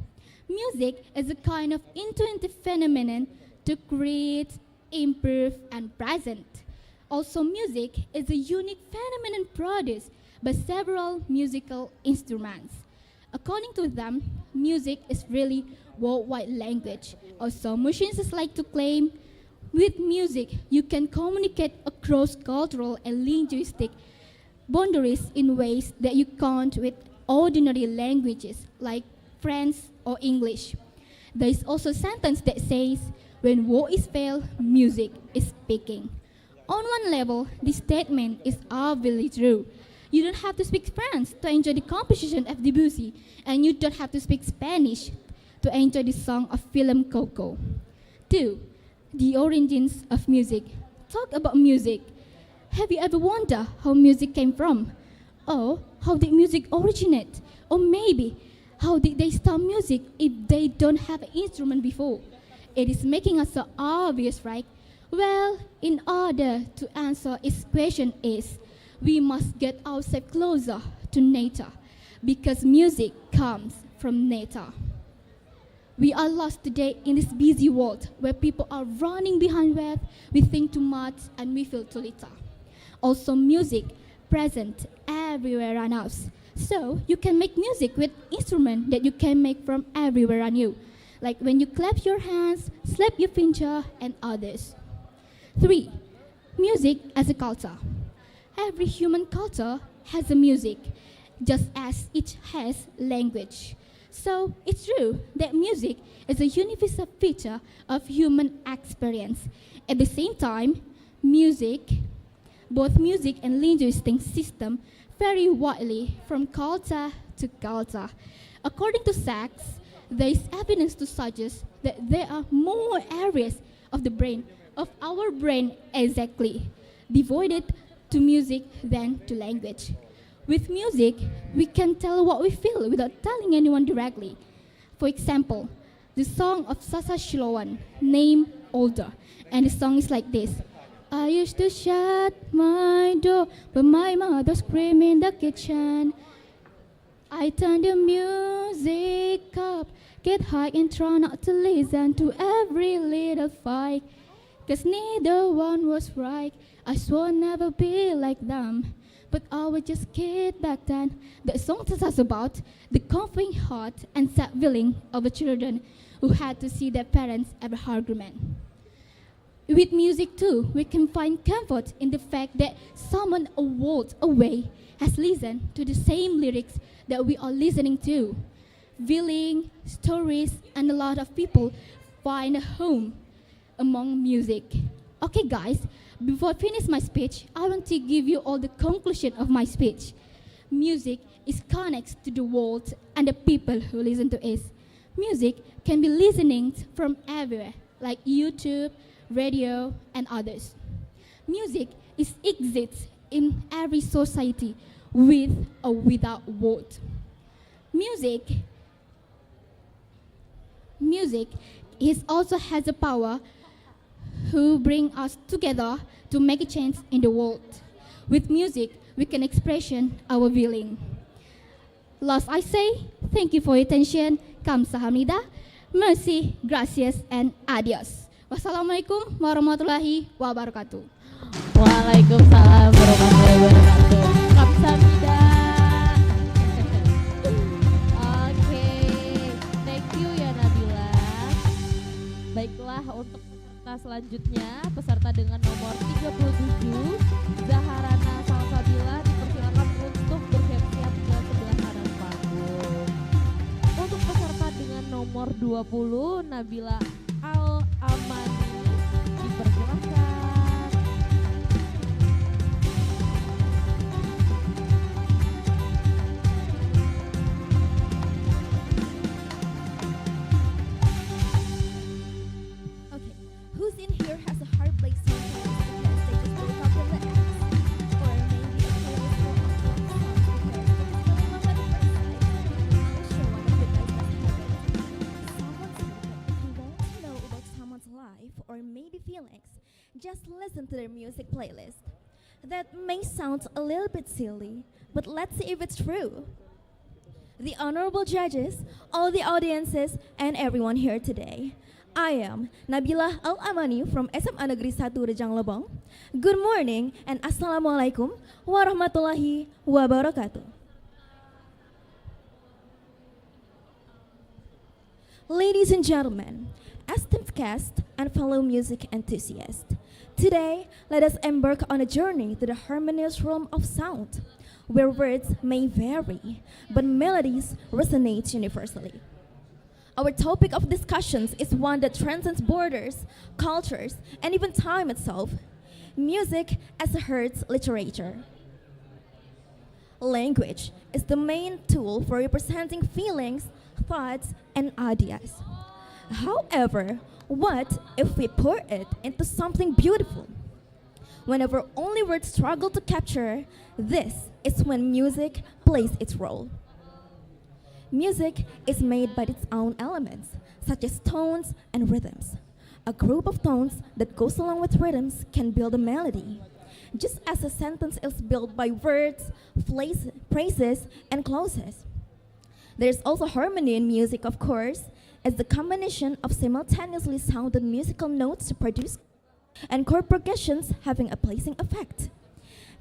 Speaker 12: Music is a kind of intuitive phenomenon to create, improve, and present. Also, music is a unique phenomenon produced by several musical instruments. According to them, music is really worldwide language. Also, musicians like to claim with music you can communicate across cultural and linguistic boundaries in ways that you can't with ordinary languages like French or English. There is also a sentence that says, when voice fails, music is speaking. On one level, this statement is obviously true. You don't have to speak French to enjoy the composition of Debussy, and you don't have to speak Spanish to enjoy the song of film Coco. 2. The origins of music. Talk about music. Have you ever wondered how music came from? Or how did music originate? Or maybe, how did they start music if they don't have an instrument before? It is making us so obvious, right? Well, in order to answer this question we must get ourselves closer to nature, because music comes from nature. We are lost today in this busy world where people are running behind where we think too much and we feel too little. Also, music present everywhere around us. So you can make music with instruments that you can make from everywhere around you, like when you clap your hands, slap your finger, and others. 3. Music as a culture. Every human culture has a music, just as each has language. So it's true that music is a universal feature of human experience. At the same time, both music and linguistic system vary widely from culture to culture. According to Sachs, there is evidence to suggest that there are more areas of our brain exactly devoted to music than to language. With music, we can tell what we feel without telling anyone directly. For example, the song of Sasa Shilowan, named Older, and the song is like this. I used to shut my door, but my mother screamed in the kitchen. I turned the music up, get high and try not to listen to every little fight, 'cause neither one was right. I swore I'd never be like them, but I was just a kid back then. The song tells us about the comforting heart and sad feeling of the children who had to see their parents have an argument. With music too, we can find comfort in the fact that someone a world away has listened to the same lyrics that we are listening to. Feeling, stories, and a lot of people find a home among music. Okay guys, before I finish my speech, I want to give you all the conclusion of my speech. Music is connects to the world and the people who listen to it. Music can be listening from everywhere, like YouTube, radio, and others. Music exists in every society, with or without word. Music also has the power who bring us together to make a change in the world. With music, we can express our feeling. Last I say, thank you for your attention. Kamsahamnida, merci, gracias, and adios. Wassalamualaikum warahmatullahi wabarakatuh.
Speaker 6: Waalaikumsalam warahmatullahi wabarakatuh. Kamsahamnida. Oke, thank you ya Nabila. Baiklah, untuk peserta selanjutnya, peserta dengan nomor 37, Zaharana Salsabila, dipersilakan untuk bersiap-siap ke sebelah kanan panggung. Untuk peserta dengan nomor 20, Nabila Al-Amani, dipersilakan.
Speaker 14: Okay, who's in here has a heartbreak sometimes because they just broke up with the ex? Or maybe a playlist full of love songs because they just fell in love at first sight? I'm sure one of you guys does have it. Someone said that if you want to know about someone's life or maybe feelings, just listen to their music playlist. That may sound a little bit silly, but let's see if it's true. The honorable judges, all the audiences, and everyone here today. I am Nabila Al-Amani from SMA Negeri 1 Rejang Lebong. Good morning and Assalamualaikum warahmatullahi wabarakatuh. Ladies and gentlemen, esteemed guests and fellow music enthusiasts, today let us embark on a journey to the harmonious realm of sound, where words may vary, but melodies resonate universally. Our topic of discussions is one that transcends borders, cultures, and even time itself. Music as a heart's literature. Language is the main tool for representing feelings, thoughts, and ideas. However, what if we pour it into something beautiful? Whenever only words struggle to capture, this is when music plays its role. Music is made by its own elements, such as tones and rhythms. A group of tones that goes along with rhythms can build a melody, just as a sentence is built by words, phrases, and clauses. There's also harmony in music, of course, as the combination of simultaneously sounded musical notes to produce and chord progressions having a pleasing effect.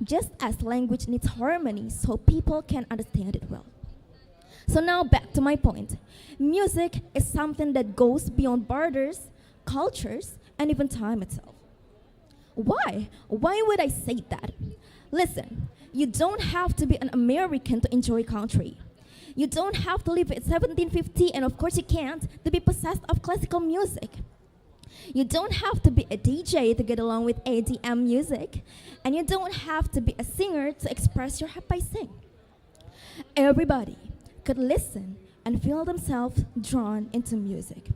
Speaker 14: Just as language needs harmony so people can understand it well. So now back to my point. Music is something that goes beyond borders, cultures, and even time itself. Why? Why would I say that? Listen, you don't have to be an American to enjoy country. You don't have to live in 1750, and of course you can't, to be possessed of classical music. You don't have to be a DJ to get along with ADM music, and you don't have to be a singer to express your heart by sing. Everybody could listen and feel themselves drawn into music.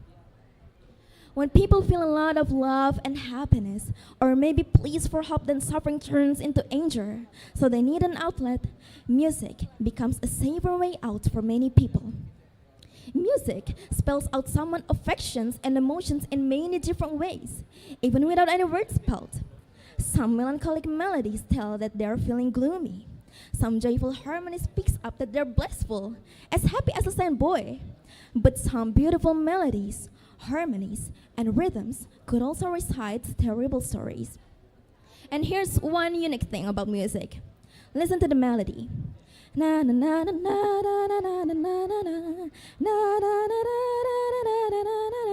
Speaker 14: When people feel a lot of love and happiness, or maybe pleas for help, then suffering turns into anger, so they need an outlet, music becomes a safer way out for many people. Music spells out someone's affections and emotions in many different ways, even without any words spelled. Some melancholic melodies tell that they are feeling gloomy. Some joyful harmony speaks up that they're blissful, as happy as a sand boy. But some beautiful melodies, harmonies, and rhythms could also recite terrible stories. And here's one unique thing about music. Listen to the melody. Na na na na na na na na na na na na na na na.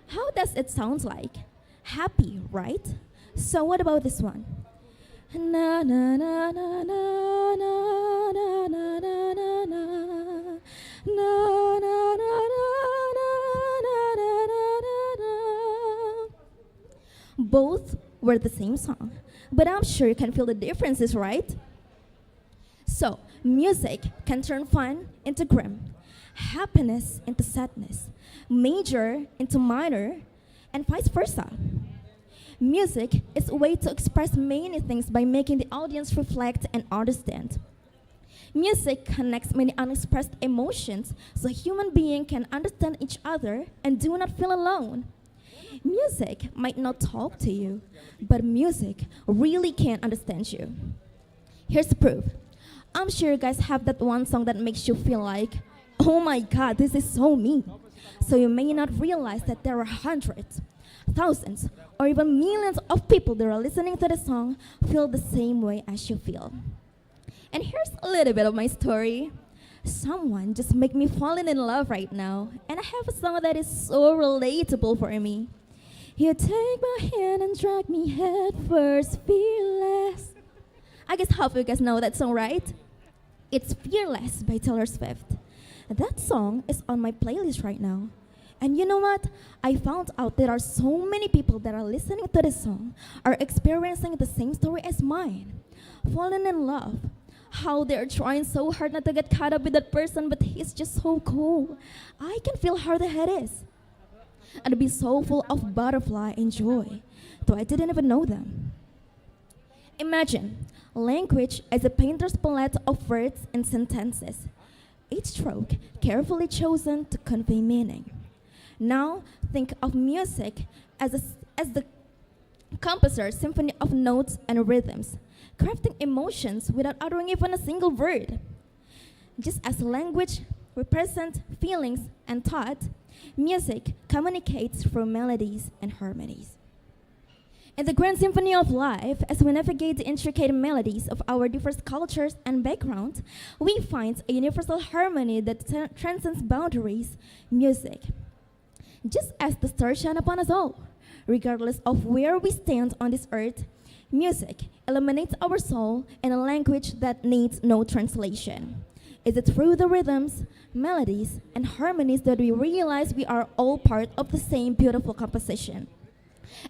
Speaker 14: How does it sound like? Happy, right? So what about this one? Na na na na na na na na na na na na na na. Both were the same song, but I'm sure you can feel the differences, right? So, music can turn fun into grim, happiness into sadness, major into minor, and vice versa. Music is a way to express many things by making the audience reflect and understand. Music connects many unexpressed emotions so a human being can understand each other and do not feel alone.
Speaker 10: Music might not talk to you, but music really can understand you. Here's the proof. I'm sure you guys have that one song that makes you feel like, oh my god, this is so me. So you may not realize that there are hundreds, thousands, or even millions of people that are listening to the song feel the same way as you feel. And here's a little bit of my story. Someone just make me falling in love right now, and I have a song that is so relatable for me. You take my hand and drag me head first, fearless. I guess half of you guys know that song, right? It's Fearless by Taylor Swift. That song is on my playlist right now. And you know what? I found out there are so many people that are listening to this song are experiencing the same story as mine. Falling in love. How they're trying so hard not to get caught up with that person, but he's just so cool. I can feel how the head is. And be so full of butterfly and joy, though I didn't even know them. Imagine, language as a painter's palette of words and sentences, each stroke carefully chosen to convey meaning. Now, think of music as the composer's symphony of notes and rhythms, crafting emotions without uttering even a single word. Just as language represents feelings and thought, music communicates through melodies and harmonies. In the grand symphony of life, as we navigate the intricate melodies of our diverse cultures and backgrounds, we find a universal harmony that transcends boundaries, music. Just as the stars shine upon us all, regardless of where we stand on this earth, music illuminates our soul in a language that needs no translation. Is it through the rhythms, melodies, and harmonies that we realize we are all part of the same beautiful composition?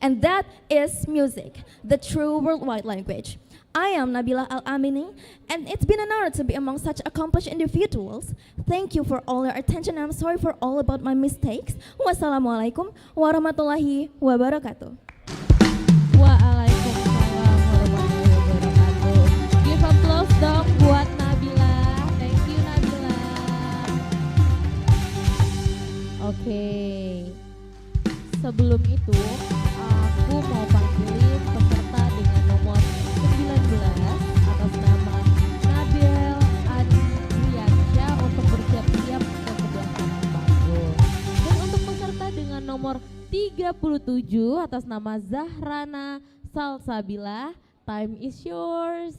Speaker 10: And that is music, the true worldwide language. I am Nabila Al-Amini, and it's been an honor to be among such accomplished individuals. Thank you for all your attention. I'm sorry for all about my mistakes. Wassalamualaikum warahmatullahi wabarakatuh.
Speaker 6: Waalaikumsalam warahmatullahi wabarakatuh. Give applause dong buat Nabila. Thank you Nabila. Oke. Sebelum itu, aku mau panggilin peserta dengan nomor 19 atas nama Nabil Adriansyah untuk bersiap-siap ke sebelah kanan panggung. Dan untuk peserta dengan nomor 37 atas nama Zahrana Salsabila, time is yours.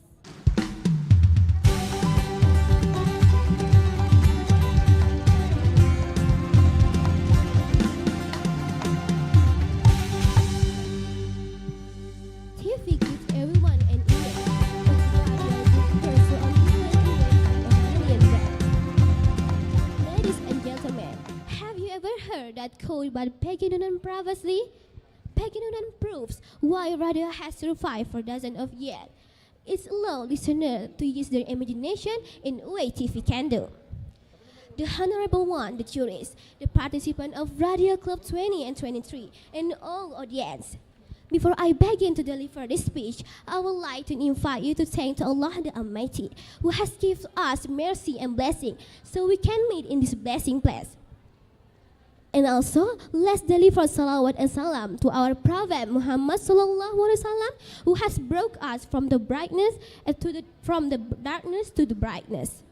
Speaker 4: TV gives everyone an image, but radio gives person a million breaths. Ladies and gentlemen, have you ever heard that quote by Peggy Noonan previously? Peggy Noonan proves why radio has survived for dozens of years. It's allow listeners to use their imagination in a way TV can do. The Honorable One, the jurors, the participant of Radio Club 20 and 23, and all audience. Before I begin to deliver this speech, I would like to invite you to thank Allah the Almighty, who has given us mercy and blessing, so we can meet in this blessing place. And also, let's deliver salawat and salam to our Prophet Muhammad sallallahu alaihi wasallam, who has brought us from the brightness from the darkness to the brightness.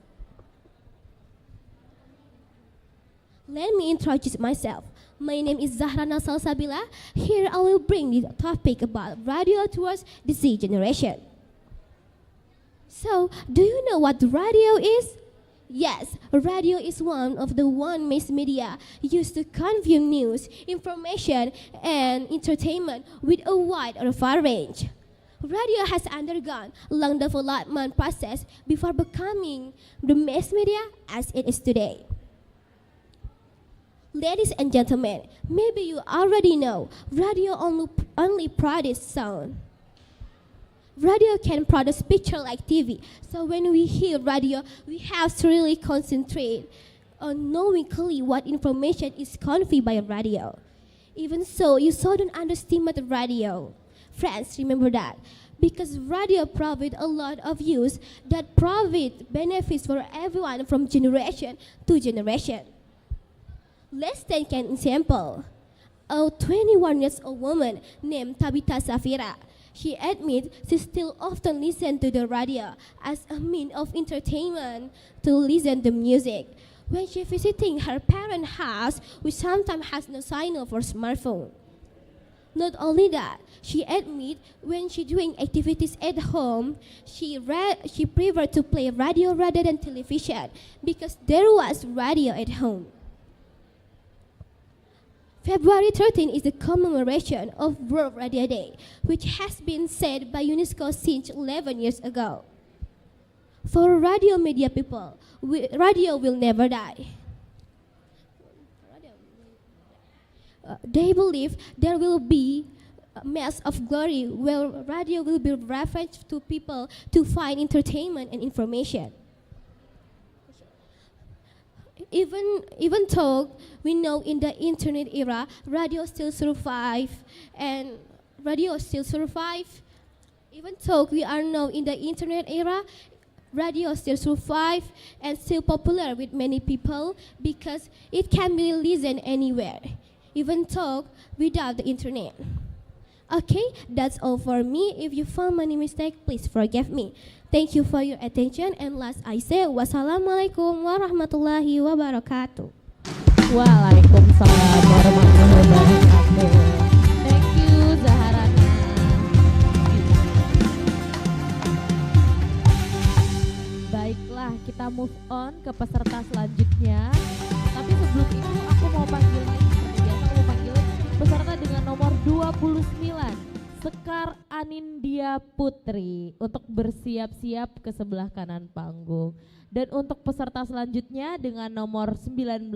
Speaker 4: Let me introduce myself. My name is Zahrana Salsabila. Here I will bring the topic about radio towards the Z generation. So, do you know what radio is? Yes, radio is one of the mass media used to convey news, information, and entertainment with a wide or far range. Radio has undergone a long development process before becoming the mass media as it is today. Ladies and gentlemen, maybe you already know, radio only produces sound. Radio can produce picture like TV, so when we hear radio, we have to really concentrate on knowing clearly what information is conveyed by radio. Even so, you don't underestimate radio. Friends, remember that. Because radio provides a lot of use that provide benefits for everyone from generation to generation. Let's take an example. a 21 years old woman named Tabitha Safira. She admits she still often listens to the radio as a means of entertainment to listen to music. When she visiting her parents' house, which sometimes has no signal for smartphone. Not only that, she admits when she doing activities at home, she prefer to play radio rather than television because there was radio at home. February 13 is the commemoration of World Radio Day, which has been set by UNESCO since 11 years ago. For radio media people, radio will never die. They believe there will be a mass of glory where radio will be referenced to people to find entertainment and information. Even though we know in the internet era, radio still survive, even though we are now in the internet era, radio still survive and still popular with many people because it can be listened anywhere, even though without the internet. Okay, that's all for me. If you found any mistake, please forgive me. Thank you for your attention, and last I say, wassalamualaikum warahmatullahi wabarakatuh.
Speaker 6: Waalaikumsalam warahmatullahi wabarakatuh. Thank you, Zaharana. Baiklah, kita move on ke peserta selanjutnya. Tapi sebelum itu aku mau panggilin, seperti biasa aku mau panggilin peserta dengan nomor 29. Sekar Anindya Putri untuk bersiap-siap ke sebelah kanan panggung. Dan untuk peserta selanjutnya dengan nomor 19,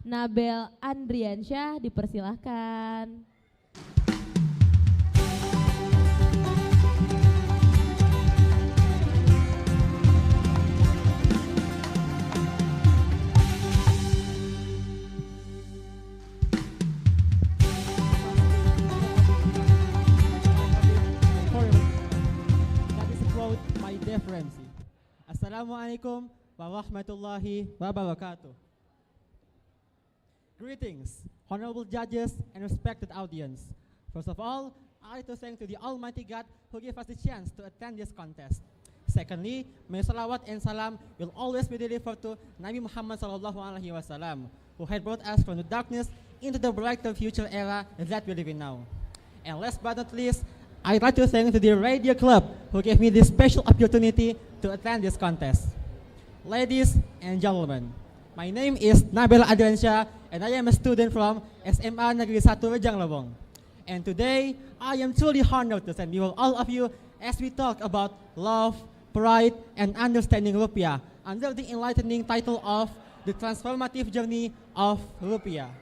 Speaker 6: Nabel Andriansyah, dipersilahkan.
Speaker 2: Deferency. Assalamualaikum warahmatullahi wabarakatuh. Greetings, honorable judges and respected audience. First of all, I like to thank to the Almighty God who gave us the chance to attend this contest. Secondly, may salawat and salam will always be delivered to Nabi Muhammad sallallahu alaihi wasallam, who had brought us from the darkness into the brighter future era that we live in now. And last but not least, I'd like to thank the Radio Club who gave me this special opportunity to attend this contest. Ladies and gentlemen, my name is Nabel Adriansyah and I am a student from SMA Negeri 1 Rejang Lebong. And today, I am truly honored to stand before all of you as we talk about love, pride, and understanding Rupiah under the enlightening title of The Transformative Journey of Rupiah.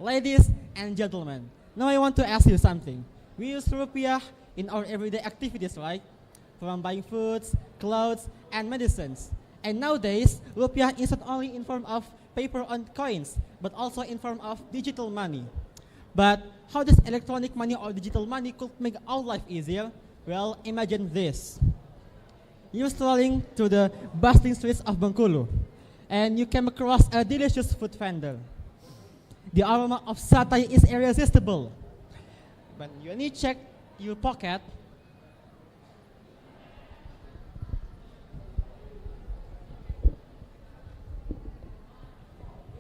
Speaker 2: Ladies and gentlemen, now I want to ask you something. We use Rupiah in our everyday activities, right? From buying foods, clothes, and medicines. And nowadays, Rupiah is not only in form of paper and coins, but also in form of digital money. But how does electronic money or digital money could make our life easier? Well, imagine this. You're strolling through the bustling streets of Bengkulu, and you came across a delicious food vendor. The aroma of satay is irresistible. When you need check your pocket,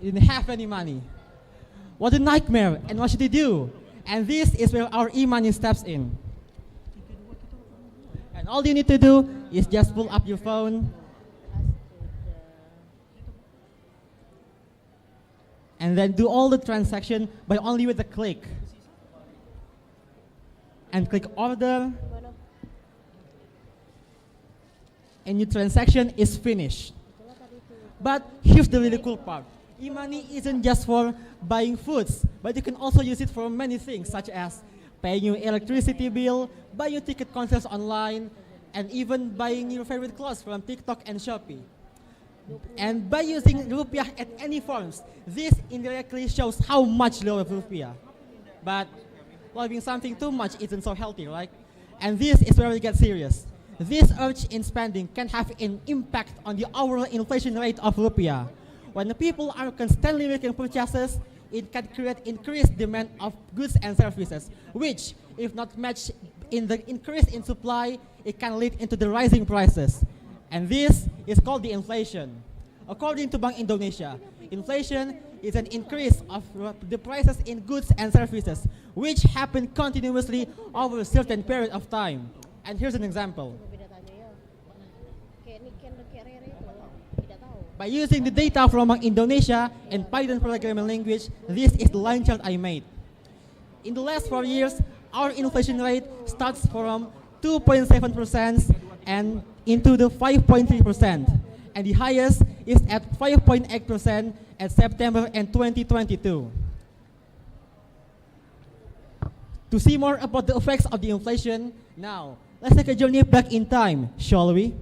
Speaker 2: you didn't have any money. What a nightmare, and what should you do? And this is where our e-money steps in. And all you need to do is just pull up your phone and then do all the transaction by only with a click. And click order, and your transaction is finished. But here's the really cool part. E-money isn't just for buying foods, but you can also use it for many things, such as paying your electricity bill, buying your ticket concerts online, and even buying your favorite clothes from TikTok and Shopee. And by using Rupiah at any forms, this indirectly shows how much love Rupiah. But loving something too much isn't so healthy, right? And this is where we get serious. This urge in spending can have an impact on the overall inflation rate of Rupiah. When the people are constantly making purchases, it can create increased demand of goods and services, which, if not matched in the increase in supply, it can lead into the rising prices. And this is called the inflation. According to Bank Indonesia, inflation is an increase of the prices in goods and services, which happen continuously over a certain period of time. And here's an example. By using the data from Bank Indonesia and Python programming language, this is the line chart I made. In the last 4 years, our inflation rate starts from 2.7% and into the 5.3%, and the highest is at 5.8% at September and 2022. To see more about the effects of the inflation, now let's take a journey back in time, shall we?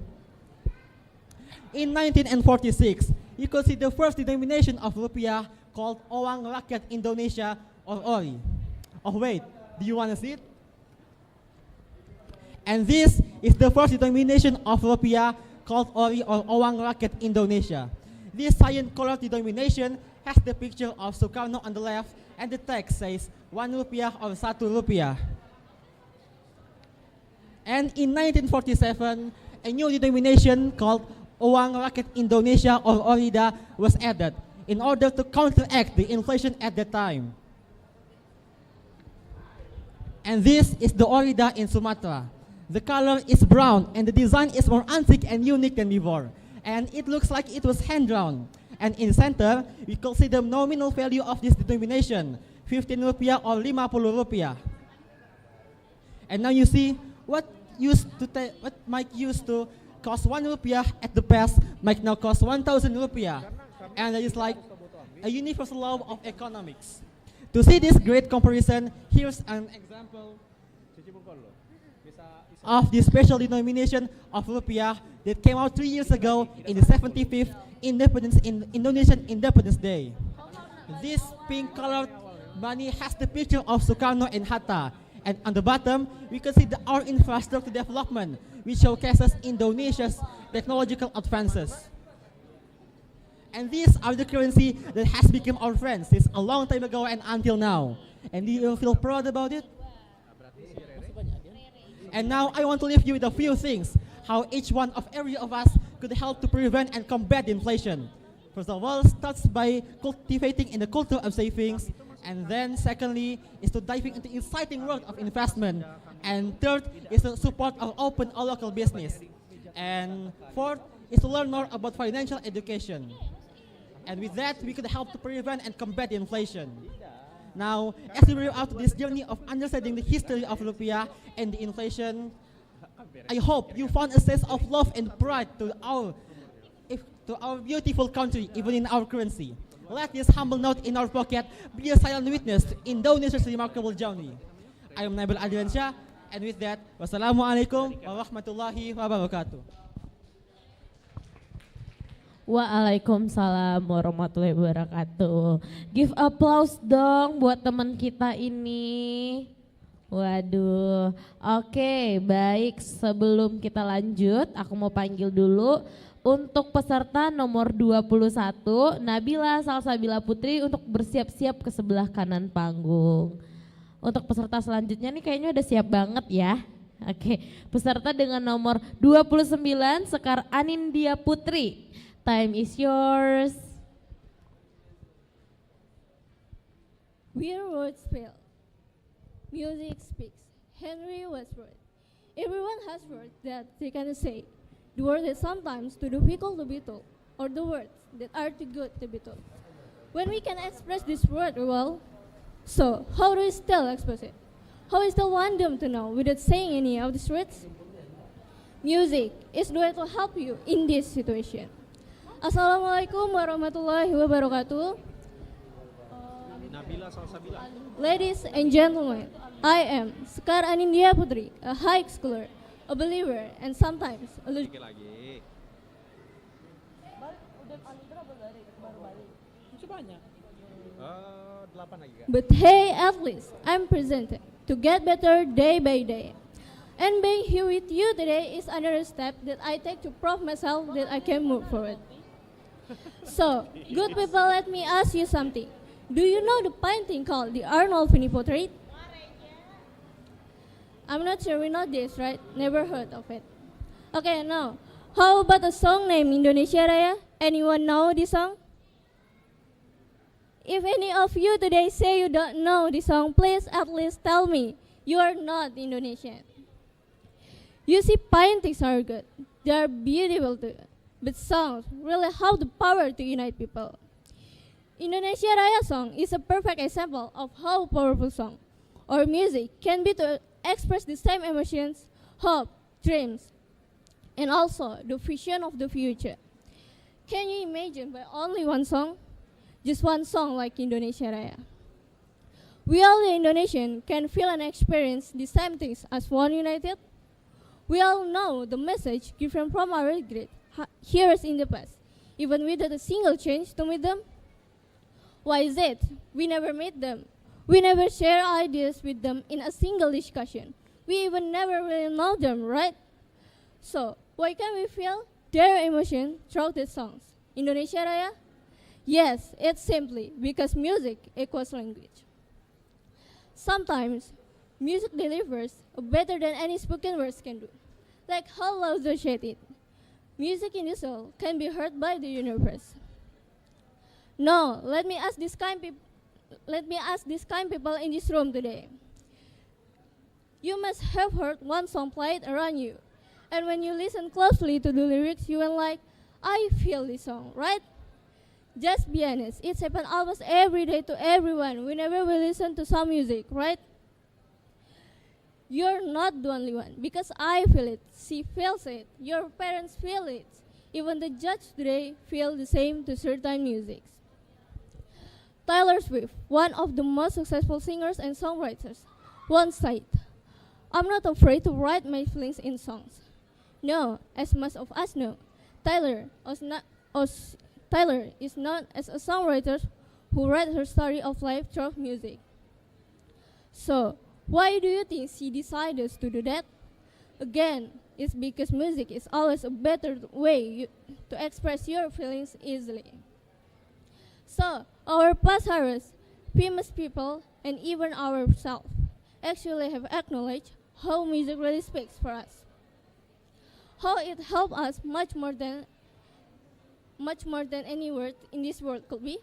Speaker 2: In 1946, you could see the first denomination of rupiah called Uang Rakyat Indonesia or ORI. Oh wait, do you want to see it? And this is the first denomination of rupiah called ORI or Uang Rakyat Indonesia. This cyan-colored denomination has the picture of Sukarno on the left and the text says 1 rupiah or 1 rupiah. And in 1947, a new denomination called Uang Rakyat Indonesia or ORIDA was added in order to counteract the inflation at that time. And this is the ORIDA in Sumatra. The color is brown and the design is more antique and unique than before. And it looks like it was hand-drawn. And in the center, we can see the nominal value of this denomination, 15 rupiah or 50 rupiah. And now you see what might used to cost 1 rupiah at the past might now cost 1,000 rupiah. And it is like a universal law of economics. To see this great comparison, here's an example of the special denomination of rupiah that came out 3 years ago in the 75th Indonesian Independence Day. This pink-colored money has the picture of Sukarno and Hatta. And on the bottom, we can see our infrastructure development, which showcases Indonesia's technological advances. And these are the currency that has become our friends since a long time ago and until now. And do you feel proud about it? And now I want to leave you with a few things, how each one of every of us could help to prevent and combat inflation. First of all, starts by cultivating in the culture of savings, and then secondly is to diving into exciting world of investment, and third is to support our open or local business, and fourth is to learn more about financial education. And with that, we could help to prevent and combat inflation. Now, as we move out this journey of understanding the history of rupiah and the inflation, I hope you found a sense of love and pride to our beautiful country, even in our currency. Let this humble note in our pocket be a silent witness to Indonesia's remarkable journey. I am Nabil Adriansyah, and with that, wassalamualaikum warahmatullahi wabarakatuh.
Speaker 6: Waalaikumsalam warahmatullahi wabarakatuh. Give applause dong buat teman kita ini. Waduh. Oke, baik. Sebelum kita lanjut, aku mau panggil dulu untuk peserta nomor 21, Nabila Salsabila Putri, untuk bersiap-siap ke sebelah kanan panggung. Untuk peserta selanjutnya nih kayaknya udah siap banget ya. Oke, peserta dengan nomor 29, Sekar Anindya Putri. Time is yours.
Speaker 4: Where words fail, music speaks. Henry Westwood. Everyone has words that they can say. The word is sometimes too difficult to be told, or the words that are too good to be told. When we can express this word well, so how do we still express it? How we still want them to know without saying any of these words? Music is the way to help you in this situation. Assalamualaikum warahmatullahi wabarakatuh. Ladies and gentlemen, I am Sekar Anindya Putri, a high schooler, a believer, and sometimes a But hey, at least I'm presented to get better day by day. And being here with you today is another step that I take to prove myself that I can move forward. So, good people, let me ask you something. Do you know the painting called the Arnold Finney portrait? I'm not sure we know this, right? Never heard of it. Okay, now, how about a song named Indonesia Raya? Anyone know this song? If any of you today say you don't know this song, please at least tell me you are not Indonesian. You see, paintings are good. They are beautiful too. But songs really have the power to unite people. Indonesia Raya song is a perfect example of how powerful song or music can be to express the same emotions, hope, dreams, and also the vision of the future. Can you imagine by only one song? Just one song like Indonesia Raya. We all the Indonesian can feel and experience the same things as one united. We all know the message given from our great heroes in the past, even without a single change to meet them. Why is it? We never meet them. We never share ideas with them in a single discussion. We even never really know them, right? So, why can't we feel their emotion through these songs? Indonesia Raya? Yes, it's simply because music equals language. Sometimes, music delivers better than any spoken words can do. Like how Lao Tzu said it, music in the soul can be heard by the universe. No, let me ask this kind people in this room today. You must have heard one song played around you, and when you listen closely to the lyrics, you will like, I feel this song, right? Just be honest, it's happened almost every day to everyone whenever we listen to some music, right? You're not the only one, because I feel it, she feels it, your parents feel it. Even the judge today feel the same to certain music. Taylor Swift, one of the most successful singers and songwriters, once said, I'm not afraid to write my feelings in songs. No, as most of us know, Taylor is known as a songwriter who wrote her story of life through music. So, why do you think she decided to do that? Again, it's because music is always a better way to express your feelings easily. So, our past heroes, famous people, and even ourselves actually have acknowledged how music really speaks for us. How it helps us much more than any word in this world could be.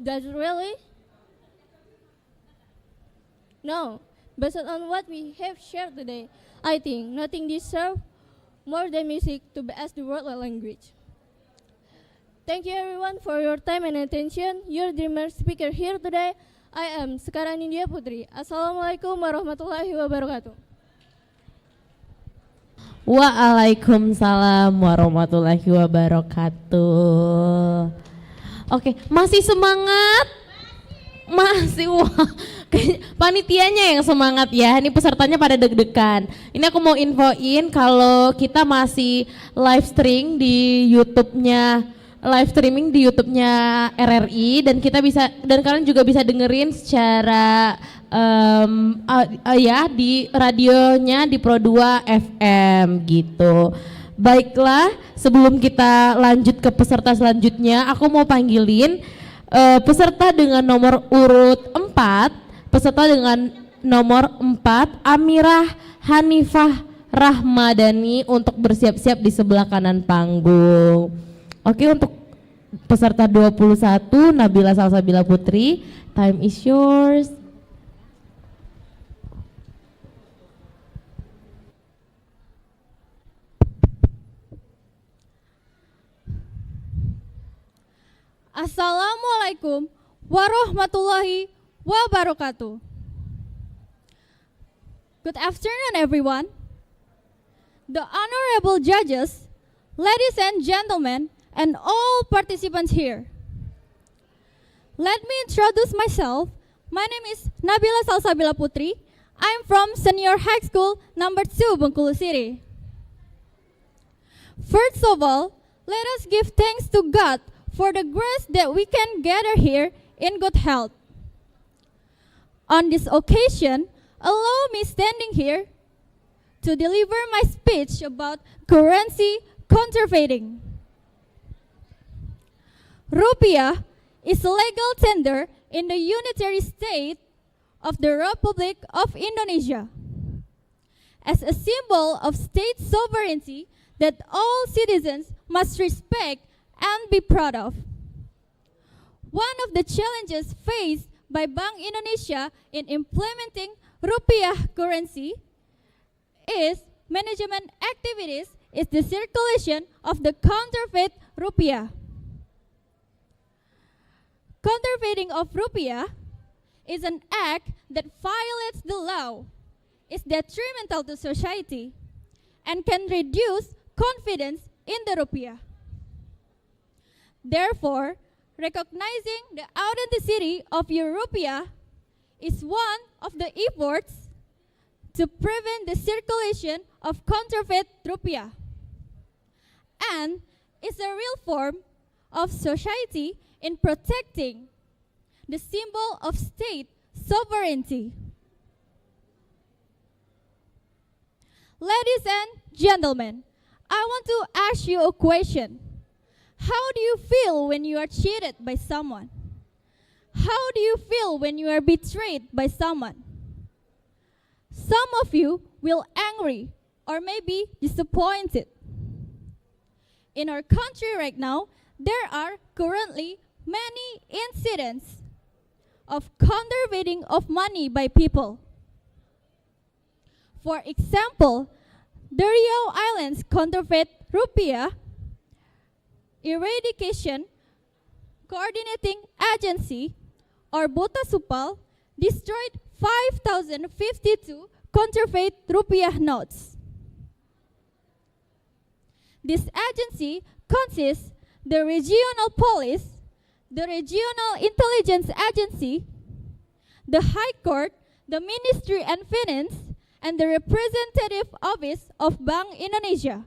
Speaker 4: Does it really? No. Based on what we have shared today, I think nothing deserves more than music to be as the world language. Thank you everyone for your time and attention. Your dreamer speaker here today, I am Sekarang India Putri. Assalamualaikum warahmatullahi wabarakatuh.
Speaker 6: Waalaikumsalam warahmatullahi wabarakatuh. Oke, masih semangat? Masih, wah. Panitianya yang semangat ya, ini pesertanya pada deg-degan. Ini aku mau infoin kalau kita masih live streaming di YouTube-nya RRI dan kalian juga bisa dengerin secara ya di radionya di Pro 2 FM gitu. Baiklah, sebelum kita lanjut ke peserta selanjutnya, aku mau panggilin peserta dengan nomor urut 4. Peserta dengan nomor 4, Amirah Hanifah Rahmadani untuk bersiap-siap di sebelah kanan panggung. Oke, untuk peserta 21, Nabila Salsabila Putri, time is yours.
Speaker 21: Assalamualaikum warahmatullahi wabarakatuh. Good afternoon, everyone. The honorable judges, ladies and gentlemen, and all participants here. Let me introduce myself. My name is Nabila Salsabila Putri. I'm from Senior High School number 2, Bengkulu City. First of all, let us give thanks to God for the grace that we can gather here in good health. On this occasion, allow me standing here to
Speaker 20: to deliver my speech about currency counterfeiting. Rupiah is a legal tender in the unitary state of the Republic of Indonesia as a symbol of state sovereignty that all citizens must respect and be proud of. One of the challenges faced by Bank Indonesia in implementing Rupiah currency is management activities is the circulation of the counterfeit Rupiah. Counterfeiting of Rupiah is an act that violates the law, is detrimental to society, and can reduce confidence in the Rupiah. Therefore, recognizing the authenticity of your Rupiah is one of the efforts to prevent the circulation of counterfeit Rupiah, and is a real form of society in protecting the symbol of state sovereignty. Ladies and gentlemen, I want to ask you a question. How do you feel when you are cheated by someone? How do you feel when you are betrayed by someone? Some of you will angry or maybe disappointed. In our country right now, there are currently many incidents of counterfeiting of money by people. For example, the Riau Islands Counterfeit Rupiah Eradication Coordinating Agency, or Bota Supal, destroyed 5,052 counterfeit Rupiah notes. This agency consists the regional police, the regional intelligence agency, the High Court, the Ministry and Finance, and the representative office of Bank Indonesia.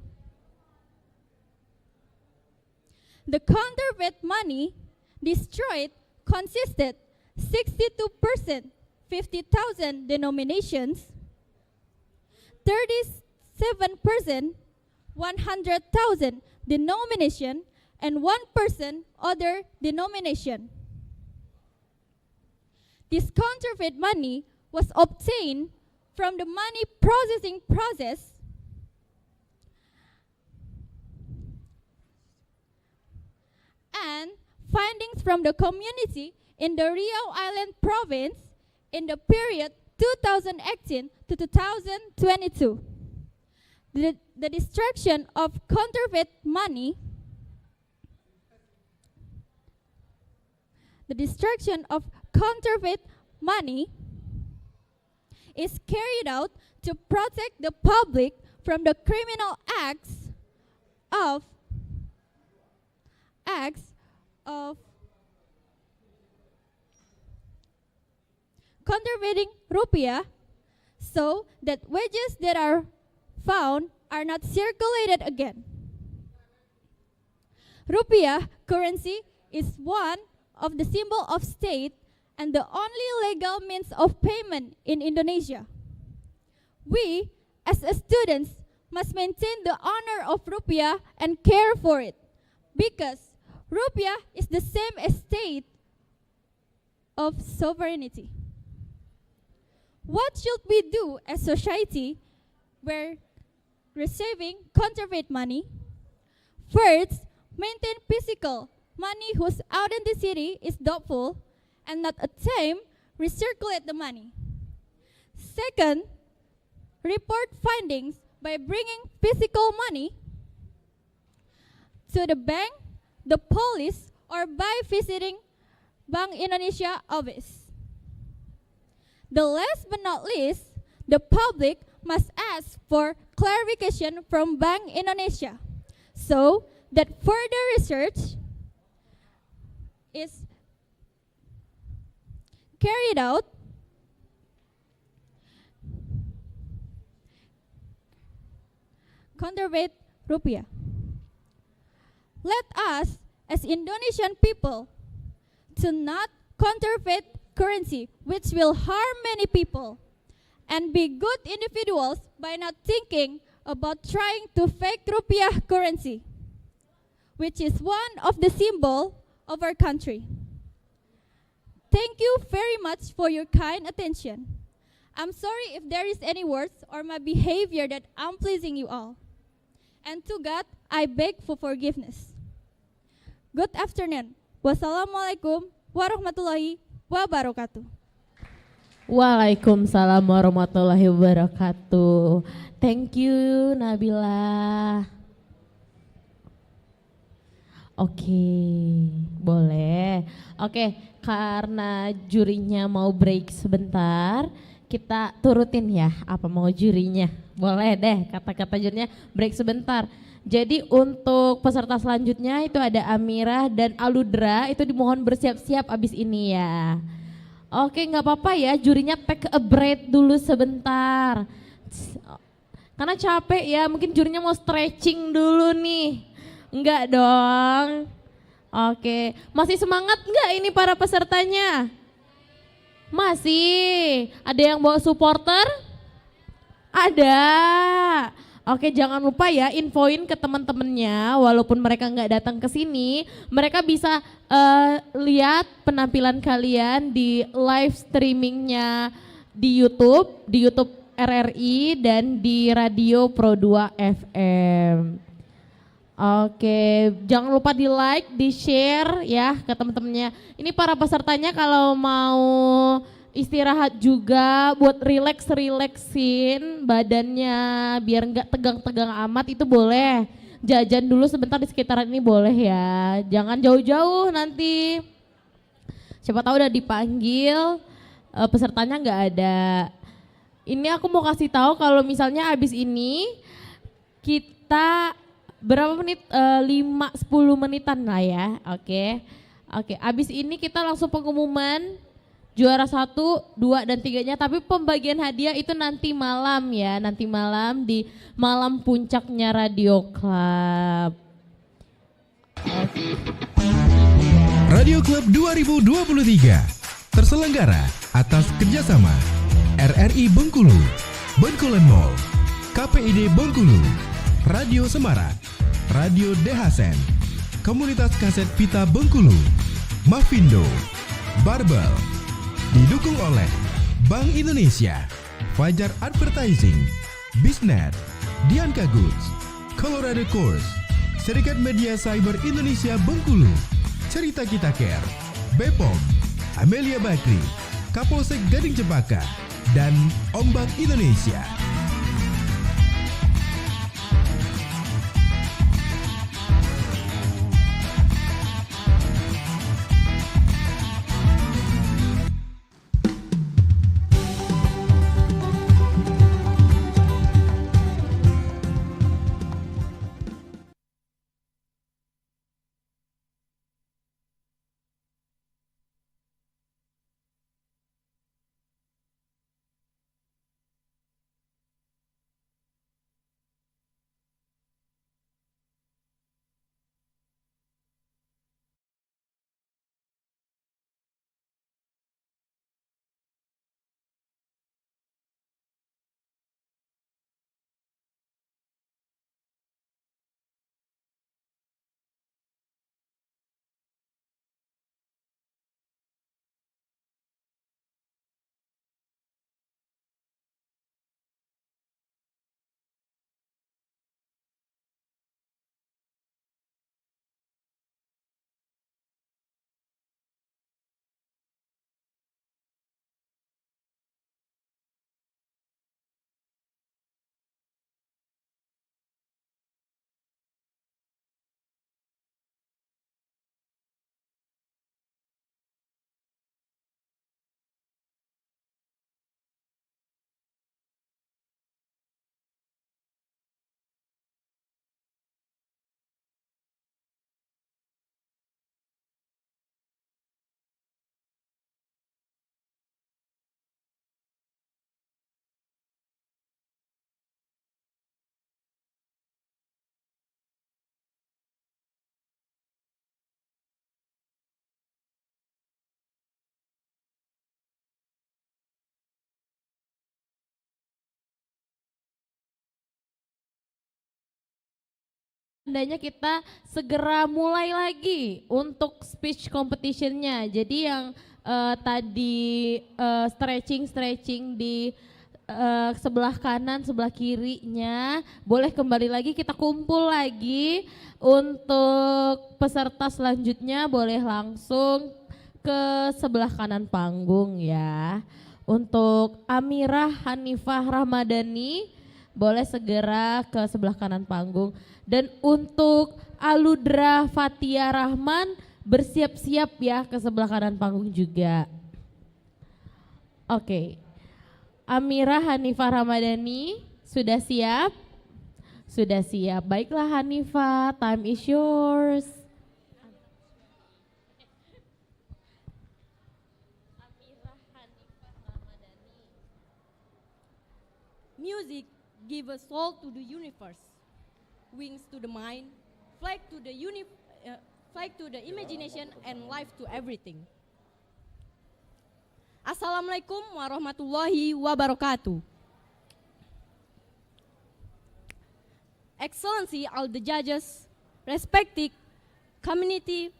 Speaker 20: The counterfeit money destroyed consisted 62% 50,000 denominations, 37% 100,000 denomination, and 1% other denomination. This counterfeit money was obtained from the money processing process and findings from the community in the Riau Island province in the period 2018 to 2022. The destruction of counterfeit money is carried out to protect the public from the criminal acts of counterfeiting Rupiah, so that wages that are found are not circulated again. Rupiah currency is one of the symbol of state and the only legal means of payment in Indonesia. We, as students, must maintain the honor of Rupiah and care for it, because Rupiah is the same as state of sovereignty. What should we do as society where receiving counterfeit money? First, maintain physical money whose authenticity is doubtful and not attempt recirculate the money. Second, report findings by bringing physical money to the bank, the police, or by visiting Bank Indonesia office. The last but not least, the public must ask for clarification from Bank Indonesia so that further research is carried out counterfeit Rupiah. Let us, as Indonesian people, to not counterfeit currency which will harm many people and be good individuals by not thinking about trying to fake rupiah currency, which is one of the symbol of our country. Thank you very much for your kind attention. I'm sorry if there is any words or my behavior that unpleasing you all. And to God, I beg for forgiveness. Good afternoon. Wassalamualaikum warahmatullahi wabarakatuh.
Speaker 6: Waalaikumsalam warahmatullahi wabarakatuh. Thank you Nabila. Oke, boleh. Oke, karena jurinya mau break sebentar, kita turutin ya apa mau jurinya. Boleh deh, kata-kata jurinya break sebentar. Jadi untuk peserta selanjutnya itu ada Amirah dan Aludra, itu dimohon bersiap-siap abis ini ya. Oke, nggak apa-apa ya, jurinya take a break dulu sebentar. Karena capek ya, mungkin jurinya mau stretching dulu nih. Enggak dong. Oke, masih semangat enggak ini para pesertanya? Masih. Ada yang bawa supporter? Ada. Oke, jangan lupa ya infoin ke teman-temannya, walaupun mereka nggak datang ke sini, mereka bisa lihat penampilan kalian di live streamingnya di YouTube RRI dan di Radio Pro 2 FM. Oke, jangan lupa di like, di share ya ke teman-temannya. Ini para pesertanya kalau mau istirahat juga buat relaxin badannya biar nggak tegang-tegang amat itu boleh. Jajan dulu sebentar di sekitaran ini boleh ya. Jangan jauh-jauh nanti. Siapa tahu udah dipanggil pesertanya nggak ada. Ini aku mau kasih tahu kalau misalnya abis ini kita berapa menit? 5-10 menitan lah ya. Oke. Abis ini kita langsung pengumuman juara 1, 2 dan 3-nya, tapi pembagian hadiah itu nanti malam ya, nanti malam di malam puncaknya Radio Club.
Speaker 15: Radio Club 2023 terselenggara atas kerjasama RRI Bengkulu, Bencoolen Mall, KPID Bengkulu, Radio Semarang, Radio Dehasen, Komunitas Kaset Pita Bengkulu, Mavindo, Barbel, didukung oleh Bank Indonesia, Fajar Advertising, Bisnet, Dianka Goods, Colorado Course, Serikat Media Cyber Indonesia Bengkulu, Cerita Kita Care, Bepom, Amelia Bakri, Kapolsek Gading Cempaka, dan Ombak Indonesia.
Speaker 6: Tandanya kita segera mulai lagi untuk speech competitionnya. Jadi yang tadi stretching di sebelah kanan, sebelah kirinya, boleh kembali lagi, kita kumpul lagi. Untuk peserta selanjutnya boleh langsung ke sebelah kanan panggung ya. Untuk Amirah Hanifah Ramadhani boleh segera ke sebelah kanan panggung. Dan untuk Aludra Fatia Rahman bersiap-siap ya ke sebelah kanan panggung juga. Oke. Amirah Hanifah Ramadhani sudah siap? Sudah siap. Baiklah Hanifah, time is yours.
Speaker 3: Music give a soul to the universe, wings to the mind, flag to the imagination, and life to everything. Assalamualaikum warahmatullahi wabarakatuh. Excellency, all the judges, respected community,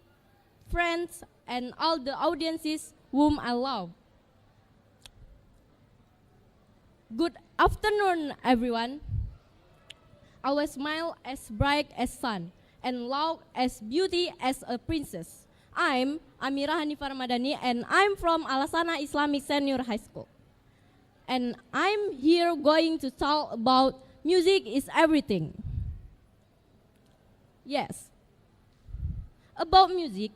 Speaker 3: friends, and all the audiences whom I love. Good afternoon, everyone. Always smile as bright as sun and loud as beauty as a princess. I'm Amirah Hanifah Ramadhani and I'm from Alasana Islamic Senior High School. And I'm here going to talk about music is everything. Yes. About music,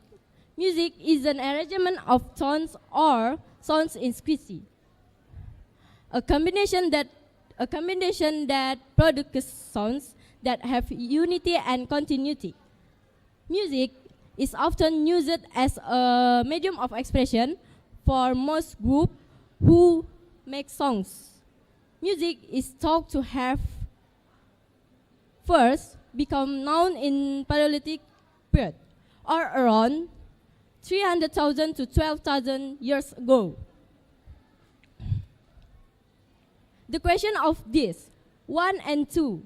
Speaker 3: music is an arrangement of tones or sounds in species. A combination that produces sounds that have unity and continuity. Music is often used as a medium of expression for most groups who make songs. Music is thought to have first become known in Paleolithic period, or around 300,000 to 12,000 years ago. The question of this, 1 and 2.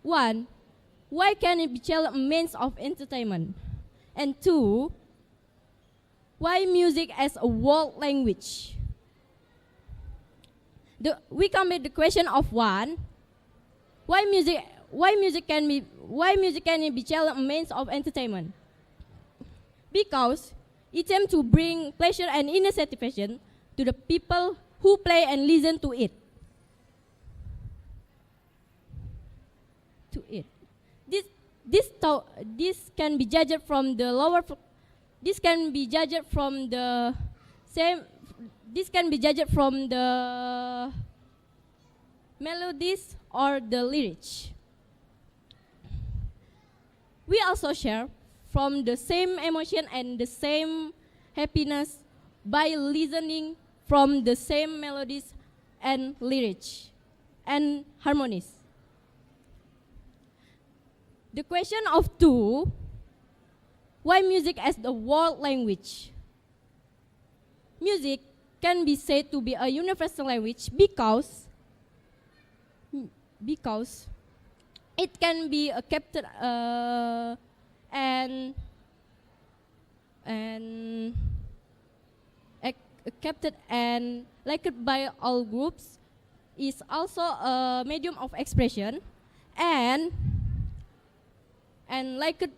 Speaker 3: 1, why can it be a means of entertainment? And 2, why music as a world language? We come with the question of 1, why music can be a means of entertainment? Because it aims to bring pleasure and inner satisfaction to the people who play and listen to it. This can be judged from the lower. This can be judged from the same. This can be judged from the melodies or the lyrics. We also share from the same emotion and the same happiness by listening from the same melodies and lyrics and harmonies. The question of 2, why music as the world language? Music can be said to be a universal language because it can be captured captured and liked by all groups, is also a medium of expression and liked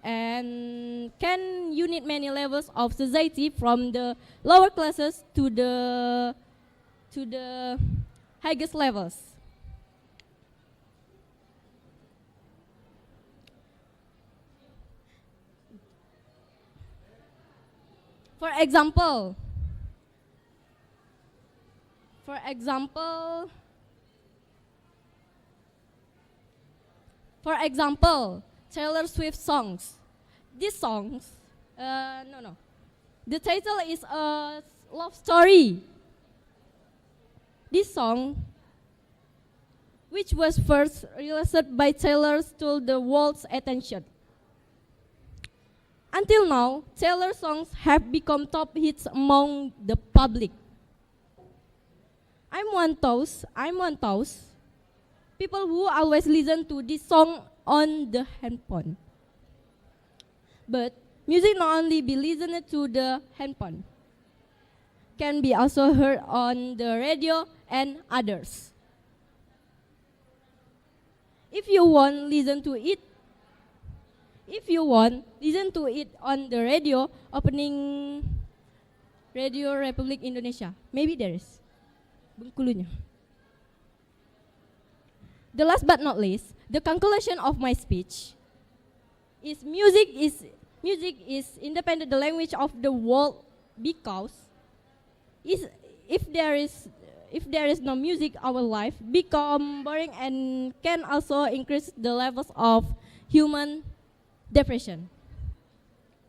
Speaker 3: and can unite many levels of society from the lower classes to the highest levels. For example, Taylor Swift songs. These songs, the title is a love story. This song, which was first released by Taylor, stole the world's attention. Until now, Taylor songs have become top hits among the public. I'm one those people who always listen to this song on the handphone. But music not only be listened to the handphone, can be also heard on the radio and others. If you want listen to it on the radio opening Radio Republik Indonesia. Maybe there is. Bengkulunya. The last but not least, the conclusion of my speech is music is independent the language of the world because if there is no music, our life become boring and can also increase the levels of human depression.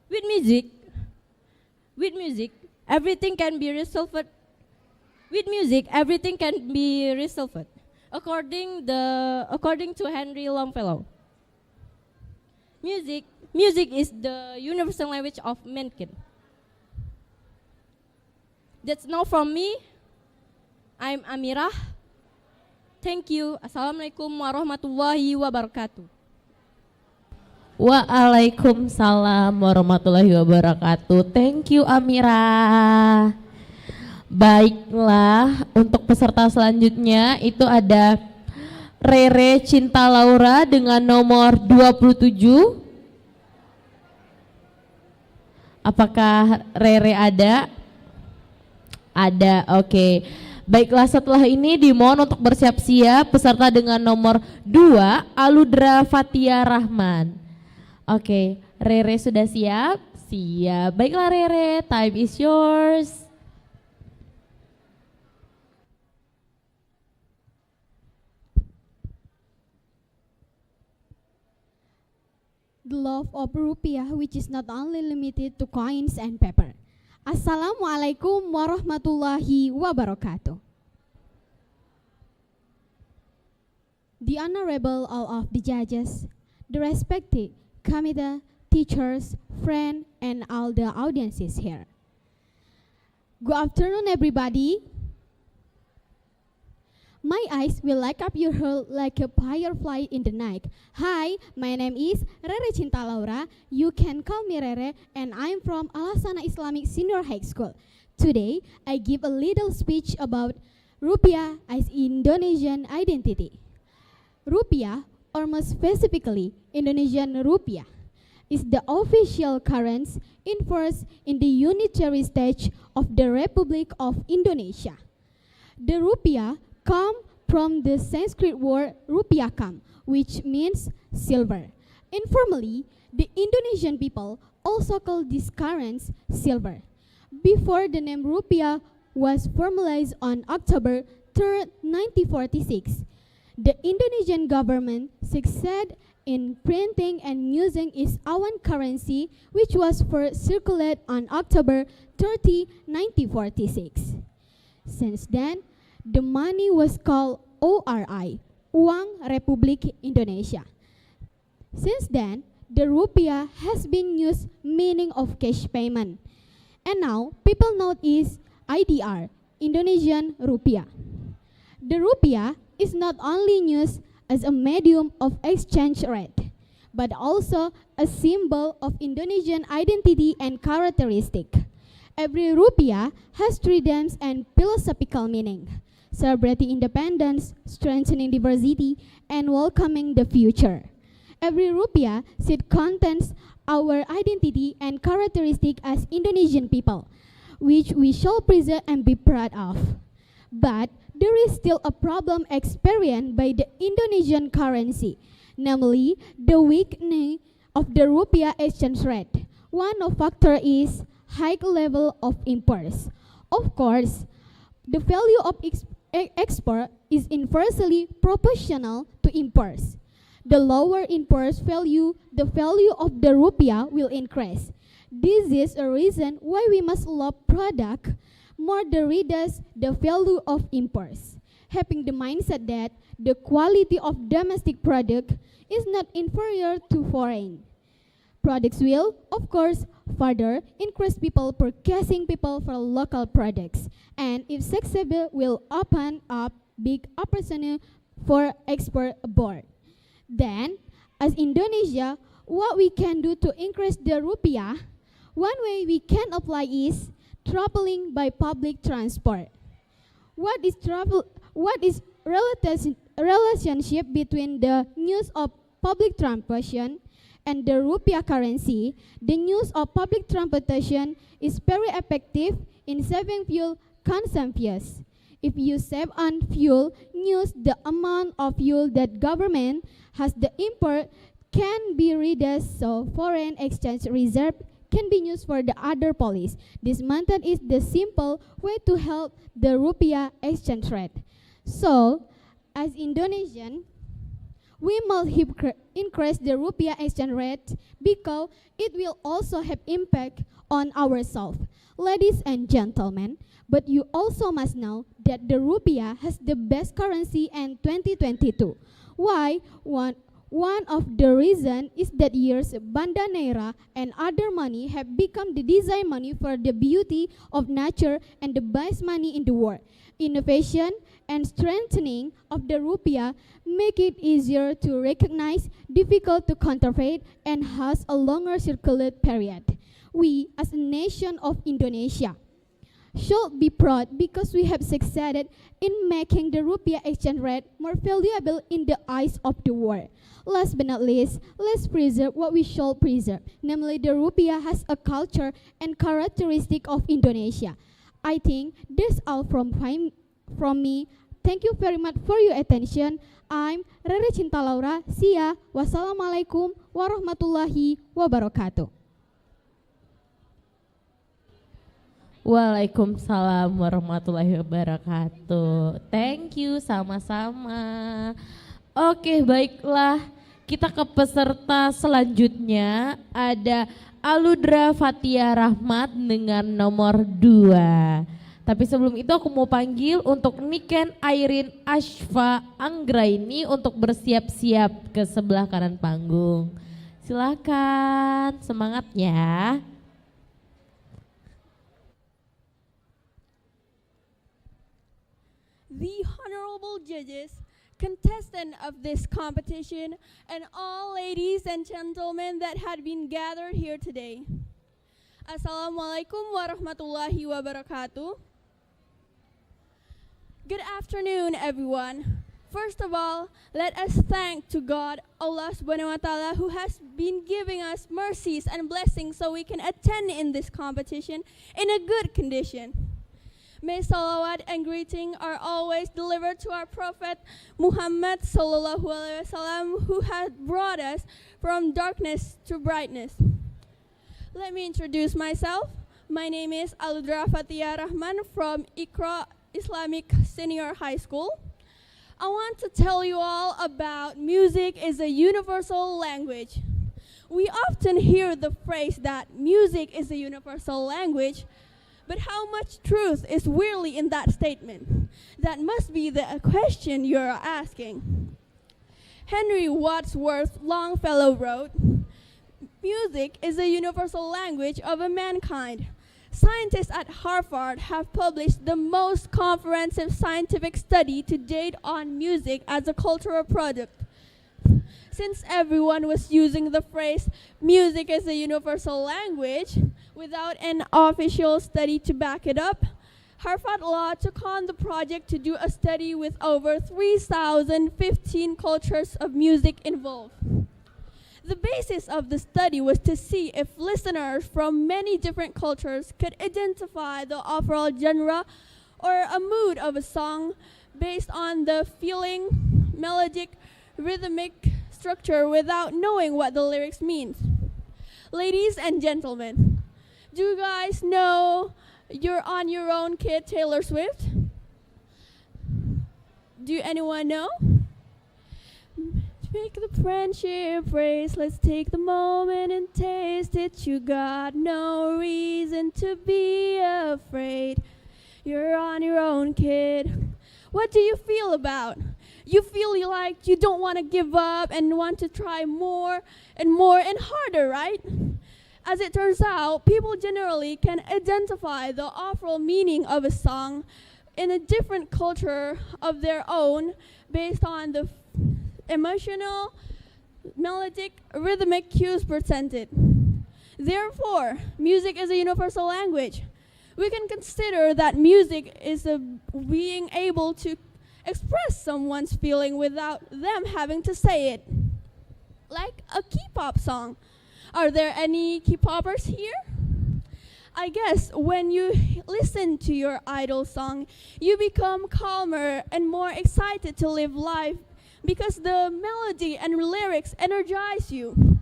Speaker 3: With music, everything can be resolved. With music, everything can be resolved. According to Henry Longfellow, music is the universal language of mankind. That's all from me. I'm Amirah. Thank you. Assalamualaikum warahmatullahi wabarakatuh.
Speaker 6: Waalaikumsalam warahmatullahi wabarakatuh. Thank you Amira. Baiklah, untuk peserta selanjutnya itu ada Rere Cinta Laura dengan nomor 27. Apakah Rere ada? Ada, oke. Baiklah, setelah ini dimohon untuk bersiap-siap peserta dengan nomor 2, Aludra Fatia Rahman. Oke, Rere sudah siap? Siap. Baiklah Rere, time is yours.
Speaker 20: The love of rupiah, which is not only limited to coins and paper. Assalamualaikum warahmatullahi wabarakatuh. The honorable all of the judges, the respected committee, teachers, friends, and all the audiences here. Good afternoon, everybody. My eyes will light up your heart like a firefly in the night. Hi, my name is Rere Cinta Laura. You can call me Rere, and I'm from Al-Hasanah Islamic Senior High School. Today, I give a little speech about rupiah as Indonesian identity. Rupiah, or more specifically, Indonesian rupiah, is the official currency in force in the unitary stage of the Republic of Indonesia. The rupiah come from the Sanskrit word rupiahkam, which means silver. Informally, the Indonesian people also call this currency silver. Before the name rupiah was formalized on October 3rd, 1946, the Indonesian government succeeded in printing and using its own currency, which was first circulated on October 30, 1946. Since then, the money was called ORI, Uang Republik Indonesia. Since then, the rupiah has been used meaning of cash payment. And now, people know it is IDR, Indonesian rupiah. The rupiah is not only used as a medium of exchange rate, but also a symbol of Indonesian identity and characteristic. Every rupiah has three themes and philosophical meaning: celebrating independence, strengthening diversity, and welcoming the future. Every rupiah seed contains our identity and characteristic as Indonesian people, which we shall preserve and be proud of. But there is still a problem experienced by the Indonesian currency, namely the weakening of the rupiah exchange rate. One of factor is high level of imports. Of course, the value of export is inversely proportional to imports. The lower imports value, the value of the rupiah will increase. This is a reason why we must love product more than reduce the value of imports, having the mindset that the quality of domestic product is not inferior to foreign. Products will, of course, further increase people purchasing people for local products, and if successful, will open up big opportunity for export abroad. Then, As Indonesia, what we can do to increase the rupiah, one way we can apply is traveling by public transport. What is relationship between the use of public transportation and the rupiah currency? The use of public transportation is very effective in saving fuel consumption. If you save on fuel, use the amount of fuel that government has the import can be reduced, so foreign exchange reserve can be used for the other policies. This method is the simple way to help the rupiah exchange rate. So, as Indonesian, we must increase the rupiah exchange rate because it will also have impact on ourselves. Ladies and gentlemen, but you also must know that the rupiah has the best currency in 2022. Why? One of the reasons is that years Banda Neira and other money have become the design money for the beauty of nature and the best money in the world. Innovation and strengthening of the rupiah make it easier to recognize, difficult to counterfeit, and has a longer circulate period. We, as a nation of Indonesia, should be proud because we have succeeded in making the rupiah exchange rate more valuable in the eyes of the world. Last but not least, let's preserve what we should preserve, namely the rupiah has a culture and characteristic of Indonesia. I think that's all from me. Thank you very much for your attention. I'm Rere Cinta Laura. See ya. Wassalamualaikum warahmatullahi wabarakatuh.
Speaker 6: Waalaikumsalam warahmatullahi wabarakatuh. Thank you, sama-sama. Oke, baiklah. Kita ke peserta selanjutnya. Ada Aludra Fatia Rahmat dengan nomor 2. Tapi sebelum itu aku mau panggil untuk Niken Airin Ashfa Anggraini untuk bersiap-siap ke sebelah kanan panggung. Silakan, semangat ya.
Speaker 7: The honorable judges, contestant of this competition, and all ladies and gentlemen that had been gathered here today. Assalamualaikum warahmatullahi wabarakatuh. Good afternoon, everyone. First of all, let us thank to God, Allah subhanahu wa ta'ala, who has been giving us mercies and blessings so we can attend in this competition in a good condition. May salawat and greeting are always delivered to our Prophet Muhammad sallallahu alaihi wasallam, who has brought us from darkness to brightness. Let me introduce myself. My name is Aludra Fatia Rahman from Iqra Islamic Senior High School. I want to tell you all about music is a universal language. We often hear the phrase that music is a universal language, but how much truth is really in that statement? That must be the question you're asking. Henry Wadsworth Longfellow wrote, "Music is a universal language of a mankind." Scientists at Harvard have published the most comprehensive scientific study to date on music as a cultural product. Since everyone was using the phrase, music is a universal language, without an official study to back it up, Harvard Law took on the project to do a study with over 3,015 cultures of music involved. The basis of the study was to see if listeners from many different cultures could identify the overall genre or a mood of a song based on the feeling, melodic, rhythmic structure without knowing what the lyrics mean. Ladies and gentlemen, do you guys know You're on Your Own Kid Taylor Swift? Do anyone know? Make the friendship race, let's take the moment and taste it. You got no reason to be afraid. You're on your own, kid. What do you feel about? You feel like you don't want to give up and want to try more and harder, right? As it turns out, people generally can identify the overall meaning of a song in a different culture of their own based on the emotional, melodic, rhythmic cues presented. Therefore, music is a universal language. We can consider that music is being able to express someone's feeling without them having to say it. Like a K-pop song. Are there any K-popers here? I guess when you listen to your idol song, you become calmer and more excited to live life because the melody and lyrics energize you.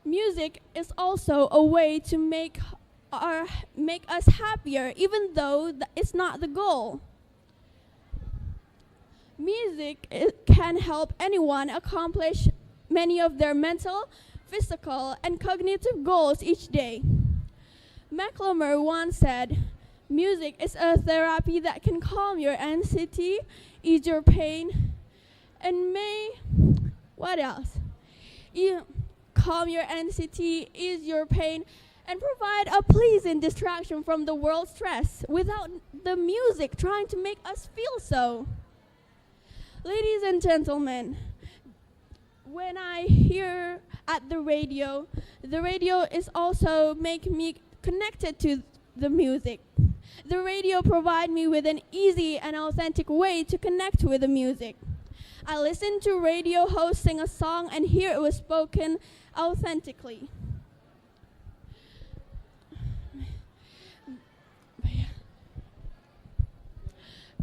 Speaker 7: Music is also a way to make us happier, even though it's not the goal. Music can help anyone accomplish many of their mental, physical, and cognitive goals each day. Macklemore once said, "Music is a therapy that can calm your anxiety, ease your pain, and calm your anxiety, ease your pain, and provide a pleasing distraction from the world's stress without the music trying to make us feel so." Ladies and gentlemen, when I hear at the radio is also make me connected to the music. The radio provide me with an easy and authentic way to connect with the music. I listen to radio hosts sing a song and hear it was spoken authentically.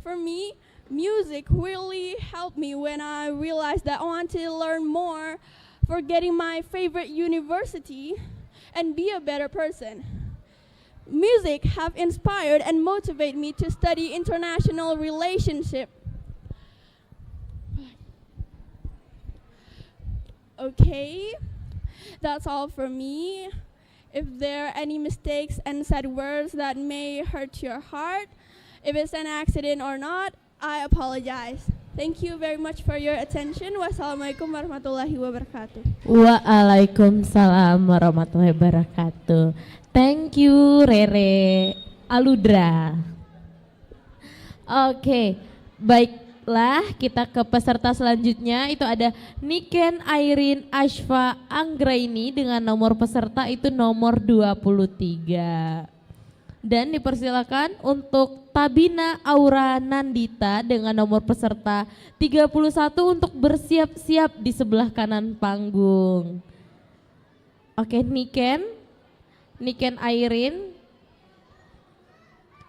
Speaker 7: For me, music really helped me when I realized that I wanted to learn more for getting my favorite university and be a better person. Music have inspired and motivated me to study international relationship. Okay, that's all for me. If there are any mistakes and said words that may hurt your heart, if it's an accident or not, I apologize. Thank you very much for your attention. Wassalamualaikum warahmatullahi wabarakatuh.
Speaker 6: Waalaikumsalam warahmatullahi wabarakatuh. Thank you Rere Aludra. Oke, baiklah kita ke peserta selanjutnya. Itu ada Niken Airin Ashfa Anggraini dengan nomor peserta itu nomor 23. Dan dipersilakan untuk Tabina Aura Nandita dengan nomor peserta 31 untuk bersiap-siap di sebelah kanan panggung. Oke, Niken Airin.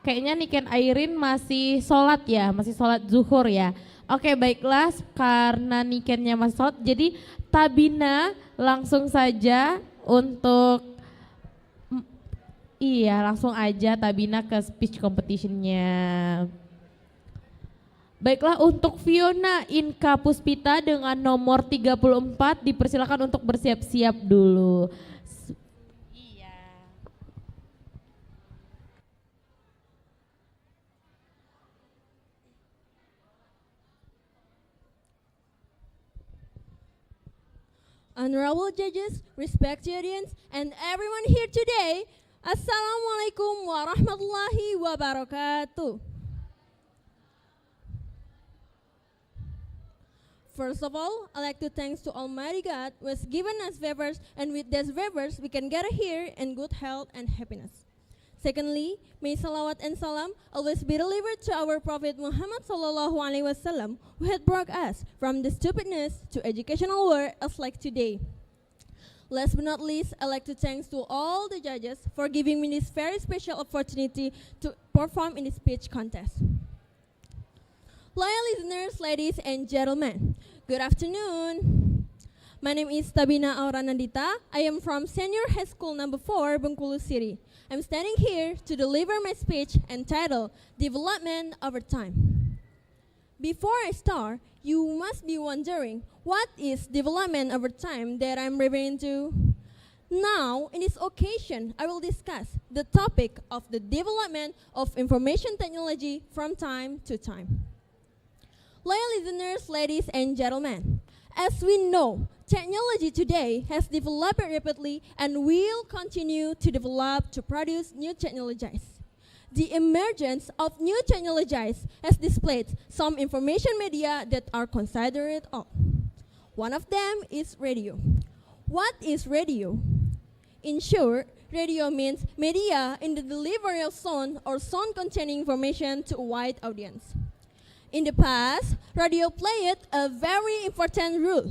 Speaker 6: Kayaknya Niken Airin masih sholat ya, masih sholat zuhur ya. Oke, baiklah karena Nikennya masih sholat, jadi Tabina langsung saja untuk langsung aja Tabina ke speech competition-nya. Baiklah untuk Fiona Inka Puspita dengan nomor 34 dipersilakan untuk bersiap-siap dulu.
Speaker 8: Honorable judges, respected audience, and everyone here today, Assalamualaikum warahmatullahi wabarakatuh. First of all, I'd like to thank to Almighty God who has given us favors, and with these favors we can gather here in good health and happiness. Secondly, may salawat and salam always be delivered to our Prophet Muhammad sallallahu alaihi wasallam, who had brought us from the stupidness to educational world as like today. Last but not least, I'd like to thank to all the judges for giving me this very special opportunity to perform in the speech contest. Loyal listeners, ladies and gentlemen, good afternoon. My name is Tabina Aura Nandita. I am from Senior High School Number 4, Bengkulu City. I'm standing here to deliver my speech entitled Development Over Time. Before I start, you must be wondering, what is development over time that I'm referring to? Now, in this occasion, I will discuss the topic of the development of information technology from time to time. Loyal listeners, ladies and gentlemen, as we know, technology today has developed rapidly and will continue to develop to produce new technologies.
Speaker 7: The emergence of new technologies has displayed some information media that are considered all. One of them is radio. What is radio? In short, radio means media in the delivery of sound or sound containing information to a wide audience. In the past, radio played a very important role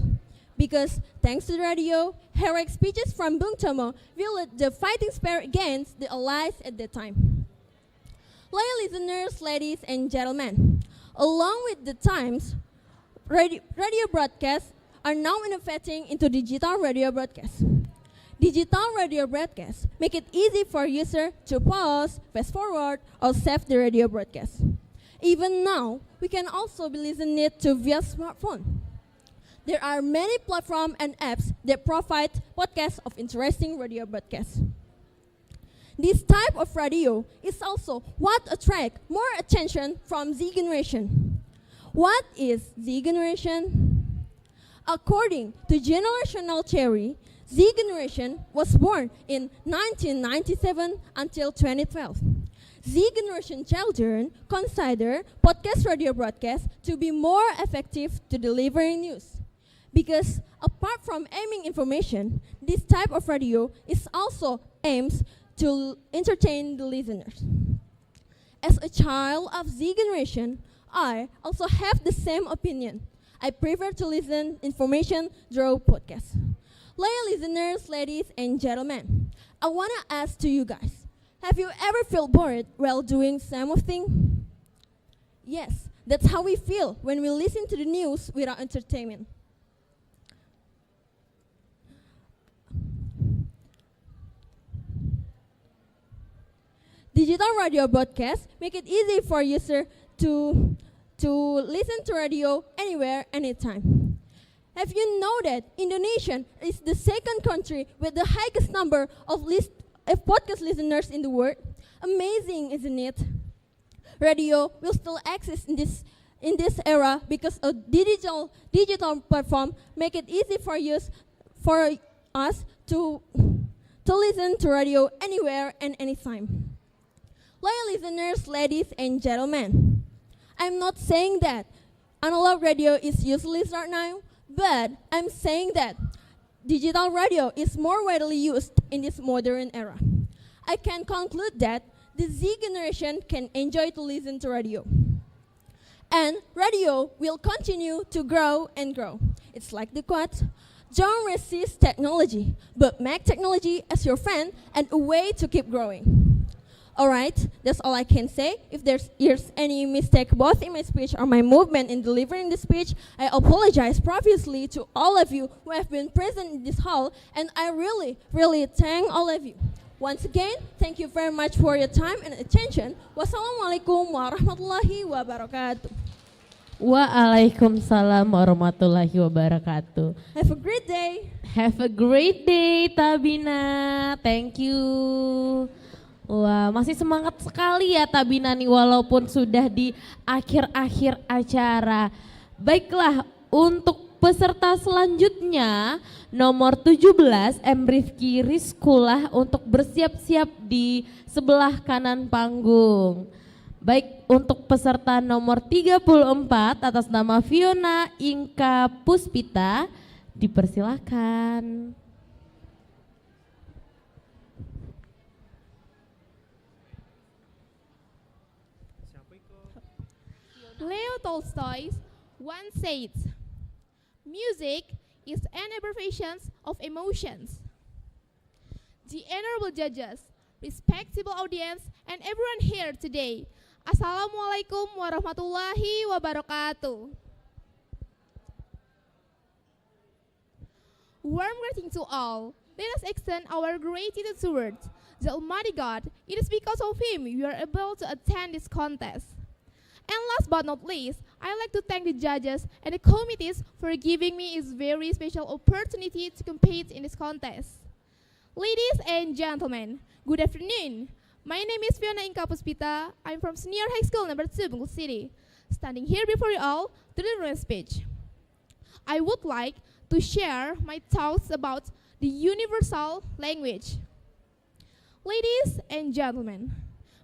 Speaker 7: because thanks to the radio, heroic speeches from Bung Tomo fueled the fighting spirit against the Allies at that time. Loyal listeners, ladies and gentlemen, along with the times, radio broadcasts are now innovating into digital radio broadcasts. Digital radio broadcasts make it easy for users to pause, fast forward, or save the radio broadcast. Even now, we can also be listening to via smartphone. There are many platforms and apps that provide podcasts of interesting radio broadcasts. This type of radio is also what attracts more attention from Z generation. What is Z generation? According to generational theory, Z generation was born in 1997 until 2012. Z generation children consider podcast radio broadcasts to be more effective to delivering news. Because apart from aiming information, this type of radio is also aims to entertain the listeners. As a child of Z generation, I also have the same opinion. I prefer to listen information through podcasts. Loyal listeners, ladies and gentlemen, I want to ask to you guys, have you ever felt bored while doing something? Yes, that's how we feel when we listen to the news without entertainment. Digital radio broadcasts make it easy for users to listen to radio anywhere, anytime. Have you know that Indonesia is the second country with the highest number of podcast listeners in the world? Amazing, isn't it? Radio will still exist in this era because a digital platform make it easy for us to listen to radio anywhere and anytime. Loyal listeners, ladies and gentlemen, I'm not saying that analog radio is useless right now, but I'm saying that digital radio is more widely used in this modern era. I can conclude that the Z generation can enjoy to listen to radio. And radio will continue to grow and grow. It's like the quote, don't resist technology, but make technology as your friend and a way to keep growing. Alright, that's all I can say. If there's any mistake both in my speech or my movement in delivering the speech, I apologize profusely to all of you who have been present in this hall, and I really, really thank all of you. Once again, thank you very much for your time and attention. Wassalamualaikum warahmatullahi wabarakatuh.
Speaker 6: Waalaikumsalam warahmatullahi wabarakatuh.
Speaker 7: Have a great day.
Speaker 6: Have a great day, Tabina. Thank you. Wah, masih semangat sekali ya Tabina nih walaupun sudah di akhir-akhir acara. Baiklah, untuk peserta selanjutnya nomor 17 M. Rifki Rizkulah untuk bersiap-siap di sebelah kanan panggung. Baik, untuk peserta nomor 34 atas nama Fiona Inka Puspita dipersilakan.
Speaker 9: Leo Tolstoy once said, "Music is an abbreviation of emotions." The honorable judges, respectable audience, and everyone here today, Assalamualaikum warahmatullahi wabarakatuh. Warm greeting to all. Let us extend our gratitude towards the Almighty God. It is because of Him we are able to attend this contest. And last but not least, I'd like to thank the judges and the committees for giving me this very special opportunity to compete in this contest. Ladies and gentlemen, good afternoon. My name is Fiona Inka Puspita. I'm from Senior High School number 2, Bengkulu City, standing here before you all to deliver my speech. I would like to share my thoughts about the universal language. Ladies and gentlemen,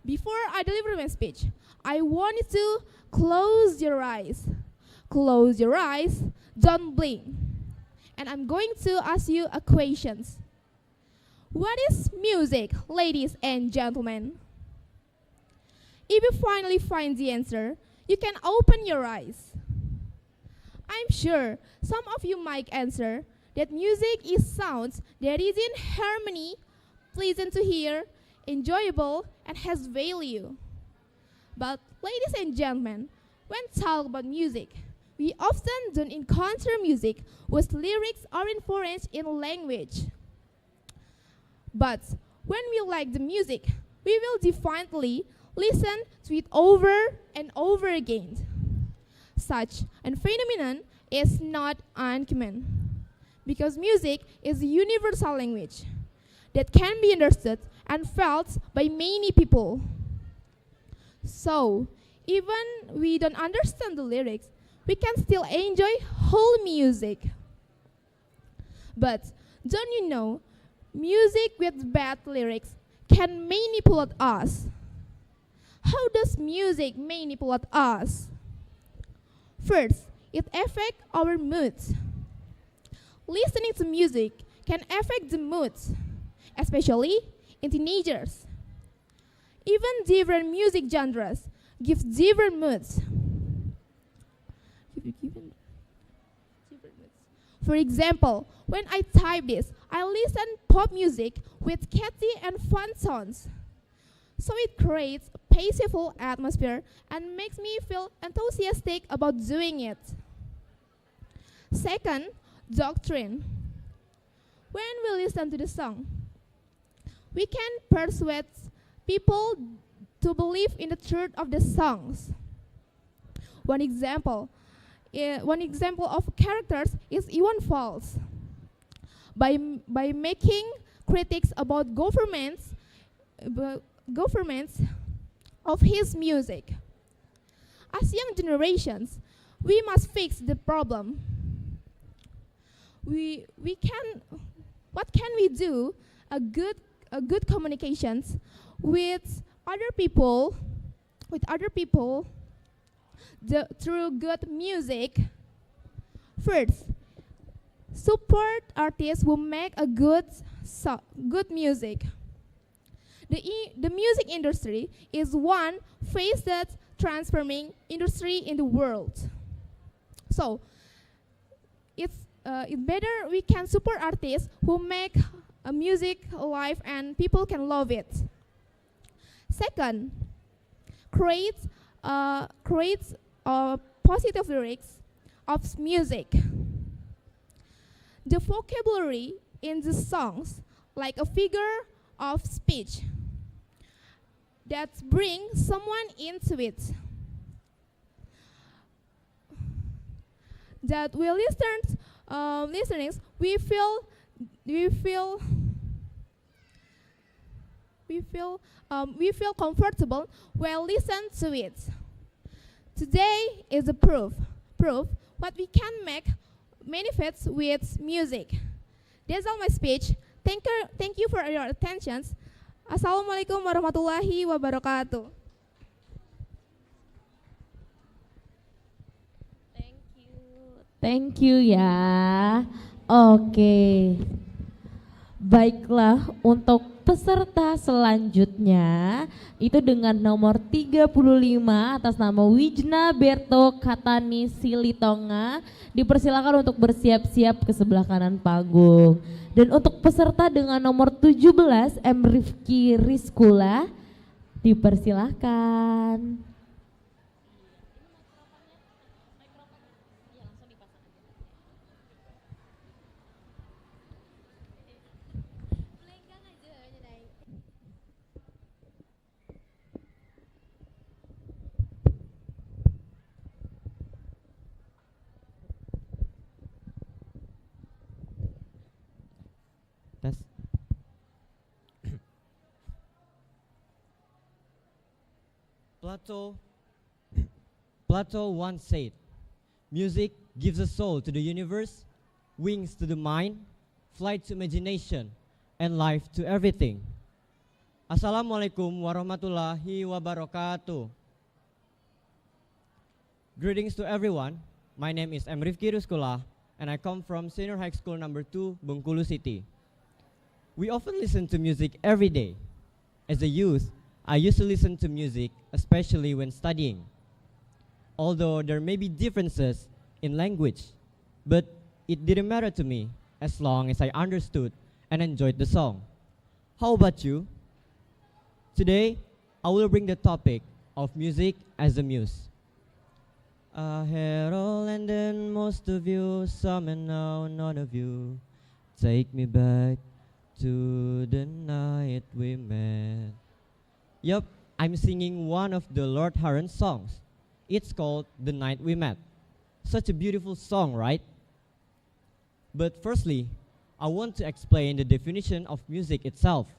Speaker 9: Before I deliver my speech, I want you to close your eyes. Close your eyes, don't blink. And I'm going to ask you a question. What is music, ladies and gentlemen? If you finally find the answer, you can open your eyes. I'm sure some of you might answer that music is sounds that is in harmony, pleasant to hear, enjoyable, and has value. But ladies and gentlemen, when talk about music, we often don't encounter music whose lyrics aren't foreign in language. But when we like the music, we will defiantly listen to it over and over again. Such a phenomenon is not uncommon, because music is a universal language that can be understood and felt by many people. So, even we don't understand the lyrics, we can still enjoy whole music. But don't you know, music with bad lyrics can manipulate us. How does music manipulate us? First, it affects our moods. Listening to music can affect the moods, especially in teenagers. Even different music genres give different moods. For example, when I type this, I listen pop music with catchy and fun sounds. So it creates a peaceful atmosphere and makes me feel enthusiastic about doing it. Second, doctrine. When we listen to the song, we can persuade people to believe in the truth of the songs. One example of characters is Iwan Fals. By making critics about governments of his music. As young generations, we must fix the problem. What can we do? A good communications with other people through good music. First, support artists who make a good music. The music industry is one fastest transforming industry in the world. So it's better we can support artists who make a music alive and people can love it. Second, creates positive lyrics of music. The vocabulary in the songs like a figure of speech that bring someone into it. That we listeners, we feel comfortable while listen to it. Today is a proof what we can make manifest with music. That's all my speech. Thank you for your attention. Assalamualaikum warahmatullahi wabarakatuh.
Speaker 6: Thank you ya. Oke. Baiklah, untuk peserta selanjutnya itu dengan nomor 35 atas nama Wijna Berto Katani Silitonga dipersilakan untuk bersiap-siap ke sebelah kanan panggung. Dan untuk peserta dengan nomor 17 M Rifki Rizkula dipersilakan.
Speaker 13: Tes. Plato once said, music gives a soul to the universe, wings to the mind, flight to imagination, and life to everything. Assalamualaikum warahmatullahi wabarakatuh. Greetings to everyone. My name is Emrifki Ruskula, and I come from Senior High School number 2, Bengkulu City. We often listen to music every day. As a youth, I used to listen to music, especially when studying. Although there may be differences in language, but it didn't matter to me as long as I understood and enjoyed the song. How about you? Today, I will bring the topic of music as a muse. I had all and then most of you, some and now none of you. Take me back to the night we met. Yup, I'm singing one of the Lord Huron's songs. It's called The Night We Met. Such a beautiful song, right? But firstly, I want to explain the definition of music itself.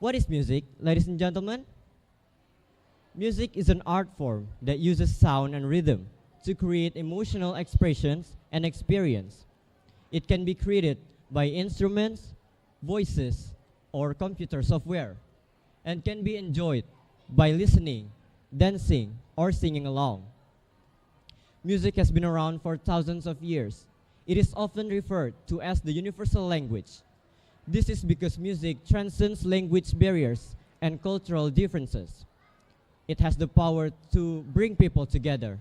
Speaker 13: What is music, ladies and gentlemen? Music is an art form that uses sound and rhythm to create emotional expressions and experience. It can be created by instruments, voices, or computer software, and can be enjoyed by listening, dancing, or singing along. Music has been around for thousands of years. It is often referred to as the universal language. This is because music transcends language barriers and cultural differences. It has the power to bring people together.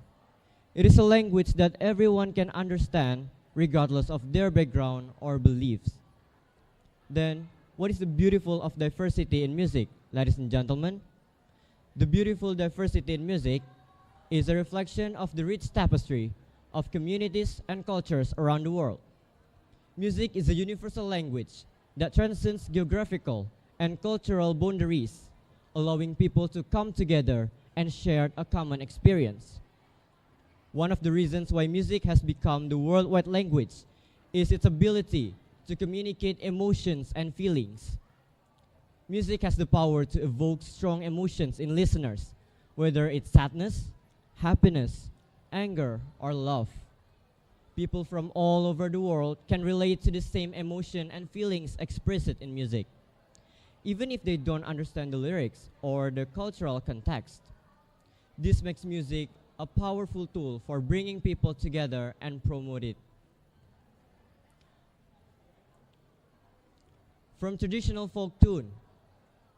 Speaker 13: It is a language that everyone can understand regardless of their background or beliefs. Then, what is the beautiful of diversity in music, ladies and gentlemen? The beautiful diversity in music is a reflection of the rich tapestry of communities and cultures around the world. Music is a universal language that transcends geographical and cultural boundaries, allowing people to come together and share a common experience. One of the reasons why music has become the worldwide language is its ability to communicate emotions and feelings. Music has the power to evoke strong emotions in listeners, whether it's sadness, happiness, anger, or love. People from all over the world can relate to the same emotion and feelings expressed in music, even if they don't understand the lyrics or the cultural context. This makes music a powerful tool for bringing people together and promote it. From traditional folk tune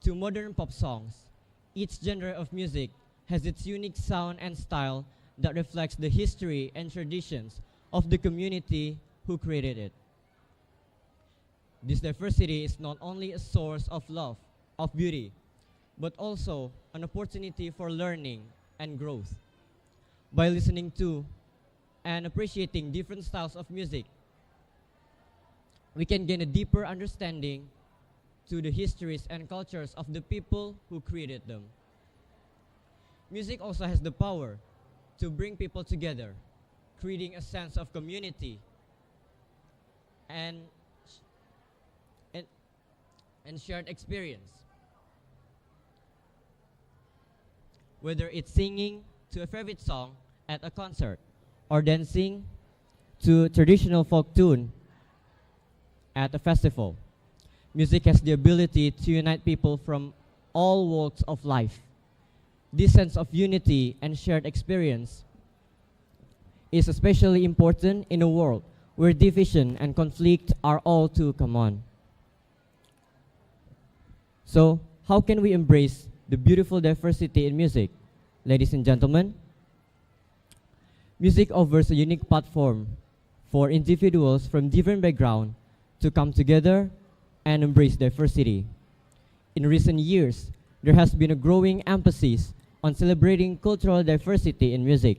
Speaker 13: to modern pop songs, each genre of music has its unique sound and style that reflects the history and traditions of the community who created it. This diversity is not only a source of love, of beauty, but also an opportunity for learning and growth. By listening to and appreciating different styles of music, we can gain a deeper understanding to the histories and cultures of the people who created them. Music also has the power to bring people together, creating a sense of community and shared experience. Whether it's singing to a favorite song at a concert or dancing to traditional folk tune at a festival, music has the ability to unite people from all walks of life. This sense of unity and shared experience is especially important in a world where division and conflict are all too common. So, how can we embrace the beautiful diversity in music? Ladies and gentlemen, music offers a unique platform for individuals from different backgrounds to come together and embrace diversity. In recent years, there has been a growing emphasis on celebrating cultural diversity in music,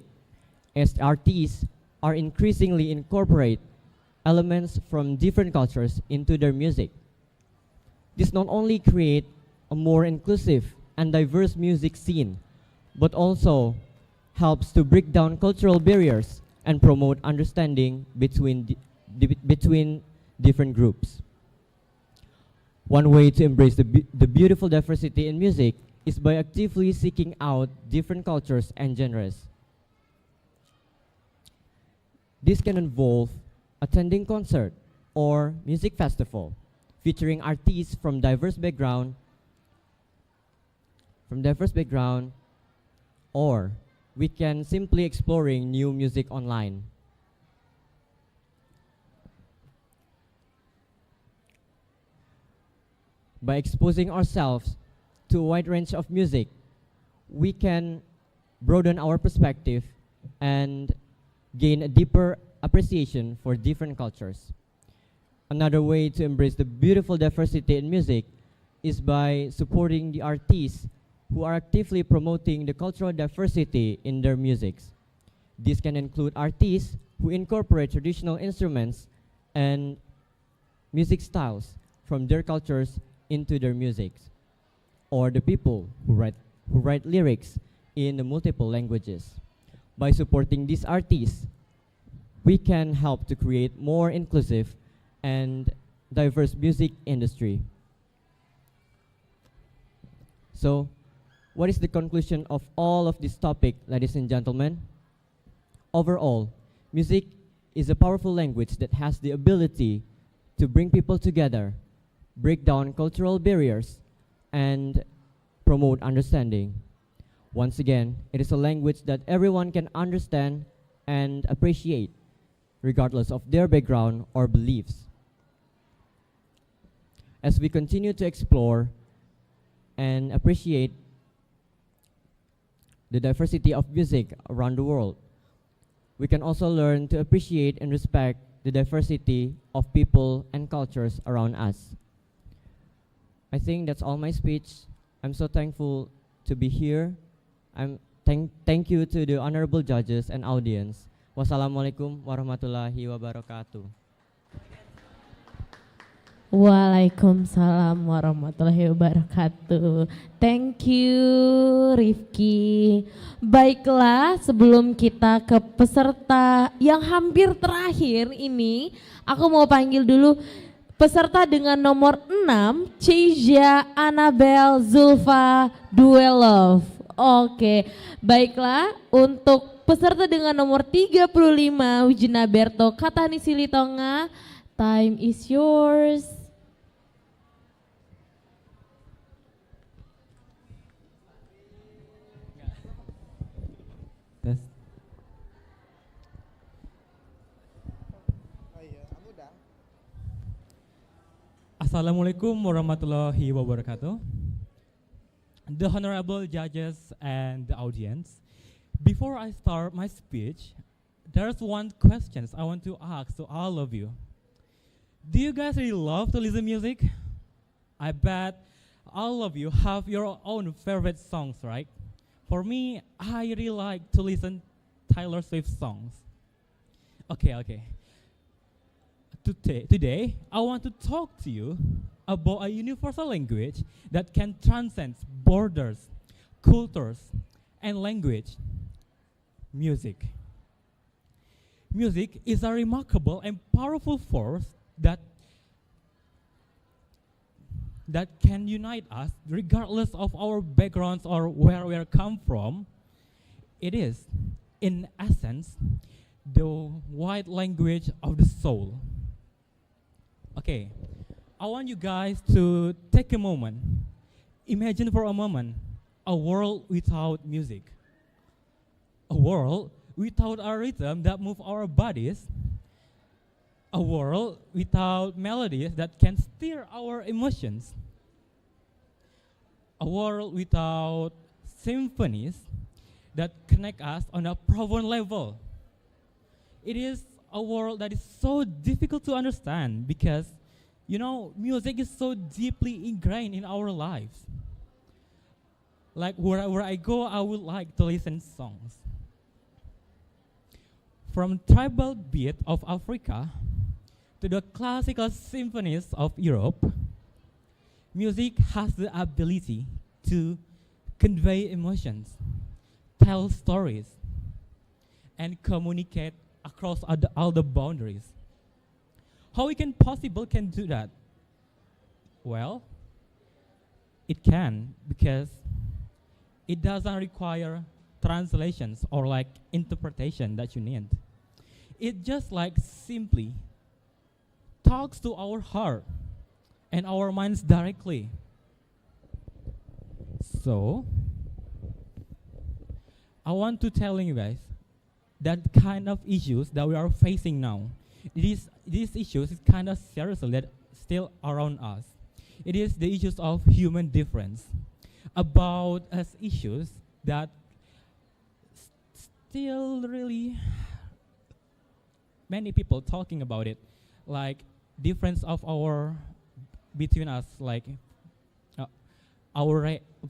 Speaker 13: as artists are increasingly incorporate elements from different cultures into their music. This not only create a more inclusive and diverse music scene, but also helps to break down cultural barriers and promote understanding between different groups. One way to embrace the beautiful diversity in music is by actively seeking out different cultures and genres. This can involve attending concert or music festival featuring artists from diverse backgrounds from diverse background, or we can simply exploring new music online. By exposing ourselves to a wide range of music, we can broaden our perspective and gain a deeper appreciation for different cultures. Another way to embrace the beautiful diversity in music is by supporting the artists who are actively promoting the cultural diversity in their musics. This can include artists who incorporate traditional instruments and music styles from their cultures into their musics, or the people who write lyrics in the multiple languages. By supporting these artists, we can help to create more inclusive and diverse music industry. So, what is the conclusion of all of this topic, ladies and gentlemen? Overall, music is a powerful language that has the ability to bring people together, break down cultural barriers, and promote understanding. Once again, it is a language that everyone can understand and appreciate, regardless of their background or beliefs. As we continue to explore and appreciate the diversity of music around the world, we can also learn to appreciate and respect the diversity of people and cultures around us. I think that's all my speech. I'm so thankful to be here. Thank you to the honorable judges and audience. Wassalamualaikum warahmatullahi wabarakatuh.
Speaker 6: Waalaikumsalam warahmatullahi wabarakatuh. Thank you Rifki. Baiklah, sebelum kita ke peserta yang hampir terakhir ini, aku mau panggil dulu peserta dengan nomor 6, Cija Annabel Zulfa Duelov. Oke, baiklah, untuk peserta dengan nomor 35, Wijina Berto Katani Silitonga, time is yours.
Speaker 16: Assalamualaikum warahmatullahi wabarakatuh. The honorable judges and the audience, before I start my speech, there's one question I want to ask to all of you. Do you guys really love to listen music? I bet all of you have your own favorite songs, right? For me, I really like to listen Taylor Swift songs. Okay. Today, I want to talk to you about a universal language that can transcend borders, cultures, and language. Music. Music is a remarkable and powerful force that can unite us regardless of our backgrounds or where we come from. It is, in essence, the white language of the soul. Okay, I want you guys to take a moment. Imagine for a moment a world without music. A world without a rhythm that move our bodies. A world without melodies that can stir our emotions. A world without symphonies that connect us on a profound level. It is a world that is so difficult to understand because, you know, music is so deeply ingrained in our lives. Like wherever I go, I would like to listen songs. From tribal beat of Africa to the classical symphonies of Europe, music has the ability to convey emotions, tell stories, and communicate across all the boundaries. How we can do that? Well, it can, because it doesn't require translations or like interpretation that you need. It just like simply talks to our heart and our minds directly. So I want to tell you guys that kind of issues that we are facing now, these issues is kind of serious that still around us. It is the issues of human difference, about us issues that still really many people talking about it, like difference of our between us, like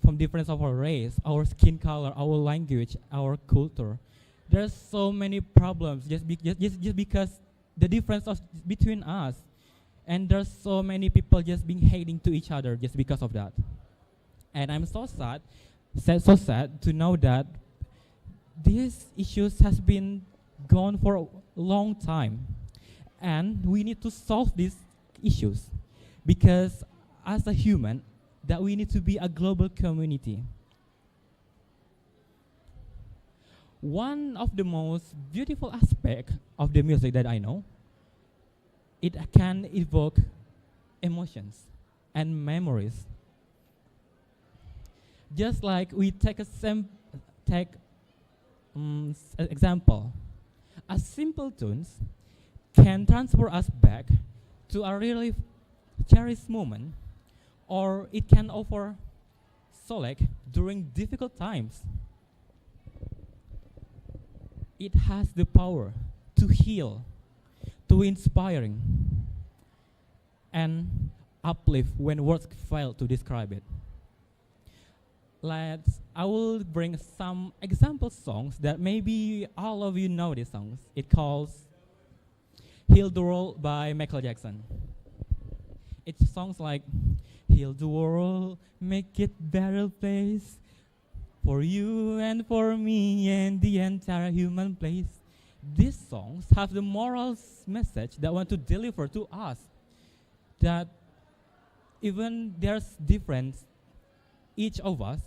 Speaker 16: from difference of our race, our skin color, our language, our culture. There's so many problems just because the difference of between us, and there's so many people just being hating to each other just because of that. And I'm so sad to know that these issues has been gone for a long time, and we need to solve these issues, because as a human, that we need to be a global community. One of the most beautiful aspects of the music that I know, it can evoke emotions and memories. Just like we take example, a simple tunes can transport us back to a really cherished moment, or it can offer solace during difficult times. It has the power to heal, to inspiring, and uplift when words fail to describe it. I will bring some example songs that maybe all of you know these songs. It calls Heal the World by Michael Jackson. It's songs like heal the world, make it better place for you and for me and the entire human place. These songs have the moral message that I want to deliver to us, that even there's difference, each of us,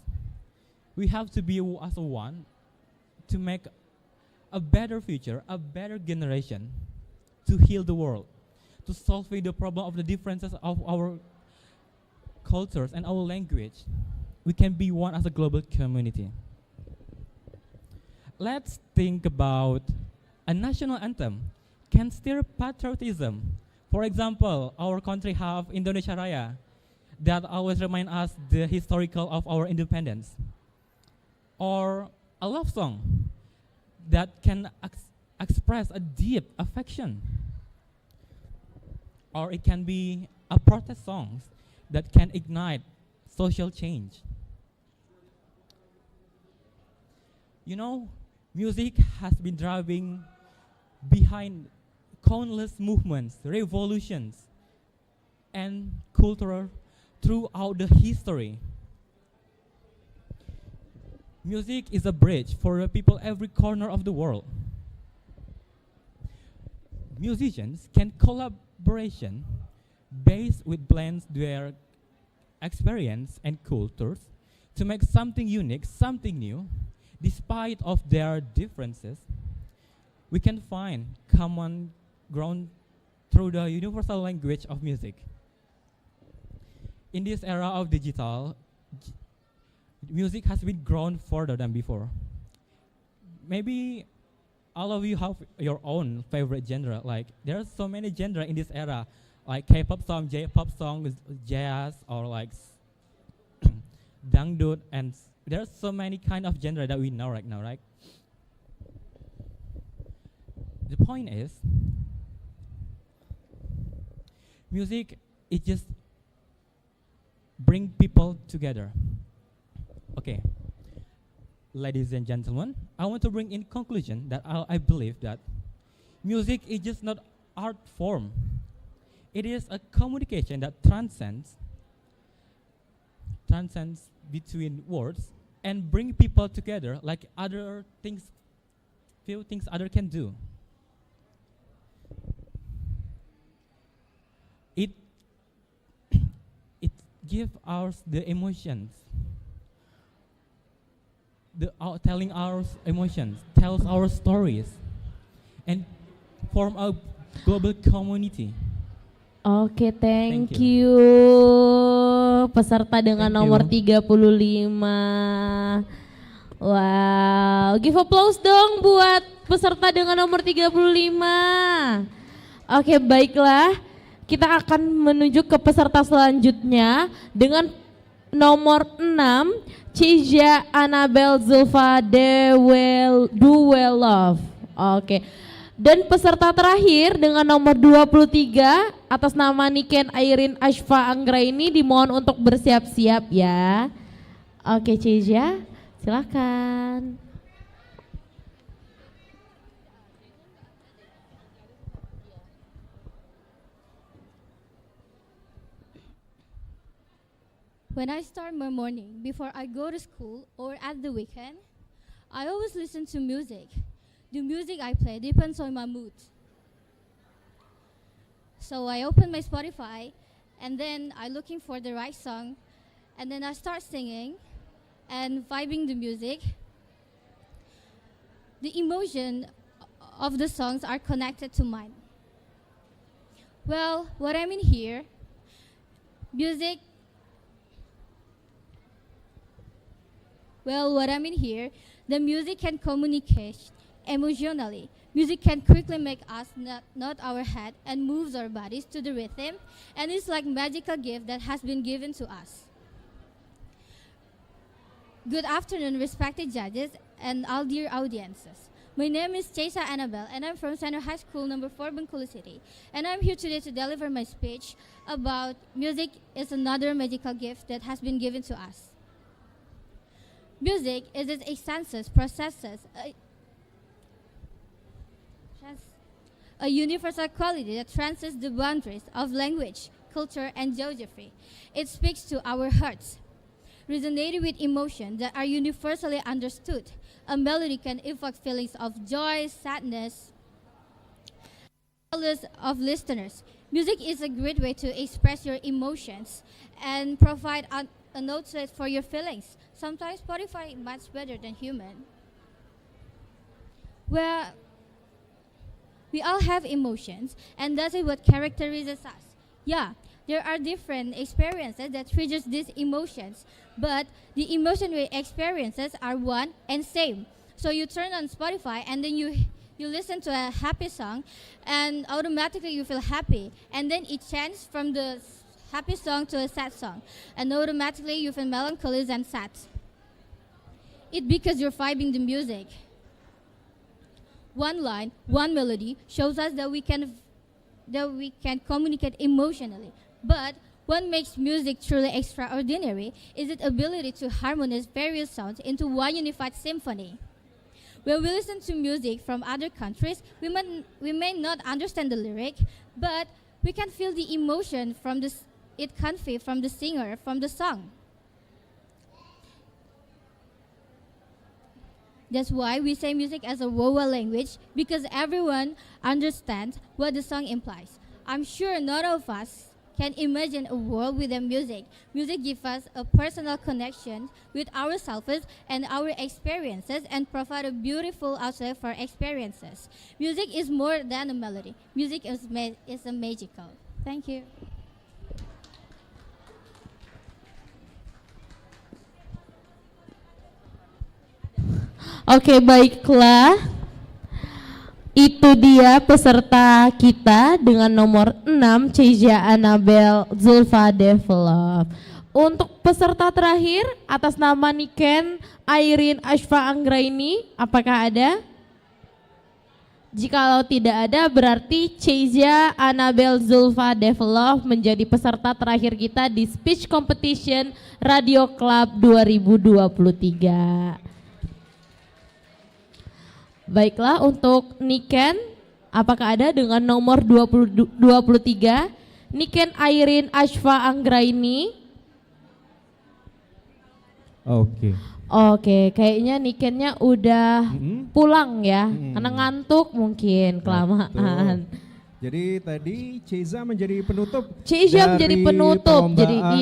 Speaker 16: we have to be as a one to make a better future, a better generation, to heal the world, to solve the problem of the differences of our cultures and our language. We can be one as a global community. Let's think about a national anthem can stir patriotism. For example, our country have Indonesia Raya that always remind us the historical of our independence. Or a love song that can express a deep affection. Or it can be a protest song that can ignite social change. You know, music has been driving behind countless movements, revolutions, and culture throughout the history. Music is a bridge for the people every corner of the world. Musicians can collaboration based with blends their experience and cultures to make something unique, something new. Despite of their differences, we can find common ground through the universal language of music. In this era of digital, music has been grown further than before. Maybe all of you have your own favorite genre. Like there are so many genres in this era, like K-pop song, J-pop song, jazz, or like dangdut, and there's so many kind of genre that we know right now, right? The point is, music, it just bring people together. Okay, ladies and gentlemen, I want to bring in conclusion that I believe that music is just not art form. It is a communication that transcends between words and bring people together like other things, few things other can do. It give us the emotions, telling our emotions, tells our stories, and form a global community.
Speaker 6: Oke, thank you. Peserta dengan nomor 35. Wow, give applause dong buat peserta dengan nomor 35. Oke, baiklah. Kita akan menuju ke peserta selanjutnya dengan nomor 6, Cija Annabel Zulfa Duwelov. Oke. Dan peserta terakhir dengan nomor 23 atas nama Niken Airin Ashfa Anggraini dimohon untuk bersiap-siap ya. Oke, Cija, silakan.
Speaker 18: When I start my morning, before I go to school or at the weekend, I always listen to music. The music I play depends on my mood. So I open my Spotify and then I'm looking for the right song and then I start singing and vibing the music. The emotion of the songs are connected to mine. Well, what I mean here, music the music can communicate emotionally. Music can quickly make us nod our head and moves our bodies to the rhythm, and it's like magical gift that has been given to us. Good afternoon, respected judges and all dear audiences. My name is Cija Annabel, and I'm from Center High School number 4, BENCOOLEN City. And I'm here today to deliver my speech about music is another magical gift that has been given to us. Music is its senses processes a universal quality that transcends the boundaries of language, culture, and geography. It speaks to our hearts, resonating with emotions that are universally understood. A melody can evoke feelings of joy, sadness, of listeners. Music is a great way to express your emotions and provide an outlet for your feelings. Sometimes Spotify is much better than human. Well, we all have emotions, and that's what characterizes us. Yeah, there are different experiences that triggers these emotions, but the emotion we experiences are one and same. So you turn on Spotify and then you listen to a happy song, and automatically you feel happy, and then it changes from the happy song to a sad song, and automatically you feel melancholy and sad. It's because you're vibing the music. One line, one melody shows us that we can communicate emotionally. But what makes music truly extraordinary is its ability to harmonize various sounds into one unified symphony. When we listen to music from other countries, we may not understand the lyric, but we can feel the emotion from it conveyed from the singer, from the song. That's why we say music as a vowel language, because everyone understands what the song implies. I'm sure none of us can imagine a world without music. Music gives us a personal connection with ourselves and our experiences and provide a beautiful outlet for experiences. Music is more than a melody. Music is a magical. Thank you.
Speaker 6: Oke, baiklah. Itu dia peserta kita dengan nomor 6, Cija Annabel Zulfa Develop. Untuk peserta terakhir atas nama Niken Airin Ashfa Anggraini, apakah ada? Jikalau tidak ada, berarti Cija Annabel Zulfa Develop menjadi peserta terakhir kita di Speech Competition Radio Club 2023. Baiklah, untuk Niken, apakah ada dengan nomor 23, Niken Airin Ashfa Anggraini? Oke, kayaknya Nikennya udah pulang ya, karena ngantuk mungkin kelamaan.
Speaker 22: Jadi tadi Cija menjadi penutup.
Speaker 6: Jadi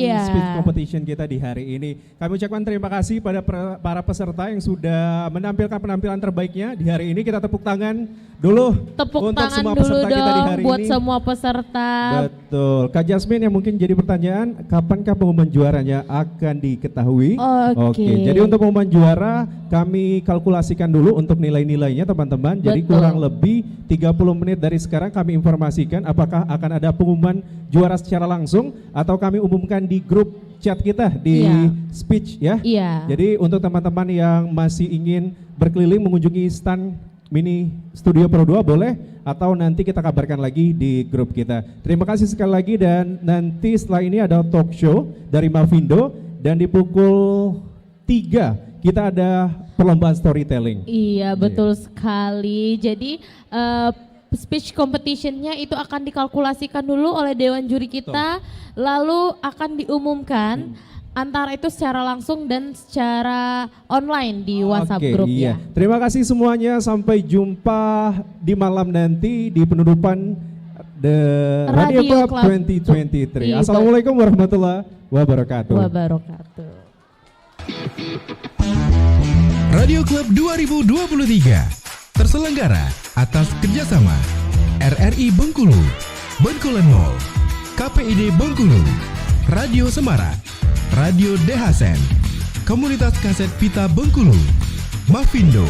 Speaker 6: iya.
Speaker 22: Speech competition kita di hari ini. Kami ucapkan terima kasih pada para peserta yang sudah menampilkan penampilan terbaiknya di hari ini. Kita tepuk tangan dulu
Speaker 6: Tepuk
Speaker 22: untuk
Speaker 6: tangan
Speaker 22: semua
Speaker 6: dulu
Speaker 22: peserta kita di
Speaker 6: dong
Speaker 22: hari
Speaker 6: buat
Speaker 22: ini.
Speaker 6: semua peserta.
Speaker 22: Betul. Kak Jasmine, yang mungkin jadi pertanyaan, kapankah pengumuman juaranya akan diketahui?
Speaker 6: Oke.
Speaker 22: Jadi untuk pengumuman juara kami kalkulasikan dulu untuk nilai-nilainya teman-teman. Jadi
Speaker 6: Betul.
Speaker 22: kurang lebih 30 menit dari sekarang kami informasikan apakah akan ada pengumuman juara secara langsung atau kami umumkan di grup chat kita di speech ya.
Speaker 6: Iya.
Speaker 22: Jadi untuk teman-teman yang masih ingin berkeliling mengunjungi stand Mini Studio Pro 2 boleh, atau nanti kita kabarkan lagi di grup kita. Terima kasih sekali lagi, dan nanti setelah ini ada talk show dari Mavindo, dan di pukul 3 kita ada perlombaan storytelling.
Speaker 6: Iya, betul sekali. Jadi speech competitionnya itu akan dikalkulasikan dulu oleh Dewan Juri kita, lalu akan diumumkan antara itu secara langsung dan secara online di WhatsApp grup ya.
Speaker 22: Terima kasih semuanya, sampai jumpa di malam nanti di penutupan The Radio Club 2023. Assalamualaikum warahmatullahi wabarakatuh.
Speaker 15: Radio Club 2023 terselenggara atas kerjasama RRI Bengkulu, Bencoolen Mall, KPID Bengkulu, Radio Semarang, Radio DHSN, Komunitas Kaset Pita Bengkulu, Mavindo,